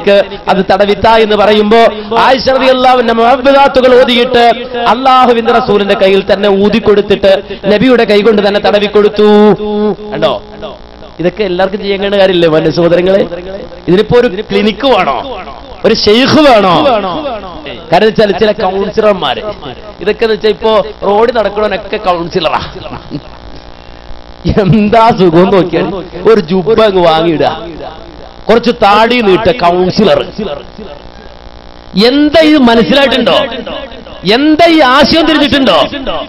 എനിക്ക് അത് തടവിത്ത എന്ന് പറയുമ്പോ ആയിഷ റളിയല്ലാഹു അൻഹ മുഅവ്വിദാത്തുകൾ ഓതിയിട്ട് അല്ലാഹുവിന്റെ റസൂലിന്റെ കയ്യിൽ തന്നെ ഊതിക്കൊടുത്തിട്ട് നബിയുടെ കൈകൊണ്ട് തന്നെ തടവിക്കൊടുത്തു. കണ്ടോ? ഇതൊക്കെ എല്ലാവർക്കും ചെയ്യാൻ കഴിയുന്ന കാര്യമില്ലേ മന്റെ സഹോദരങ്ങളെ? ഇതിനിപ്പോ ഒരു ക്ലിനിക്ക് വേണോ, ഒരു ഷെയ്ഖ് വേണോ? കാരണം വെച്ചാൽ ചില കൗൺസിലർമാര് ഇതൊക്കെ വെച്ചാൽ ഇപ്പോ റോഡിൽ നടക്കണവനൊക്കെ കൗൺസിലറാ. എന്താ സുഖം നോക്കിയാണ്. ഒരു ജുബ്ബ അങ്ങ് വാങ്ങിയിടുക, കുറച്ച് താടി നീട്ട കൗൺസിലർ. എന്താ ഇത് മനസ്സിലായിട്ടുണ്ടോ? എന്താ ഈ ആശയം തിരിഞ്ഞിട്ടുണ്ടോ?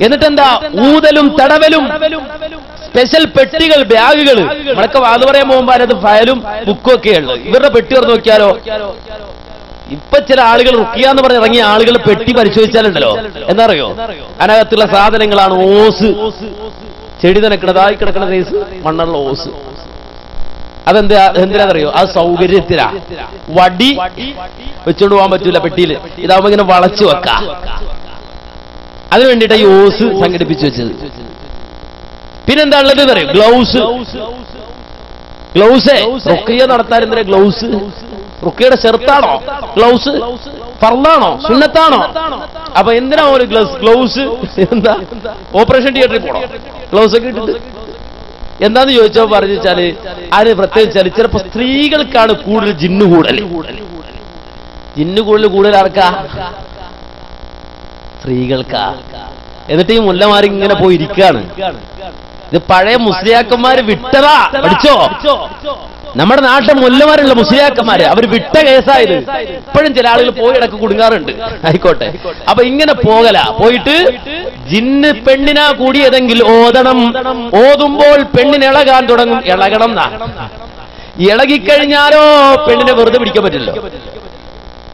എന്നിട്ടെന്താ ഊതലും തടവലും, സ്പെഷ്യൽ പെട്ടികൾ, ബാഗുകൾ. നമ്മളൊക്കെ അത് പറയാൻ പോകുമ്പോ അതിനകത്ത് ഫയലും ബുക്കും ഒക്കെ ഉള്ളത്. ഇവരുടെ പെട്ടി തുറന്ന് നോക്കിയാലോ, ഇപ്പൊ ചില ആളുകൾ റുക്കിയ എന്ന് പറഞ്ഞ് ഇറങ്ങിയ ആളുകൾ പെട്ടി പരിശോധിച്ചാലുണ്ടല്ലോ, എന്നറിയോ, അതിനകത്തുള്ള സാധനങ്ങളാണ് ഓസ്, ചെടി നനക്കണതായി കിടക്കണ സൈസ് മണ്ണുള്ള ഓസ്. എന്തിനാണെന്നറിയോ? അത് സൗകര്യത്തിലാ. വടി വെച്ചോണ്ട് പോകാൻ പറ്റൂല പെട്ടിയിൽ, ഇതാവുമ്പോ ഇങ്ങനെ വളച്ചു വെക്കാം. അതിനു വേണ്ടിയിട്ടാ ഈ ഓസ് സംഘടിപ്പിച്ചു വെച്ചത്. പിന്നെന്താ ഉള്ളത് എന്നറിയോ? ഗ്ലൗസ്. റുഖിയ നടത്താൻ എന്തിനാ ഗ്ലൗസ്? റുഖിയയുടെ ഷർത്താണോ ഗ്ലൗസ്? ഫർളാണോ സുന്നത്താണോ? അപ്പൊ എന്തിനാ ഒരു ഗ്ലൗസ്? എന്താ ഓപ്പറേഷൻ തിയേറ്ററിൽ പോണോ ഗ്ലൗസ് ഒക്കെ ഇട്ടിട്ട്? എന്താന്ന് ചോദിച്ചോ പറഞ്ഞാല് അത് പ്രത്യേകിച്ചാല് ചിലപ്പോ സ്ത്രീകൾക്കാണ് കൂടുതൽ ജിന്നു കൂടുതൽ. ആർക്കാ? സ്ത്രീകൾക്കാ. എന്നിട്ട് ഈ മുല്ലമാരി ഇങ്ങനെ പോയി ഇരിക്കാണ്. ഇത് പഴയ മുസ്ലിയാക്കന്മാര് വിട്ടതാ, പഠിച്ചോ? നമ്മുടെ നാട്ടിലെ മുല്ലമാരുള്ള മുസ്ലിയാക്കന്മാര് അവർ വിട്ട കേസായത്. ഇപ്പോഴും ചില ആളുകൾ പോയി ഇടക്ക് കുടുങ്ങാറുണ്ട്. ആയിക്കോട്ടെ. അപ്പൊ ഇങ്ങനെ പോയിട്ട് ജിന്ന് പെണ്ണിനാ കൂടിയതെങ്കിൽ ഓതണം. ഓതുമ്പോൾ പെണ്ണിന് ഇളകാൻ തുടങ്ങും. ഇളകണം എന്നാ. ഇളകിക്കഴിഞ്ഞാലോ പെണ്ണിനെ വെറുതെ പിടിക്കാൻ പറ്റില്ല.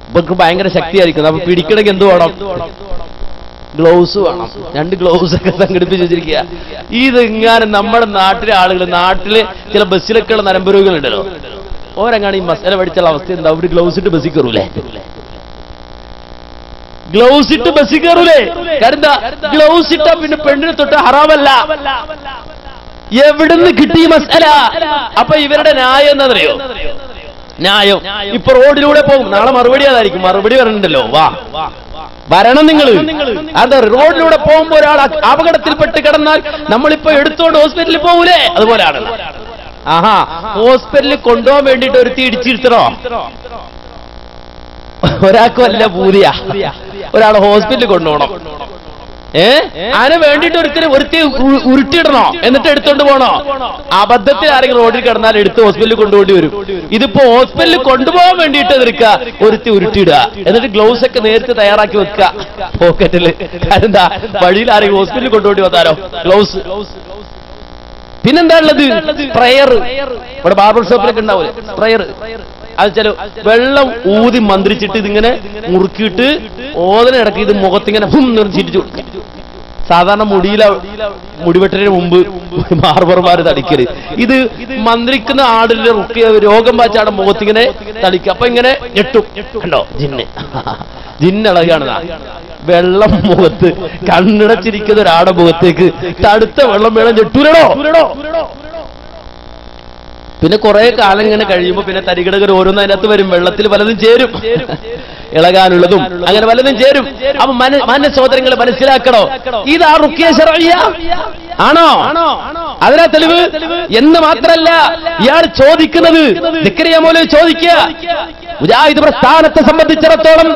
ഇവർക്ക് ഭയങ്കര ശക്തിയായിരിക്കും. അപ്പൊ പിടിക്കണമെങ്കിൽ എന്ത് വേണം? ഗ്ലൗസ് വേണം. 2 ഗ്ലൗസ് ഒക്കെ സംഘടിപ്പിച്ച് വെച്ചിരിക്കുക. ഇതിങ്ങനെ നമ്മുടെ നാട്ടിലെ ആളുകൾ, നാട്ടില് ചില ബസ്സിലൊക്കെ ഉള്ള നരമ്പരോഗികളുണ്ടല്ലോ, ഓരങ്ങാണ് ഈ മസാല പഠിച്ചുള്ള അവസ്ഥ എന്താ? അവര് ഗ്ലൗസ് ഇട്ട് ബസ്സിൽ കയറൂലേ? കാരണം ഗ്ലൗസ് ഇട്ടാ പിന്നെ പെണ്ണിനെ തൊട്ട് ഹറാമല്ല. എവിടുന്ന് കിട്ടി മസാല? അപ്പൊ ഇവരുടെ ന്യായം എന്താണെന്നറിയോ? ന്യായം ഇപ്പൊ റോഡിലൂടെ പോകും. നാളെ മറുപടി അതായിരിക്കും. മറുപടി വരണ്ടല്ലോ. വരണം നിങ്ങൾ. അത് റോഡിലൂടെ പോകുമ്പോ ഒരാൾ അപകടത്തിൽപ്പെട്ട് കിടന്നാൽ നമ്മളിപ്പോ എടുത്തോണ്ട് ഹോസ്പിറ്റലിൽ പോകൂലേ? അതുപോലെയാണ്. ഹോസ്പിറ്റലിൽ കൊണ്ടുപോകാൻ വേണ്ടിയിട്ട് ഒരുത്തി ഇടിച്ചിരുത്തണോ? ഒരാൾക്ക് വല്ല പൂതിയാ ഒരാൾ ഹോസ്പിറ്റലിൽ കൊണ്ടുപോകണം. അതിന് വേണ്ടിയിട്ട് ഒരുത്തി ഉരുട്ടിയിടണോ? എന്നിട്ട് എടുത്തോണ്ട് പോകണോ? അബദ്ധത്തിൽ ആരെങ്കിലും റോഡിൽ കിടന്നാൽ എടുത്ത് ഹോസ്പിറ്റലിൽ കൊണ്ടുപോണ്ടി വരും. ഇതിപ്പോ ഹോസ്പിറ്റലിൽ കൊണ്ടുപോകാൻ വേണ്ടിയിട്ട് എതിർക്കുക, ഒരുത്തി ഉരുട്ടിയിടുക, എന്നിട്ട് ഗ്ലൗസ് ഒക്കെ നേരത്തെ തയ്യാറാക്കി വെക്കുക പോക്കറ്റില്. എന്താ വഴിയിൽ ആരെങ്കിലും ഹോസ്പിറ്റലിൽ കൊണ്ടുപോണ്ടി വന്നാലോ ഗ്ലൗസ്. പിന്നെന്താ ഉള്ളത്? സ്പ്രയർ. ഇവിടെ ബാർബർ ഷോപ്പിലൊക്കെ ഉണ്ടാവൂലേ സ്പ്രയർ? അത് ചില വെള്ളം ഊതി മന്ത്രിച്ചിട്ട് ഇതിങ്ങനെ മുറുക്കിയിട്ട് ഓതനിടക്ക് ഇത് മുഖത്തിങ്ങനെ ചിരിച്ചു. സാധാരണ മുടിവെട്ടലിന് മുമ്പ് ബാർബർമാര് തടിക്കരുത്. ഇത് മന്ത്രിക്കുന്ന ആടിന്റെ രോഗം വാച്ചാടെ മുഖത്തിങ്ങനെ തടിക്കുക. അപ്പൊ ഇങ്ങനെ ഞെട്ടും. കണ്ടോ? ജിന്നിളകാണ്. വെള്ളം മുഖത്ത് കണ്ണടച്ചിരിക്കുന്ന ഒരാടെ മുഖത്തേക്ക് തടുത്ത വെള്ളം വേണം. ഞെട്ടൂരണോ? പിന്നെ കുറെ കാലം ഇങ്ങനെ കഴിയുമ്പോ പിന്നെ തരികിടകർ ഓരോന്നും അതിനകത്ത് വരും. വെള്ളത്തിൽ പലതും ചേരും, ഇളകാനുള്ളതും അങ്ങനെ പലതും ചേരും. അപ്പൊ മാന്യ സഹോദരങ്ങളെ മനസ്സിലാക്കണോ? ഇതാ റുഖിയ ശർഇയ്യ ആണോ? അതിനാ തെളിവ് എന്ന് മാത്രല്ല, ഇയാൾ ചോദിക്കുന്നത് സിക്രിയ മൗലവി ചോദിക്കുക, മുജാഹിദ് പ്രസ്ഥാനത്തെ സംബന്ധിച്ചിടത്തോളം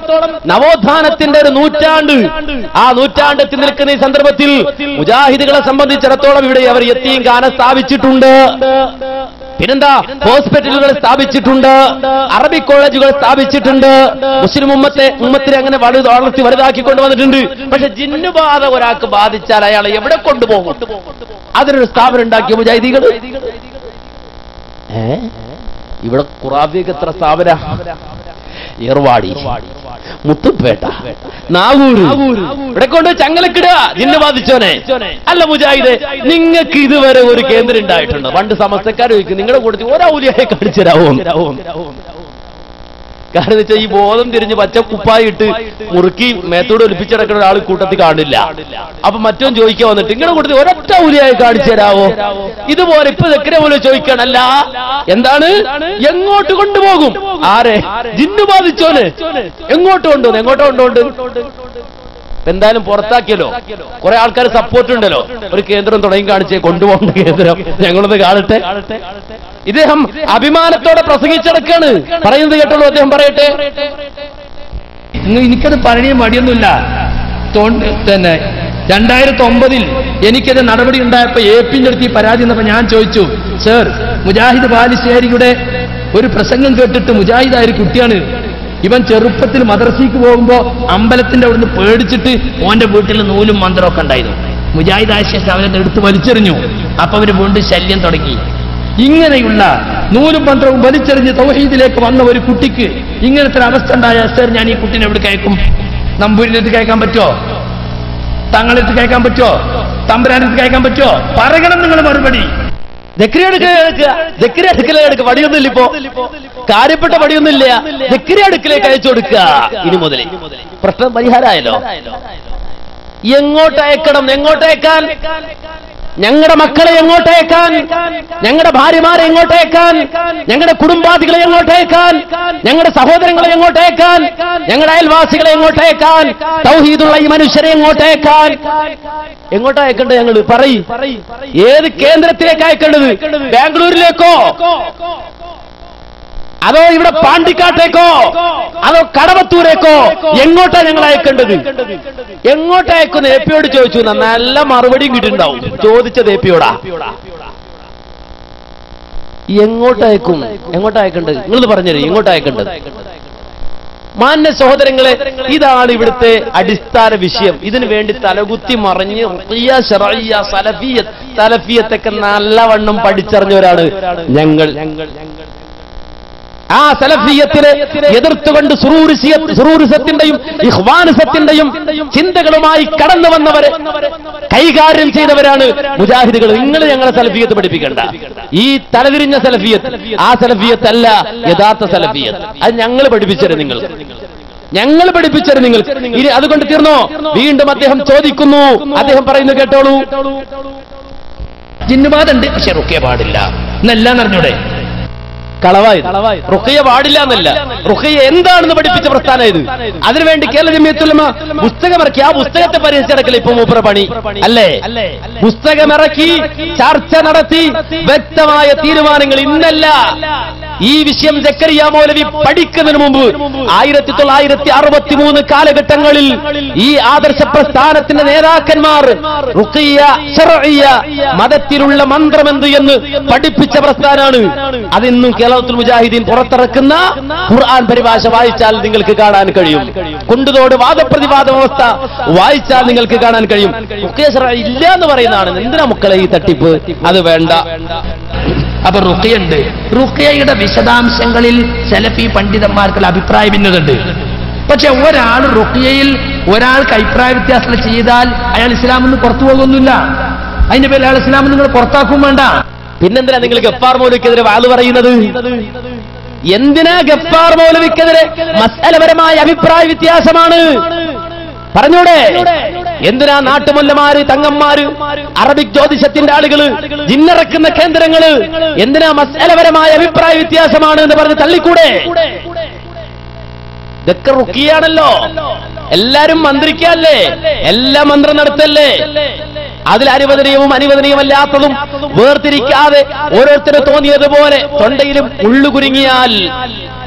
നവോത്ഥാനത്തിന്റെ ഒരു നൂറ്റാണ്ട്, ആ നൂറ്റാണ്ടെത്തി നിൽക്കുന്ന ഈ സന്ദർഭത്തിൽ മുജാഹിദുകളെ സംബന്ധിച്ചിടത്തോളം ഇവിടെ അവർ യത്തീംഖാന സ്ഥാപിച്ചിട്ടുണ്ട്. പിന്നെന്താ? ഹോസ്പിറ്റലുകൾ സ്ഥാപിച്ചിട്ടുണ്ട്, അറബിക് കോളേജുകൾ സ്ഥാപിച്ചിട്ടുണ്ട്, മുസ്ലിം ഉമ്മത്തിനെ അങ്ങനെ വളർത്തി വലുതാക്കി കൊണ്ടുവന്നിട്ടുണ്ട്. പക്ഷെ ജിന്നുബാധ ഒരാൾക്ക് ബാധിച്ചാൽ അയാളെ എവിടെ കൊണ്ടുപോകും? അതിനൊരു സ്ഥാപനം ഉണ്ടാക്കിയ മുജാഹിദീകൾ. ഇവിടെ ഖുറാഫിക്ക് എത്ര സ്ഥാപന? ഏർവാടി, മുത്തുപേട്ട, നാഗൂര്, ഇവിടെ കൊണ്ട് ചങ്ങലക്കിടുക ജിന്ന് ബാധിച്ചോനെ. അല്ല മുജാഹിദേ, നിങ്ങൾക്ക് ഇതുവരെ ഒരു കേന്ദ്രം ഉണ്ടായിട്ടുണ്ട്? പണ്ട് സമസ്തക്കാർ ചോദിക്കും, നിങ്ങളുടെ കൂട്ടത്തിൽ ഒരൗലിയായെ കാണിച്ചു തരാവോ? കാരണം എന്ന് വെച്ചാൽ ഈ ബോധം തിരിഞ്ഞ് പച്ച കുപ്പായിട്ട് മുറുക്കി മേത്തോട് ഒലിപ്പിച്ചടക്കുന്ന ഒരാൾ കൂട്ടത്തിൽ കാണില്ല. അപ്പൊ മറ്റോൻ ചോദിക്കാൻ വന്നിട്ട് ഇങ്ങനെ കൊടുത്ത് ഒരൊറ്റ ഊലിയായി കാണിച്ചു തരാവോ? ഇതുപോലെ ഇപ്പൊ സെക്രട്ടറി പോലെ ചോദിക്കണല്ല, എന്താണ് എങ്ങോട്ട് കൊണ്ടുപോകും? ആരെ? ജിന്നു ബാധിച്ചോന് എങ്ങോട്ട് കൊണ്ടുപോകുന്നു? എങ്ങോട്ട് കൊണ്ടുകൊണ്ട് എന്തായാലും പുറത്താക്കിയല്ലോ. കുറെ ആൾക്കാർ സപ്പോർട്ട് ഉണ്ടല്ലോ. ഒരു കേന്ദ്രം തുടങ്ങി കാണിച്ചേ, കൊണ്ടുപോകേണ്ട കേന്ദ്രം ഞങ്ങളൊന്ന് കാണട്ടെ. ഇദ്ദേഹം അഭിമാനത്തോടെ പ്രസംഗിച്ചെടുക്കാണ്. പറയുന്നത് കേട്ടോളൂ, അദ്ദേഹം പറയട്ടെ. എനിക്കത് പറയണേ മടിയൊന്നുമില്ല. തന്നെ 2009 എനിക്കത് നടപടി ഉണ്ടായപ്പോ AP-ന്റെ അടുത്ത് ഈ പരാതി വന്നപ്പോ ഞാൻ ചോദിച്ചു, സർ, മുജാഹിദ് ബാലുശ്ശേരിയുടെ ഒരു പ്രസംഗം കേട്ടിട്ട് മുജാഹിദായ ഒരു കുട്ടിയാണ്, ഇവൻ ചെറുപ്പത്തിൽ മദ്രസയ്ക്ക് പോകുമ്പോ അമ്പലത്തിന്റെ അവിടുന്ന് പേടിച്ചിട്ട് ഓന്റെ വീട്ടിൽ നൂലും മന്ത്രമൊക്കെ ഉണ്ടായിരുന്നു. മുജാഹിദായ ശേഷം അവരെ എടുത്ത് വലിച്ചെറിഞ്ഞു. അപ്പൊ അവര് വീണ്ടും ശല്യം തുടങ്ങി. ഇങ്ങനെയുള്ള നൂലും മന്ത്രവും വലിച്ചെറിഞ്ഞ് തൗഹീദിലേക്ക് വന്ന ഒരു കുട്ടിക്ക് ഇങ്ങനത്തെ അവസ്ഥ ഉണ്ടായ സർ, ഞാൻ ഈ കുട്ടീനെ എവിടെ കയക്കും? നമ്പൂരിന്റെ അടുത്ത് കയക്കാൻ പറ്റുമോ? തങ്ങളെടുത്ത് കയക്കാൻ പറ്റുമോ? തമ്പുരാനടുത്ത് കയക്കാൻ പറ്റുമോ? പറയണം നിങ്ങൾ മറുപടി. അടുക്കലേക്ക് പടിയൊന്നുമില്ല, ഇപ്പോ കാര്യപ്പെട്ട പടിയൊന്നുമില്ല. ദക്രി അടുക്കലേക്ക് അയച്ചു കൊടുക്കുക. ഇനി മുതൽ പ്രശ്നം പരിഹാരമായല്ലോ. എങ്ങോട്ടയക്കണം? എങ്ങോട്ടയക്കാൻ? ഞങ്ങളുടെ മക്കളെ എങ്ങോട്ടേക്കാൻ? ഞങ്ങളുടെ ഭാര്യമാരെ എങ്ങോട്ടേക്കാൻ? ഞങ്ങളുടെ കുടുംബാദികളെ എങ്ങോട്ടേക്കാൻ? ഞങ്ങളുടെ സഹോദരങ്ങളെ എങ്ങോട്ടേക്കാൻ? ഞങ്ങളുടെ അയൽവാസികളെ എങ്ങോട്ടേക്കാൻ? തൗഹീദുള്ള ഈ മനുഷ്യരെ എങ്ങോട്ടേക്കാൻ? എങ്ങോട്ടാ അയക്കേണ്ടത്? ഞങ്ങൾ പറയും. ഏത് കേന്ദ്രത്തിലേക്ക് അയക്കേണ്ടത്? ബാംഗ്ലൂരിലേക്കോ? അതോ ഇവിടെ പാണ്ടിക്കാട്ടേക്കോ? അതോ കടവത്തൂരേക്കോ? എങ്ങോട്ടാ ഞങ്ങൾ അയക്കേണ്ടത്? എങ്ങോട്ടയക്കുന്ന AP-യോട് ചോദിച്ചു. നല്ല മറുപടിയും കിട്ടിയിട്ടുണ്ടാവും. ചോദിച്ചത് AP-യോടാ. എങ്ങോട്ടയക്കും? എങ്ങോട്ടയക്കേണ്ടത്? നിങ്ങളത് പറഞ്ഞുതരും. എങ്ങോട്ടയക്കേണ്ടത്? മാന്യ സഹോദരങ്ങളെ, ഇതാണ് ഇവിടുത്തെ അടിസ്ഥാന വിഷയം. ഇതിനു വേണ്ടി തലകുത്തി മറിഞ്ഞ് റുഖിയ്യ, ശർഇയ്യ, സലഫിയത്തൊക്കെ നല്ലവണ്ണം പഠിച്ചറിഞ്ഞവരാണ് ഞങ്ങൾ. ആ സലഫിയത്തിനെ എതിർത്തുകൊണ്ട് സുറൂറിസത്തിന്റെയും ഇഖ്വാനിസത്തിന്റെയും ചിന്തകളുമായി കടന്നു വന്നവരെ കൈകാര്യം ചെയ്തവരാണ് മുജാഹിദുകൾ. നിങ്ങൾ ഞങ്ങളെ സലഫിയത്ത് പഠിപ്പിക്കണ്ട. ഈ തലതിരിഞ്ഞ സലഫിയത്ത്, ആ സലഫിയത്തല്ല യഥാർത്ഥ സലഫിയത്ത്. അത് ഞങ്ങൾ പഠിപ്പിച്ചത് നിങ്ങൾ. ഞങ്ങൾ പഠിപ്പിച്ചത് നിങ്ങൾ. ഇനി അതുകൊണ്ട് തീർന്നോ? വീണ്ടും അദ്ദേഹം ചോദിക്കുന്നു. അദ്ദേഹം പറയുന്നു, കേട്ടോളൂ. ജിന്നുബാധുണ്ട്, പക്ഷെ റുഖിയ പാടില്ല എന്നെല്ലാം അറിഞ്ഞൂടെ? കളവായി. റുഖിയ പാടില്ല എന്നല്ല, റുഖിയ എന്താണെന്ന് പഠിപ്പിച്ച പ്രസ്ഥാനം ഇത്. അതിനുവേണ്ടി കേരള ജമിയത്തുൽ ഉലമ പുസ്തകമിറക്കി. ആ പുസ്തകത്തെ പരിഹരിച്ചടക്കല ഇപ്പൊ മൂപ്പറ പണി അല്ലേ? പുസ്തകമിറക്കി, ചർച്ച നടത്തി, വ്യക്തമായ തീരുമാനങ്ങൾ. ഇന്നല്ല, ഈ വിഷയം സക്കരിയ മൗലവി പഠിക്കുന്നതിന് മുമ്പ് 1963 കാലഘട്ടങ്ങളിൽ ഈ ആദർശ പ്രസ്ഥാനത്തിന്റെ നേതാക്കന്മാർ റുഖിയ, ശർഇയ്യ, മതത്തിലുള്ള മന്ത്രമെന്ത് എന്ന് പഠിപ്പിച്ച പ്രസ്ഥാനമാണ്. അതിന്നും കേരളത്തിൽ മുജാഹിദീൻ പുറത്തിറക്കുന്ന ഖുർആൻ പരിഭാഷ വായിച്ചാൽ നിങ്ങൾക്ക് കാണാൻ കഴിയും. കുണ്ടുതോട് വാദപ്രതിവാദ വ്യവസ്ഥ വായിച്ചാൽ നിങ്ങൾക്ക് കാണാൻ കഴിയും. റുഖിയ, ശർഇയ്യ ഇല്ല എന്ന് പറയുന്നതാണ്. എന്തിനാ മക്കളെ ഈ തട്ടിപ്പ്? അത് വേണ്ട. അപ്പൊ റുഖിയുണ്ട്. റുഖിയയുടെ വിശദാംശങ്ങളിൽ സലഫി പണ്ഡിതന്മാർക്കുള്ള അഭിപ്രായ ഭിന്നതയുണ്ട്. പക്ഷെ ഒരാൾ റുഖിയയിൽ ഒരാൾക്ക് അഭിപ്രായ വ്യത്യാസം ചെയ്താൽ അയാൾ ഇസ്ലാമിൽ നിന്ന് പുറത്തു പോകുന്നില്ല. അതിന്റെ പേരിൽ അയാൾ ഇസ്ലാമിൽ നിങ്ങൾ പുറത്താക്കും വേണ്ട. പിന്നെന്തിനാ നിങ്ങൾ ഗഫാർ മൗലവിക്കെതിരെ വാദ് പറയുന്നത്? എന്തിനാ ഗഫാർ മൗലവിക്കെതിരെ? മസ്അലപരമായ അഭിപ്രായ വ്യത്യാസമാണ്, പറഞ്ഞൂടെ? എന്തിനാ നാട്ടുമൊല്ലമാര്, തങ്ങന്മാര്, അറബിക് ജ്യോതിഷത്തിന്റെ ആളുകള്, ജിന്നിറക്കുന്ന കേന്ദ്രങ്ങള് എന്തിനാ മസ്അലപരമായ അഭിപ്രായ വ്യത്യാസമാണ് എന്ന് പറഞ്ഞ് തള്ളിക്കൂടെ? ഇതൊക്കെ റുഖിയാണല്ലോ. എല്ലാരും മന്ത്രിക്കല്ലേ? എല്ലാ മന്ത്രം നടത്തല്ലേ? അതിൽ അനുവദനീയവും അനുവദനീയമല്ലാത്തതും വേർതിരിക്കാതെ ഓരോരുത്തരും തോന്നിയതുപോലെ തൊണ്ടയിലും ഉള്ളുകുരുങ്ങിയാൽ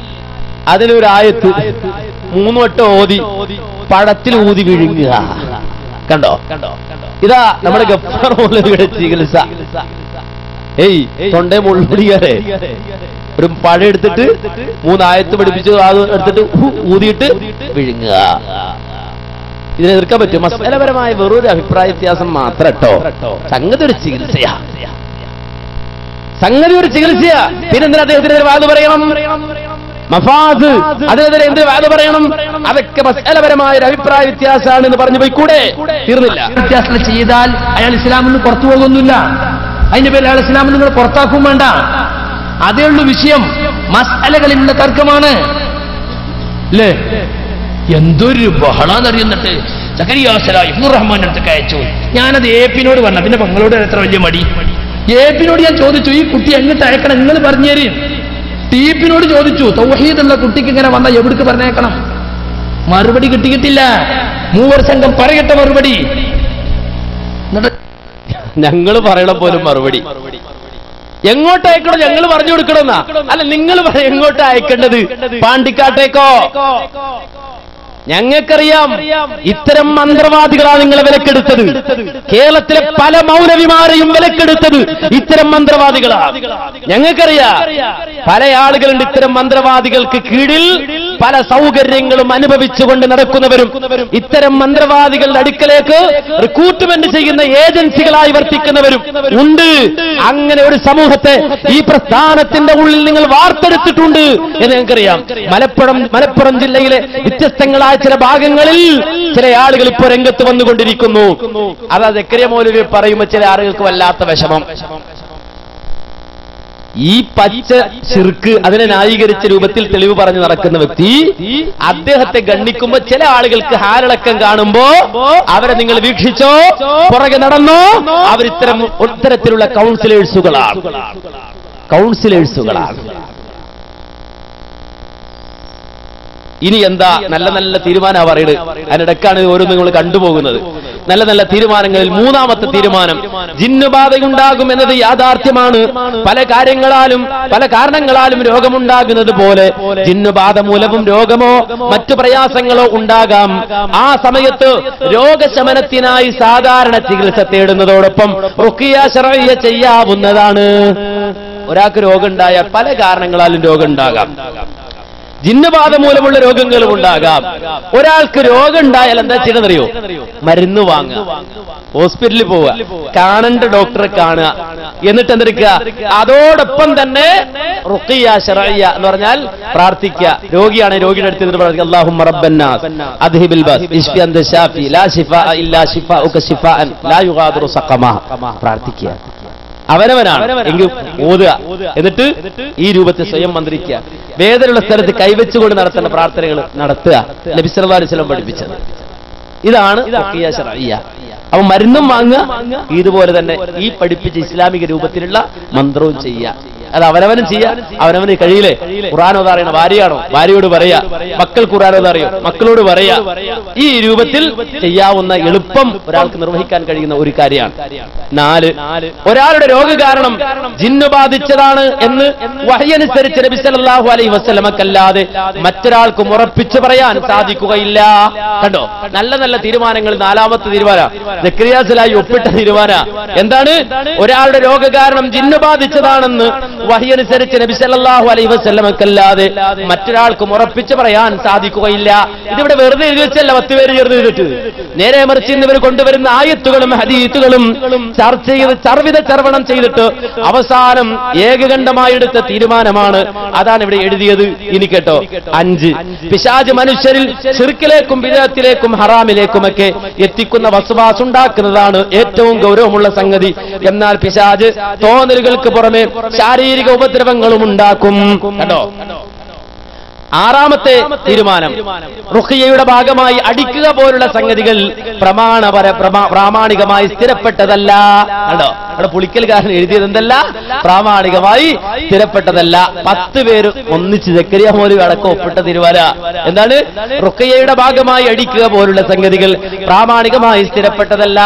അതിലൊരായത്ത് 3 വട്ടം ഓതി പഴത്തിൽ ഊതി വിഴുങ്ങുക. കണ്ടോ? ഇതാ നമ്മുടെ ഗഫാർ മൗലവിയുടെ ചികിത്സ. തൊണ്ടേ മുള്ളുടിയാറേ ഒരു പഴം എടുത്തിട്ട് 3 ആയത്ത് പഠിപ്പിച്ച് അത് എടുത്തിട്ട് ഊതിയിട്ട് വിഴുങ്ങുക. ഇതിനെ എതിർക്കാൻ പറ്റും? മസ്അലപരമായ വെറൊരു അഭിപ്രായ വ്യത്യാസം മാത്രം കേട്ടോ. സംഗതി ഒരു ചികിത്സയാ, സംഗതി ഒരു ചികിത്സയാ. പിന്നെന്തിനാ അദ്ദേഹത്തിന് വാദം പറയണം? മഫാദ്, അതിനെതിരെ എന്ത് വാദം പറയണം? അതൊക്കെ മസ്അലപരമായ ഒരു അഭിപ്രായ വ്യത്യാസമാണ് എന്ന് പറഞ്ഞു പോയി കൂടെ? തീർന്നില്ല. വ്യത്യാസം ചെയ്താൽ അയാൾ ഇസ്ലാമിൽ നിന്ന് പുറത്തു പോകുന്നില്ല. അതിന്റെ പേരിൽ അയാൾ ഇസ്ലാമിൽ നിങ്ങൾ പുറത്താക്കും വേണ്ട. അതേ ഉള്ളൂ വിഷയം. മസ്അലകളിലുള്ള തർക്കമാണ്. അല്ലേ? എന്തൊരു ബഹളാന്നറിയുന്നിട്ട് സക്കരിയാസല ഇബ്നുർ റഹ്മാന്റെ അടുത്തൊക്കെ അയച്ചു. ഞാനത് ഏപ്പിനോട് പറഞ്ഞ, പിന്നെ പെങ്ങളോട് എത്ര വലിയ മടി. ഏപ്പിനോട് ഞാൻ ചോദിച്ചു, ഈ കുട്ടി എങ്ങോട്ട് അയക്കണം നിങ്ങൾ പറഞ്ഞേരി. ടീപ്പിനോട് ചോദിച്ചു, തൗഹീദുള്ള കുട്ടിക്ക് ഇങ്ങനെ വന്ന എവിടേക്ക് പറഞ്ഞേക്കണം? മറുപടി കിട്ടിയിട്ടില്ല. മൂവർ സംഘം പറയട്ടെ മറുപടി. ഞങ്ങൾ പറയണ പോലും മറുപടി എങ്ങോട്ട് അയക്കണം ഞങ്ങൾ പറഞ്ഞു കൊടുക്കണമെന്നാ? അല്ല, നിങ്ങൾ എങ്ങോട്ട് അയക്കേണ്ടത്? പാണ്ടിക്കാട്ടേക്കോ? ഞങ്ങൾക്കറിയാം ഇത്തരം മന്ത്രവാദികളാണ് നിങ്ങളെ വിലക്കെടുത്തത്. കേരളത്തിലെ പല മൗലവിമാരെയും വിലക്കെടുത്തത് ഇത്തരം മന്ത്രവാദികളാണ്. ഞങ്ങൾക്കറിയാം പല ആളുകളുണ്ട് ഇത്തരം മന്ത്രവാദികൾക്ക് കീഴിൽ പല സൗകര്യങ്ങളും അനുഭവിച്ചുകൊണ്ട് നടക്കുന്നവരും ഇത്തരം മന്ത്രവാദികളുടെ അടുക്കലേക്ക് റിക്രൂട്ട്മെന്റ് ചെയ്യുന്ന ഏജൻസികളായി വർത്തിക്കുന്നവരും ഉണ്ട്. അങ്ങനെ ഒരു സമൂഹത്തെ ഈ പ്രസ്ഥാനത്തിന്റെ ഉള്ളിൽ നിങ്ങൾ വാർത്തെടുത്തിട്ടുണ്ട് എന്ന് ഞങ്ങൾക്കറിയാം. മലപ്പുറം ജില്ലയിലെ വ്യത്യസ്തങ്ങളായ ചില ഭാഗങ്ങളിൽ ചില ആളുകൾ ഇപ്പോൾ രംഗത്ത് വന്നുകൊണ്ടിരിക്കുന്നു. അതാ സക്കരിയ മൗലവി പറയുമ്പോൾ ചില ആളുകൾക്ക് വല്ലാത്ത വിഷമം. ഈ പച്ച ശിർക്ക് അതിനെ ന്യായീകരിച്ച രൂപത്തിൽ തെളിവ് പറഞ്ഞു നടക്കുന്ന വ്യക്തി അദ്ദേഹത്തെ ഗണ്ണിക്കുമ്പോ ചില ആളുകൾക്ക് ഹാരളക്കം കാണുമ്പോ അവരെ നിങ്ങൾ വീക്ഷിച്ചോ, പുറകെ നടന്നോ, ഇത്തരത്തിലുള്ള കൗൺസിലേഴ്സുകളാണ്. ഇനി എന്താ നല്ല നല്ല തീരുമാനമാണ് പറയുന്നത്. അതിനിടക്കാണ് ഓരോ നിങ്ങൾ കണ്ടുപോകുന്നത്. നല്ല നല്ല തീരുമാനങ്ങളിൽ മൂന്നാമത്തെ തീരുമാനം, ജിന്നുബാധയുണ്ടാകും എന്നത് യാഥാർത്ഥ്യമാണ്. പല കാരണങ്ങളാലും രോഗമുണ്ടാകുന്നത് പോലെ ജിന്നുബാധ മൂലവും രോഗമോ മറ്റു പ്രയാസങ്ങളോ ഉണ്ടാകാം. ആ സമയത്ത് രോഗശമനത്തിനായി സാധാരണ ചികിത്സ തേടുന്നതോടൊപ്പം റുഖിയ ശർഇയ്യ ചെയ്യാവുന്നതാണ്. ഒരാൾക്ക് രോഗം ഉണ്ടായാൽ പല കാരണങ്ങളാലും രോഗം ഉണ്ടാകാം. ജിന്നുബാധ മൂലമുള്ള രോഗങ്ങളും ഉണ്ടാകാം. ഒരാൾക്ക് രോഗം ഉണ്ടായാൽ എന്താ ചെയ്യണമെന്നറിയോ? മരുന്ന് വാങ്ങുക, ഹോസ്പിറ്റലിൽ പോവുക, കാണേണ്ട ഡോക്ടറെ കാണുക, എന്നിട്ട് എന്തെടുക്കുക? അതോടൊപ്പം തന്നെ റുഖിയ ശർഇയ്യ എന്ന് പറഞ്ഞാൽ പ്രാർത്ഥിക്കുക. രോഗിയാണ്, രോഗിയുടെ അടുത്ത് നിന്ന് പ്രാർത്ഥിക്കുക, അല്ലാഹുമ്മ റബ്ബന്നാസ് അദ്ഹിബിൽ ബഅസ് ഇശ്ഫി അൻത ശാഫി ലാ ശിഫാഅ ഇല്ലാ ശിഫാഉക ശിഫാഅൻ ലാ യുഗാദിറു സഖമ. പ്രാർത്ഥിക്കുക അവനവനാണ് എങ്കിൽ ഓതുക. എന്നിട്ട് ഈ രൂപത്തിൽ സ്വയം മന്ത്രിക്കുക. വേദനയുള്ള സ്ഥലത്ത് കൈവച്ചുകൊണ്ട് നടത്തേണ്ട പ്രാർത്ഥനകൾ നടത്തുക. നബി സല്ലല്ലാഹു അലൈഹി വസല്ലം പഠിപ്പിച്ചത് ഇതാണ് റുഖിയ ശർഇയ്യ. അപ്പൊ മരുന്നും വാങ്ങുക, ഇതുപോലെ തന്നെ ഈ പഠിപ്പിച്ച ഇസ്ലാമിക രൂപത്തിലുള്ള മന്ത്രവും ചെയ്യുക. അത് അവനവനും ചെയ്യാം. അവനവന് കഴിയില്ലേ? ഖുർആൻ ഓതാറിയണ ഭാര്യയാണോ? ഭാര്യയോട് പറയാ. മക്കൾ ഖുർആൻ ഓതാറിയോ? മക്കളോട് പറയാ. ഈ രൂപത്തിൽ ചെയ്യാവുന്ന എളുപ്പം ഒരാൾക്ക് നിർവഹിക്കാൻ കഴിയുന്ന ഒരു കാര്യമാണ്. 4, ഒരാളുടെ രോഗകാരണം ജിന്നു ബാധിച്ചതാണ് എന്ന് വഹ്യനുസരിച്ച് നബി സല്ലല്ലാഹു അലൈഹി വസല്ലമക്കല്ലാതെ മറ്റൊരാൾക്കും ഉറപ്പിച്ചു പറയാൻ സാധിക്കുകയില്ല. കണ്ടോ, നല്ല നല്ല തീരുമാനങ്ങൾ. 4ാമത്തെ തീരുമാനം സക്കരിയ സലാഹി ഒപ്പിട്ട തീരുമാനം എന്താണ്? ഒരാളുടെ രോഗകാരണം ജിന്നു ബാധിച്ചതാണെന്ന് വഹ്യനുസരിച്ച് നബി സല്ലല്ലാഹു അലൈഹി വസല്ലമക്കല്ലാതെ മറ്റൊരാൾക്കും ഉറപ്പിച്ചു പറയാൻ സാധിക്കുകയില്ല. ഇതിവിടെ വെറുതെ എഴുതി വെച്ചല്ല 10 പേര് ചേർന്ന് എഴുതിട്ട്. നേരെ മറിച്ച് ഇന്നിവർ കൊണ്ടുവരുന്ന ആയത്തുകളും ഹദീസുകളും ചർച്ച ചെയ്ത് ചർവണം ചെയ്തിട്ട് അവസാനം ഏകകണ്ഠമായി എടുത്ത തീരുമാനമാണ്. അതാണ് ഇവിടെ എഴുതിയത്. ഇനി കേട്ടോ, 5, പിശാച് മനുഷ്യരിൽ ശിർക്കിലേക്കും ബിദ്അത്തിലേക്കും ഹറാമിലേക്കുമൊക്കെ എത്തിക്കുന്ന വസ്വാസ് ഉണ്ടാക്കുന്നതാണ് ഏറ്റവും ഗൗരവമുള്ള സംഗതി. എന്നാൽ പിശാച് തോന്നലുകൾക്ക് പുറമെ ശാരീരിക ഉപദ്രവങ്ങളും ഉണ്ടാക്കും. കണ്ടോ, 6ാമത്തെ തീരുമാനം, റുഖിയയുടെ ഭാഗമായി അടിക്കുക പോലുള്ള സംഗതികൾ പ്രാമാണികമായി സ്ഥിരപ്പെട്ടതല്ല. കണ്ടോ, അവിടെ പുളിക്കൽക്കാരൻ എഴുതിയത് എന്തല്ല? പ്രാമാണികമായി സ്ഥിരപ്പെട്ടതല്ല. 10 പേര് ഒന്നിച്ച് സക്കരിയ മൗലവി അടക്കം ഒപ്പിട്ട തീരുമാനം എന്താണ്? റുഖിയയുടെ ഭാഗമായി അടിക്കുക പോലുള്ള സംഗതികൾ പ്രാമാണികമായി സ്ഥിരപ്പെട്ടതല്ല.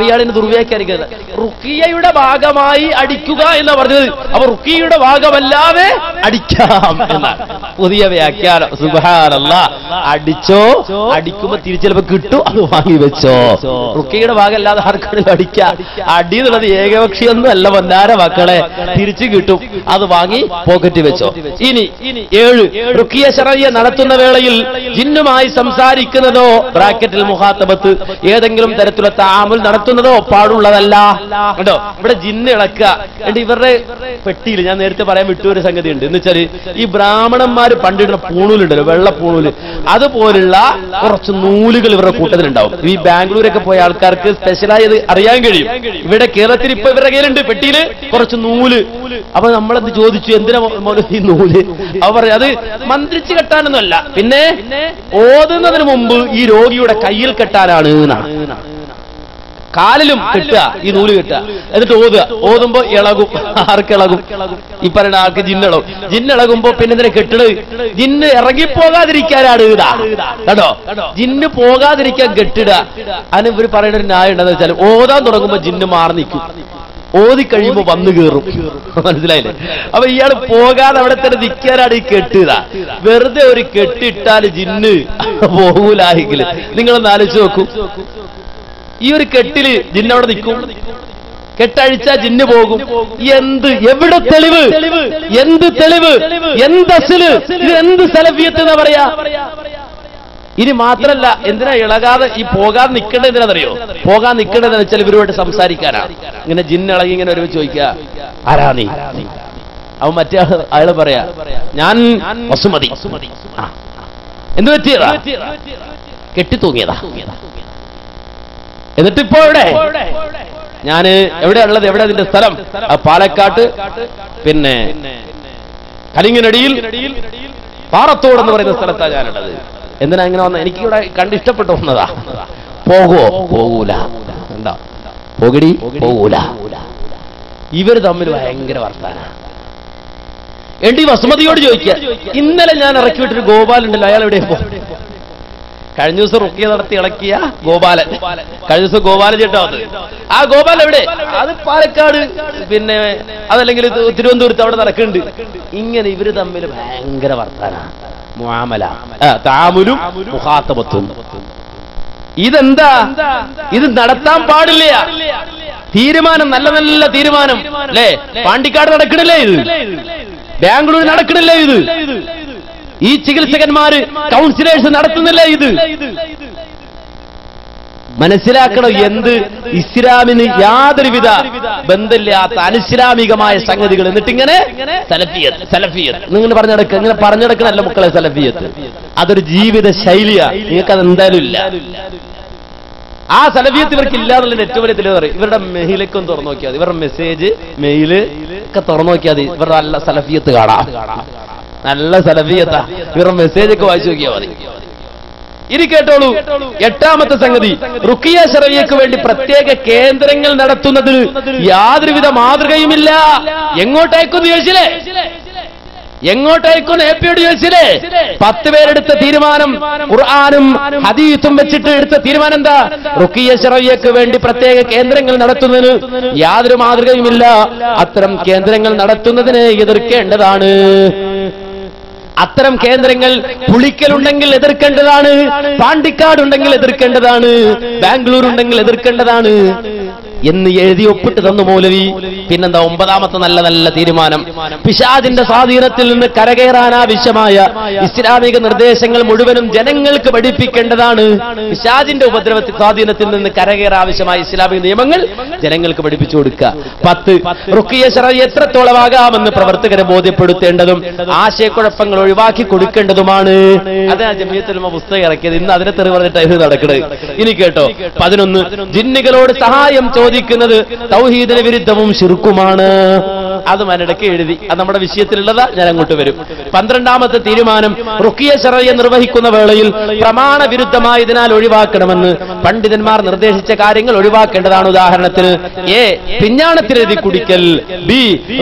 ഇയാളിന് ദുർവ്യാഖ്യാനിക്കുന്നത് റുഖിയയുടെ ഭാഗമായി അടിക്കുക എന്ന് പറഞ്ഞത്. അപ്പൊ റുഖിയയുടെ ഭാഗമല്ലാതെ അടിക്കാം എന്നാണ് പുതിയ വ്യാഖ്യാനം. സുബ്ഹാനല്ലാഹ്. അടിച്ചോ, അടിക്കുമ്പോ തിരിച്ചു ചിലപ്പോ കിട്ടും, അത് വാങ്ങി വെച്ചോ. റുഖിയയുടെ ഭാഗമല്ലാതെ ആർക്കാണെങ്കിലും അടിക്കാം. അടി എന്നുള്ളത് ഏകപക്ഷീയൊന്നും അല്ല പൊന്നാര മക്കളെ, തിരിച്ചു കിട്ടും, അത് വാങ്ങി പോക്കറ്റ് വെച്ചോ. ഇനി 7, റുഖിയ ശർഇയ്യ നടത്തുന്ന വേളയിൽ ജിന്നുമായി സംസാരിക്കുന്നതോ ബ്രാക്കറ്റിൽ മുഖാത്തബത്ത് ഏതെങ്കിലും തരത്തിലുള്ള തആമുൽ നടത്തുന്നതോ പാടുള്ളതല്ല. കേട്ടോ. ഇവിടെ ജിന്ന് ഇളക്കുക. എന്നിട്ട് ഇവരുടെ പെട്ടിയിൽ ഞാൻ നേരത്തെ പറയാൻ വിട്ടൊരു സംഗതി ഉണ്ട്. എന്ന് വെച്ചാല് ഈ ബ്രാഹ്മണന്മാര് പണ്ടിടുന്ന പൂണൂലുണ്ടല്ലോ, വെള്ള പൂണൂല്, അതുപോലുള്ള കുറച്ച് നൂലുകൾ ഇവരുടെ കൂട്ടത്തിലുണ്ടാവും. ഈ ബാംഗ്ലൂരൊക്കെ പോയ ആൾക്കാർക്ക് സ്പെഷ്യലായി അത് അറിയാൻ കഴിയും. ഇവിടെ കേരളത്തിൽ ഇപ്പൊ ഇവരുടെ കയ്യിലുണ്ട് പെട്ടിയില് കുറച്ച് നൂല്. അപ്പൊ നമ്മളത് ചോദിച്ചു, എന്തിനാ ഈ നൂല്? അവർ പറയും അത് മന്ത്രിച്ച് കെട്ടാനൊന്നുമല്ല, പിന്നെ ഓതുന്നതിന് മുമ്പ് ഈ രോഗിയുടെ കയ്യിൽ കെട്ടാനാണ് എന്നാണ്. കാലിലും കെട്ടുക, ഈ നൂല് കെട്ടുക, എന്നിട്ട് ഓതുമ്പോ ഇളകും. ആർക്കിളകും? ഈ പറയുന്ന ആൾക്ക് ജിന്നിളകും. ജിന്നിളകുമ്പോ പിന്നെ ഇതിനെ കെട്ടിട്, ജിന്ന് ഇറങ്ങിപ്പോകാതിരിക്കാനാണ് ഇതാ കേട്ടോ. ജിന്ന് പോകാതിരിക്കാൻ കെട്ടിടുക. അതിന് ഇവർ പറയുന്ന ഒരു ന്യായം ഉണ്ടെന്ന് വെച്ചാൽ ഓതാൻ തുടങ്ങുമ്പോ ജിന്ന് മാറി നിൽക്കും, ഓതി കഴിയുമ്പോ വന്നു കയറും. മനസ്സിലായില്ലേ? അപ്പൊ ഇയാൾ പോകാതെ അവിടെ തന്നെ നിൽക്കാനാണ് ഈ കെട്ടുക. വെറുതെ ഒരു കെട്ടിട്ടാൽ ജിന്ന് പോകൂലെങ്കിൽ നിങ്ങളൊന്ന് ആലോചിച്ച് നോക്കൂ. ഈ ഒരു കെട്ടില് ജിന്നവിടെ നിൽക്കും, കെട്ടഴിച്ചാ ജിന്ന് പോകും. എവിടെ തെളിവ്? എന്ത് തെളിവ്? എന്ത് അസ്ല്? ഇത് എന്ത് സലഫിയത്ത് എന്നാ പറയാ? ഇനി മാത്രല്ല, എന്തിനാ ഇളകാതെ ഈ പോകാതെ നിൽക്കേണ്ടത്? എന്തിനാണെന്നറിയോ? പോകാൻ നിൽക്കേണ്ടതെന്ന് വെച്ചാൽ ഇവരുമായിട്ട് സംസാരിക്കാനാ. ഇങ്ങനെ ജിന്നിളകി ഇങ്ങനെ ഒരു ചോദിക്കുക, ആരാ നീ? അവൻ മറ്റേ അയാള് പറയാ, ഞാൻ വസുമതി. എന്ത് പറ്റിയതാ? കെട്ടിത്തൂങ്ങിയതാ. എന്നിട്ടിപ്പോ എവിടെ? ഞാന് എവിടെയാ ഉള്ളത്? എവിടെ അതിന്റെ സ്ഥലം? പാലക്കാട്ട്, പിന്നെ കലിങ്ങനടിയിൽ പാറത്തോട് എന്ന് പറയുന്ന സ്ഥലത്താണ് ഞാനുള്ളത്. എന്തിനാ ഇങ്ങനെ വന്ന? എനിക്ക് ഇവിടെ കണ്ടിഷ്ടപ്പെട്ടു വന്നതാ. പോകുവോ? പോകൂല. എന്താ പോകടി? പോകൂല. ഇവര് തമ്മിൽ ഭയങ്കര വർത്താനാ. എന്റെ വസുമതിയോട് ചോദിക്കുക, ഇന്നലെ ഞാൻ ഇറക്കി വിട്ടൊരു ഗോപാലുണ്ടല്ലോ, അയാൾ എവിടെ പോ? കഴിഞ്ഞ ദിവസം റുക്കിയ നടത്തി ഇളക്കിയ ഗോപാലൻ. കഴിഞ്ഞ ദിവസം ഗോപാലൻ ചേട്ടാ അത്. ആ ഗോപാലൻ എവിടെ? അത് പാലക്കാട്, പിന്നെ അതല്ലെങ്കിൽ തിരുവനന്തപുരത്ത് അവിടെ നടക്കുന്നുണ്ട്. ഇങ്ങനെ ഇവര് തമ്മിൽ ഭയങ്കര വർത്താന, മുആമല, തആമുലും മുഖാതബത്തും. ഇതെന്താ? ഇത് നടത്താൻ പാടില്ല. തീരുമാനം, നല്ല നല്ല തീരുമാനം അല്ലേ? പാണ്ടിക്കാട് നടക്കണില്ലേ ഇത്? ബാംഗ്ലൂർ നടക്കണില്ലേ ഇത്? ഈ ചികിത്സകന്മാര്, കൗൺസിലേഴ്സ് നടത്തുന്നില്ല ഇത്? മനസ്സിലാക്കണം, എന്ത് ഇസ്ലാമിന് യാതൊരുവിധ ബന്ധമില്ലാത്ത അനിസ്ലാമികമായ സംഗതികൾ. എന്നിട്ടിങ്ങനെ സലഫിയത്ത് നിങ്ങൾ പറഞ്ഞെടുക്കുക. ഇങ്ങനെ പറഞ്ഞെടുക്കണല്ല മക്കളെ സലഫിയത്ത്. അതൊരു ജീവിത ശൈലിയാ. നിങ്ങൾക്കത് എന്തായാലും ഇല്ല. ആ സലഫിയത്ത് ഇവർക്ക് ഇല്ലാന്നുള്ളതിന്റെ ഏറ്റവും വലിയ തെളിവ് പറയും. ഇവരുടെ മെയിലൊക്കെ ഒന്ന് തുറന്നു നോക്കിയാൽ മതി, ഇവരുടെ മെസ്സേജ് മെയില് ഒക്കെ തുറന്നു നോക്കിയാൽ മതി, ഇവരുടെ നല്ല സലഫിയത്ത് കാണാം. നല്ല സലഫിയത്താ. ഇവരുടെ മെസ്സേജ് ഒക്കെ വായിച്ചു നോക്കിയാൽ മതി. ഇനി കേട്ടോളൂ, എട്ടാമത്തെ സംഗതി, റുഖിയ ശർഇയ്യക്ക് വേണ്ടി പ്രത്യേക കേന്ദ്രങ്ങൾ നടത്തുന്നതിന് യാതൊരുവിധ മാതൃകയുമില്ല. എങ്ങോട്ടേക്കൊന്ന് ചോദിച്ചില്ലേ? എങ്ങോട്ടേക്കൊന്ന് എപ്പിയോട് ചോദിച്ചില്ലേ? 10 പേരെടുത്ത തീരുമാനം, ഖുർആനും ഹദീസും വെച്ചിട്ട് എടുത്ത തീരുമാനം എന്താ? റുഖിയ ശർഇയ്യക്ക് വേണ്ടി പ്രത്യേക കേന്ദ്രങ്ങൾ നടത്തുന്നതിന് യാതൊരു മാതൃകയുമില്ല. അത്തരം കേന്ദ്രങ്ങൾ നടത്തുന്നതിനെ എതിർക്കേണ്ടതാണ്. അത്തരം കേന്ദ്രങ്ങൾ പുളിക്കലുണ്ടെങ്കിൽ എതിർക്കേണ്ടതാണ്, പാണ്ടിക്കാടുണ്ടെങ്കിൽ എതിർക്കേണ്ടതാണ്, ബാംഗ്ലൂർ ഉണ്ടെങ്കിൽ എതിർക്കേണ്ടതാണ് എന്ന് എഴുതി ഒപ്പിട്ട് തന്നു മൗലവി. പിന്നെന്താ 9ാമത്തെ നല്ല നല്ല തീരുമാനം? പിശാചിന്റെ സ്വാധീനത്തിൽ നിന്ന് കരകയറാൻ ആവശ്യമായ ഇസ്ലാമിക നിർദ്ദേശങ്ങൾ മുഴുവനും ജനങ്ങൾക്ക് പഠിപ്പിക്കേണ്ടതാണ്. പിശാചിന്റെ സ്വാധീനത്തിൽ നിന്ന് കരകയറാൻ ആവശ്യമായ ഇസ്ലാമിക നിയമങ്ങൾ ജനങ്ങൾക്ക് പഠിപ്പിച്ചു കൊടുക്കുക. 10, റുഖിയ ശർഇയ്യ എത്രത്തോളമാകാമെന്ന് പ്രവർത്തകരെ ബോധ്യപ്പെടുത്തേണ്ടതും ആശയക്കുഴപ്പങ്ങൾ ഒഴിവാക്കി കൊടുക്കേണ്ടതുമാണ്. അതാ ജമിയത്തുൽ ഉലമ പുസ്തകം ഇറക്കിയത്. ഇന്ന് അതിനെ തെറി പറഞ്ഞിട്ടായിരുന്നു നടക്കുന്നത്. ഇനി കേട്ടോ, 11, ജിന്നുകളോട് സഹായം ചോദിക്കുന്നത് തൗഹീദിന് വിരുദ്ധവും ശിർക്കുമാണ്. അത് മനടക്ക് എഴുതി. അത് നമ്മുടെ വിഷയത്തിലുള്ളതാ, ഞാൻ അങ്ങോട്ട് വരും. 12ാമത്തെ തീരുമാനം, റുഖിയ ശർഇയ്യ നിർവഹിക്കുന്ന വേളയിൽ പ്രമാണ വിരുദ്ധമായതിനാൽ ഒഴിവാക്കണമെന്ന് പണ്ഡിതന്മാർ നിർദ്ദേശിച്ച കാര്യങ്ങൾ ഒഴിവാക്കേണ്ടതാണ്. ഉദാഹരണത്തിന് എ, പിഞ്ഞാണത്തിനെഴുതി കുടിക്കൽ. ബി,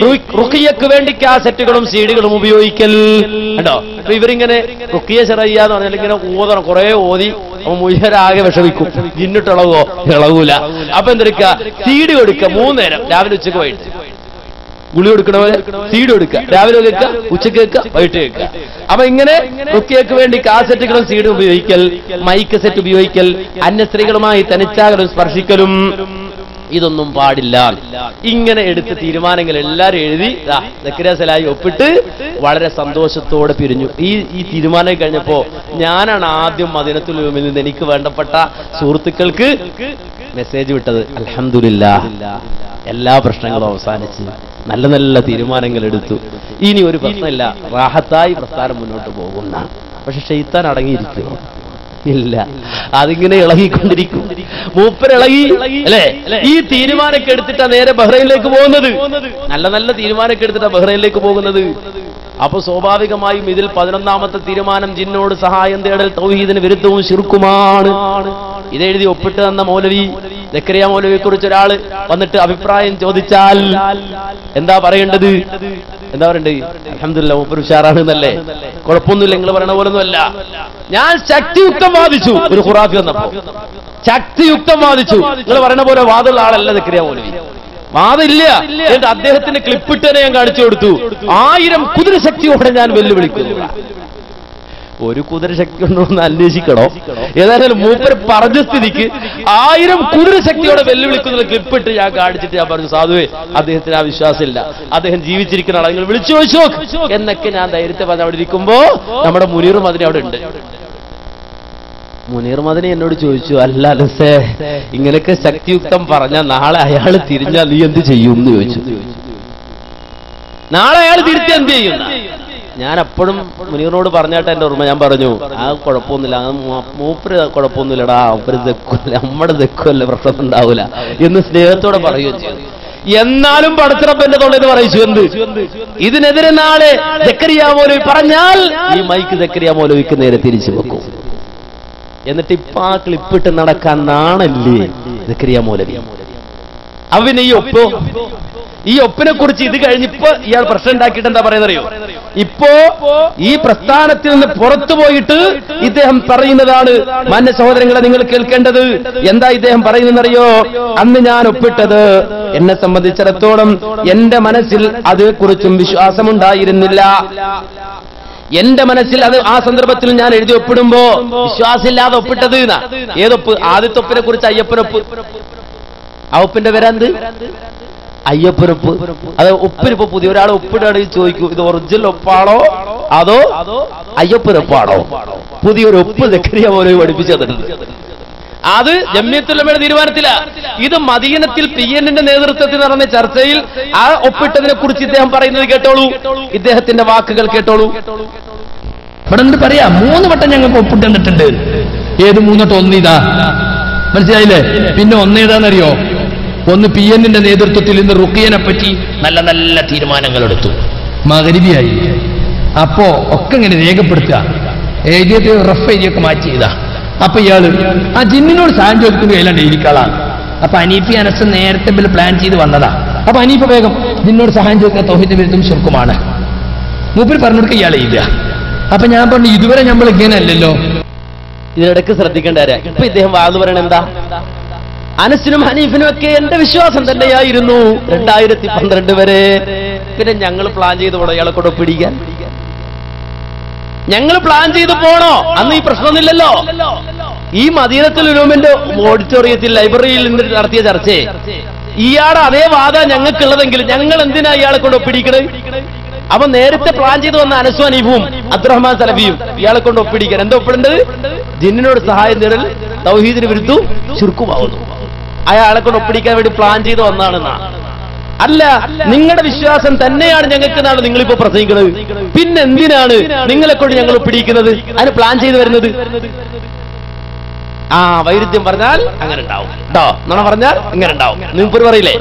റുഖിയക്ക് വേണ്ടി കാസറ്റുകളും സീഡികളും ഉപയോഗിക്കൽ. കേട്ടോ, അപ്പൊ ഇവരിങ്ങനെ റുഖിയ ശർഇയ്യ എന്ന് പറഞ്ഞാൽ ഇങ്ങനെ ഓതണം, കുറെ ഓതി മുഴുവനാകെ വിഷമിക്കും. ജിന്നിട്ടിളകോ? ഇളകൂല. അപ്പൊ എന്തെടുക്കുക? സീഡ് കൊടുക്കുക. 3 നേരം, രാവിലെ ഉച്ചക്ക് വൈകിട്ട്. ഗുളി കൊടുക്കണ പോലെ സീഡ് കൊടുക്കുക. രാവിലെ കേൾക്കുക, ഉച്ചക്ക് കേൾക്കുക, വൈകിട്ട് കേൾക്കുക. അപ്പൊ ഇങ്ങനെ റുഖിയക്ക് വേണ്ടി കാസറ്റുകളും സീഡും ഉപയോഗിക്കൽ, മൈക്ക് സെറ്റ് ഉപയോഗിക്കൽ, അന്യ സ്ത്രീകളുമായി തനിച്ചാകലും സ്പർശിക്കലും, ഇതൊന്നും പാടില്ല. ഇങ്ങനെ എടുത്ത തീരുമാനങ്ങൾ എല്ലാവരും എഴുതി സക്കരിയ സലാഹി ഒപ്പിട്ട് വളരെ സന്തോഷത്തോടെ പിരിഞ്ഞു. ഈ തീരുമാനം കഴിഞ്ഞപ്പോ ഞാനാണ് ആദ്യം മദീനത്തുൽ ഉലൂമിൽ നിന്ന് എനിക്ക് വേണ്ടപ്പെട്ട സുഹൃത്തുക്കൾക്ക് മെസ്സേജ് വിട്ടത്, അൽഹംദുലില്ലാഹ് എല്ലാ പ്രശ്നങ്ങളും അവസാനിച്ച് നല്ല നല്ല തീരുമാനങ്ങൾ എടുത്തു, ഇനി ഒരു പ്രശ്നമില്ല, റാഹത്തായി പ്രസ്ഥാനം മുന്നോട്ട് പോകുന്ന. പക്ഷെ ശൈത്താൻ അടങ്ങിയിരിക്കുമോ? ഇല്ല, അതിങ്ങനെ ഇളകിക്കൊണ്ടിരിക്കും. മൂപ്പരിളകി അല്ലേ? ഈ തീരുമാനമൊക്കെ എടുത്തിട്ടാ നേരെ ബഹ്റൈനിലേക്ക് പോകുന്നത്. നല്ല നല്ല തീരുമാനമൊക്കെ എടുത്തിട്ടാ ബഹ്റൈനിലേക്ക് പോകുന്നത്. അപ്പൊ സ്വാഭാവികമായും ഇതിൽ 11ാമത്തെ തീരുമാനം ജിന്നോട് സഹായം തേടൽ തൗഹീദിന് വിരുദ്ധവും ശിർക്കുമാണ്. ഇതെഴുതി ഒപ്പിട്ട് തന്ന മൗലവി സക്കരിയ മൗലവിയെ കുറിച്ച് ഒരാള് വന്നിട്ട് അഭിപ്രായം ചോദിച്ചാൽ എന്താ പറയേണ്ടത്? എന്താ പറയണ്ടത്? അൽഹംദുലില്ലാഹ് മൂപ്പർ ഉഷാറാണെന്നല്ലേ, കുഴപ്പമൊന്നുമില്ല, നിങ്ങൾ പറയണ പോലൊന്നുമല്ല. ഞാൻ ശക്തിയുക്തം വാദിച്ചു. ഒരു ഖുറാഫി വന്നപ്പോ ശക്തിയുക്തം വാദിച്ചു. നിങ്ങൾ പറയണ പോലെ വാദമുള്ള ആളല്ല സക്കരിയ മൗലവി, വാദില്ല. എന്നിട്ട് അദ്ദേഹത്തിന്റെ ക്ലിപ്പിട്ട് തന്നെ ഞാൻ കാണിച്ചു കൊടുത്തു. 1000 കുതിരശക്തിയോടെ ഞാൻ വെല്ലുവിളിക്കുന്നു. ഒരു കുതിരശക്തി ഉണ്ടോ എന്ന് അന്വേഷിക്കണോ? ഏതായാലും മൂപ്പർ പറഞ്ഞ സ്ഥിതിക്ക് 1000 കുതിരശക്തിയോടെ വെല്ലുവിളിക്കുന്ന ക്ലിപ്പിട്ട് ഞാൻ കാണിച്ചിട്ട് ഞാൻ പറഞ്ഞു, സാധുവേ അദ്ദേഹത്തിന് ആ വിശ്വാസമില്ല, അദ്ദേഹം ജീവിച്ചിരിക്കുന്ന ആളെ നിങ്ങൾ വിളിച്ചു ചോദിച്ചോ എന്നൊക്കെ ഞാൻ ധൈര്യത്തെ പറഞ്ഞ് അവിടെ ഇരിക്കുമ്പോ നമ്മുടെ മുനീർ മദനി അവിടെ ഉണ്ട്. മുനീർ മദനി എന്നോട് ചോദിച്ചു, അല്ല അലസേ, ഇങ്ങനെയൊക്കെ ശക്തിയുക്തം പറഞ്ഞ നാളെ അയാൾ തിരിഞ്ഞാൽ നീ എന്ത് ചെയ്യും എന്ന് ചോദിച്ചു. നാളെ അയാൾ തിരിച്ച് എന്ത് ചെയ്യും? ഞാൻ അപ്പോഴും മുനീറിനോട് പറഞ്ഞാട്ടെ എന്റെ ഓർമ്മ, ഞാൻ പറഞ്ഞു ആ കുഴപ്പമൊന്നുമില്ല, മൂപ്പര് കുഴപ്പമൊന്നുമില്ലടാ, മൂപ്പര് തെക്കുമല്ല, നമ്മുടെ തെക്കുമല്ല, പ്രശ്നം ഉണ്ടാവൂല എന്ന് സ്നേഹത്തോടെ പറയുകയും ചെയ്തു. എന്നാലും പടച്ചിറപ്പന്റെ തൊള്ളേന്ന് പറയിച്ചു എന്ത്? ഇതിനെതിരെ നാളെ സക്കരിയ മൗലവി പറഞ്ഞാൽ ഈ മൈക്ക് സക്കരിയ മൗലവിക്ക് നേരെ തിരിച്ചു വെക്കും. എന്നിട്ട് ഇപ്പൊ ആ ക്ലിപ്പിട്ട് നടക്കാൻ നാണല്ലേ സക്കരിയ മൗലവി? അവന് ഈ ഒപ്പിനെ കുറിച്ച് ഇത് കഴിഞ്ഞിപ്പോ ഇയാൾ പ്രശ്നം ഉണ്ടാക്കിയിട്ട് എന്താ പറയുന്നറിയോ? ഇപ്പോ ഈ പ്രസ്ഥാനത്തിൽ നിന്ന് പുറത്തു പോയിട്ട് ഇദ്ദേഹം പറയുന്നതാണ്, മാന്യ സഹോദരങ്ങളെ നിങ്ങൾ കേൾക്കേണ്ടത്. എന്താ ഇദ്ദേഹം പറയുന്നറിയോ? അന്ന് ഞാൻ ഒപ്പിട്ടത് എന്നെ സംബന്ധിച്ചിടത്തോളം എന്റെ മനസ്സിൽ അതേക്കുറിച്ചും വിശ്വാസമുണ്ടായിരുന്നില്ല. എന്റെ മനസ്സിൽ അത് ആ സന്ദർഭത്തിൽ ഞാൻ എഴുതി ഒപ്പിടുമ്പോ വിശ്വാസമില്ലാതെ ഒപ്പിട്ടത്. ഏതൊപ്പ്? ആദ്യത്തെ ഒപ്പിനെ കുറിച്ച് അയ്യപ്പനൊപ്പ്. ആ ഒപ്പിന്റെ പേരെന്ത്? അയ്യപ്പനൊപ്പ്. അത് ഒപ്പിനിപ്പോ പുതിയ ഒരാൾ ഒപ്പിടുകയാണെങ്കിൽ ചോദിക്കൂ, ഇത് ഒറിജിനൽ ഒപ്പാണോ അതോ അയ്യപ്പനൊപ്പാണോ? പുതിയൊരു ഒപ്പ് സക്കരിയ മൗലവി പഠിപ്പിച്ചു തന്നിട്ടുണ്ട്. അത് ജംഇയ്യത്തുൽ ഉലമയുടെ തീരുമാനത്തില. ഇത് മദീനത്തിൽ PN-ന്റെ നേതൃത്വത്തിൽ നടന്ന ചർച്ചയിൽ ആ ഒപ്പിട്ടതിനെ കുറിച്ച് ഇദ്ദേഹം പറയുന്നത് കേട്ടോളൂ, ഇദ്ദേഹത്തിന്റെ വാക്കുകൾ കേട്ടോളൂ. ഇവിടെ എന്ത് പറയാ? 3 വട്ടം ഞങ്ങൾക്ക് ഒപ്പിട്ട് തന്നിട്ടുണ്ട്. ഏത് 3 വട്ടം? ഒന്ന് ഇതാ, മനസ്സിലായില്ലേ? പിന്നെ ഒന്ന് ഏതാണെന്നറിയോ? ഒന്ന് PN-ന്റെ നേതൃത്വത്തിൽ ഇന്ന് റുഖിയനെ പറ്റി നല്ല നല്ല തീരുമാനങ്ങൾ എടുത്തു. മഗ്‌രിബിയായി. അപ്പോ ഒക്കെ ഇങ്ങനെ രേഖപ്പെടുത്തുക, എഴുതിയിട്ട് റഫ് എഴുതിയൊക്കെ മാറ്റി ചെയ്താ. അപ്പൊ ഇയാള് ആ ജിന്നിനോട് സാധനം ചോദിക്കുന്നത് എല്ലാം ഡെയിലിക്കാളാണ്. അപ്പൊ അനീഫി അനസ് നേരത്തെ പ്ലാൻ ചെയ്ത് വന്നതാ. അപ്പൊ അനീഫ വേഗം ജിന്നോട് സഹായം ചോദിക്കുന്ന തൗഹീദിന് വിരുദ്ധം ശിർക്കുമാണ്. മൂപ്പര് പറഞ്ഞെടുക്കുക ഇയാളെ ഇല്ല. അപ്പൊ ഞാൻ പറഞ്ഞു, ഇതുവരെ നമ്മൾ ഇങ്ങനെ അല്ലല്ലോ. ഇതിനിടയ്ക്ക് ശ്രദ്ധിക്കേണ്ട കാര്യം, ഇപ്പൊ ഇദ്ദേഹം വാദം പറയണ എന്താ? അനസിനും ഹനീഫിനും ഒക്കെ എന്റെ വിശ്വാസം തന്നെയായിരുന്നു 2012 വരെ. പിന്നെ ഞങ്ങൾ പ്ലാൻ ചെയ്ത് പോണോ ഇയാളെ കൊണ്ട് പിടിക്കാൻ? ഞങ്ങൾ പ്ലാൻ ചെയ്ത് പോണോ? അന്ന് ഈ പ്രശ്നമൊന്നുമില്ലല്ലോ. ഈ മദീനത്തുൽ ഉലൂമിന്റെ ഓഡിറ്റോറിയത്തിൽ ലൈബ്രറിയിൽ നിന്ന് നടത്തിയ ചർച്ചയെ ഇയാളുടെ അതേ വാദ ഞങ്ങൾക്കുള്ളതെങ്കിൽ ഞങ്ങൾ എന്തിനാ ഇയാളെ കൊണ്ട് ഒപ്പിടിക്കണേ? അപ്പൊ നേരത്തെ പ്ലാൻ ചെയ്ത് വന്ന അനസും ഹനീഫും അബ്ദുറഹ്മാൻ സലഫിയും ഇയാളെ കൊണ്ട് ഒപ്പിടിക്കാൻ എന്താ ഒപ്പിടേണ്ടത്? ജിന്നിനോട് സഹായം തേടൽ തൗഹീദിന് വിരുദ്ധവും ശിർക്കുമാവുന്നു. അയാളെ കൊണ്ട് ഒപ്പിടിക്കാൻ വേണ്ടി പ്ലാൻ ചെയ്ത് വന്നതാണെന്നാ. അല്ല, നിങ്ങളുടെ വിശ്വാസം തന്നെയാണ് ഞങ്ങൾക്ക് എന്നാണ് നിങ്ങളിപ്പോ പ്രസംഗിക്കുന്നത്. പിന്നെന്തിനാണ് നിങ്ങളെ കൊണ്ട് ഞങ്ങൾ ഒപ്പിടിക്കുന്നത്? അതിന് പ്ലാൻ ചെയ്ത് വരുന്നത്? ആ വൈരുദ്ധ്യം പറഞ്ഞാൽ അങ്ങനെ ഉണ്ടാവും കേട്ടോ, നുണ പറഞ്ഞാൽ ഇങ്ങനെ ഉണ്ടാവും. മൂപ്പര് പറയില്ലേ?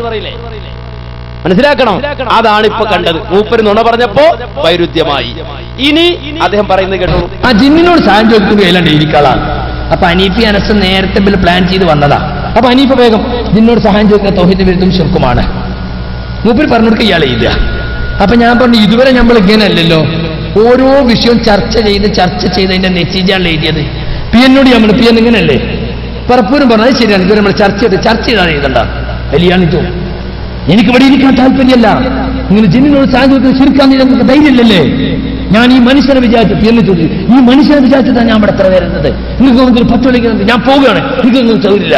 മനസ്സിലാക്കണം, അതാണ് ഇപ്പൊ കണ്ടത്. മൂപ്പര് നുണ പറഞ്ഞപ്പോ വൈരുദ്ധ്യമായി. ഇനി അദ്ദേഹം പറയുന്നത് കേട്ടോ, ആ ജിന്നിനോട് സാധനം ചോദിക്കുന്നത് എല്ലാം ഡെയിലിക്കാളാണ്. അപ്പൊ അനീഫി അനസ് നേരത്തെ പ്ലാൻ ചെയ്ത് വന്നതാ. അപ്പൊ അനീഫ വേഗം ജിന്നോട് സഹായം ചോദിക്കുന്ന തൗഹീദിന് വിരുദ്ധം ശിർക്കുമാണ്. മൂപ്പര് പറഞ്ഞെടുക്കുക ഇയാളെ ഇല്ല. അപ്പൊ ഞാൻ പറഞ്ഞു, ഇതുവരെ നമ്മൾ ഇങ്ങനെ അല്ലല്ലോ. ഓരോ വിഷയവും ചർച്ച ചെയ്തതിന്റെ നെറ്റിജാണ് എഴുതിയത്. PN-നോട് നമ്മൾ PN ഇങ്ങനെയല്ലേ പലപ്പോഴും പറഞ്ഞു, അത് ശരിയാണ്, ഇതുവരെ നമ്മൾ ചർച്ച ചെയ്താണ് എഴുതണ്ട. വലിയാണിറ്റോ എനിക്ക് ഇവിടെ ഇരിക്കാൻ താല്പര്യമല്ല. നിങ്ങൾ ജിന്നിനോട് സാഹചര്യത്തിൽ ശിർക്കാൻ നിങ്ങൾക്ക് ധൈര്യമില്ലല്ലേ? ഞാൻ ഈ മനുഷ്യനെ വിചാരിച്ചു, PN ചോദിച്ചു, ഈ മനുഷ്യനെ വിചാരിച്ചിട്ടാണ് ഞാൻ ഇവിടെ എത്ര വരുന്നത്. നിങ്ങൾക്ക് 10 വിളിക്കുന്നത് ഞാൻ പോവുകയാണ്, എനിക്കൊന്നും സൗകര്യമില്ല.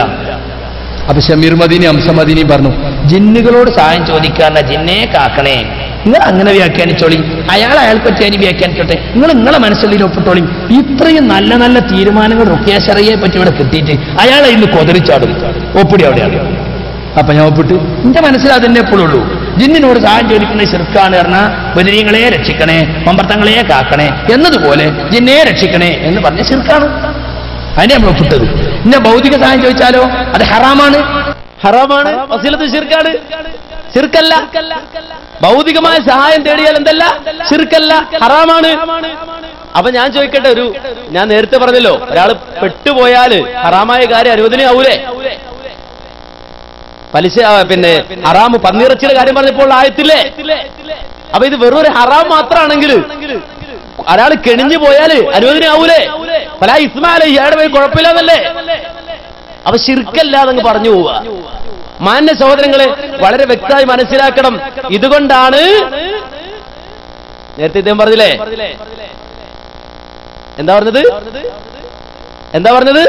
അപ്പൊ ഷമീർ മദീനി അംസ മദീനി പറഞ്ഞു, ജിന്നുകളോട് സഹായം ചോദിക്കാന്ന ജിന്നെ കാക്കണേ, നിങ്ങൾ അങ്ങനെ വ്യാഖ്യാനിച്ചോളി, അയാൾക്ക് പറ്റി അതിന് വ്യാഖ്യാനിച്ചോട്ടെ, നിങ്ങൾ നിങ്ങളെ മനസ്സിൽ ഒപ്പിട്ടോളി. ഇത്രയും നല്ല നല്ല തീരുമാനങ്ങൾ റുഖിയ ശറയ്യയെ പറ്റി ഇവിടെ കിട്ടിയിട്ട് അയാളെ ഇന്ന് കൊതറിച്ചാടും. ഒപ്പിടി അവിടെയാണ്. അപ്പൊ ഞാൻ ഒപ്പിട്ട് എന്റെ മനസ്സിൽ അതന്നെ എപ്പോഴുള്ളൂ. ജിന്നിനോട് സഹായം ചോദിക്കുന്നത് ശിർക്കാണ് പറഞ്ഞാൽ ബദരീങ്ങളെ രക്ഷിക്കണേ, മമ്പർത്തങ്ങളെ കാക്കണേ എന്നതുപോലെ ജിന്നെ രക്ഷിക്കണേ എന്ന് പറഞ്ഞ ശിർക്കാണ്. അതിനെ നമ്മൾ ഒപ്പിട്ടത്. പിന്നെ ഭൗതിക സഹായം ചോദിച്ചാലോ അത് ഹറാമാണ്. ഹറാമാണ്, വസീലത്ത് ശിർക്കാണ്, ശിർക്കല്ല. ഭൗതികമായ സഹായം തേടിയാൽ എന്തല്ല, ശിർക്കല്ല, ഹറാമാണ്. അപ്പൊ ഞാൻ ചോദിക്കട്ടെ, ഞാൻ നേരത്തെ പറഞ്ഞല്ലോ, ഒരാള് പെട്ടുപോയാല് ഹറാമായ കാര്യം അനുവദനീയാവൂലേ? പലിശ പിന്നെ ഹറാമ് പന്നിയിറച്ചിയുടെ കാര്യം പറഞ്ഞപ്പോൾ ആയത്തില്ലേ? അപ്പൊ ഇത് വെറും ഒരു ഹറാം മാത്രമാണെങ്കിൽ ഒരാൾ കെണിഞ്ഞു പോയാല് അനുവദനീയാവൂലേ? പല ഇസ്മാലേ ഇയാളുടെ പോയി കുഴപ്പമില്ലാന്നല്ലേ? അപ്പൊ ശിർക്കല്ലാതങ്ങ് പറഞ്ഞു പോവുക. മാന്യ സഹോദരങ്ങളെ, വളരെ വ്യക്തമായി മനസ്സിലാക്കണം. ഇതുകൊണ്ടാണ് നേരത്തെ ഇദ്ദേഹം പറഞ്ഞില്ലേ, എന്താ പറഞ്ഞത്?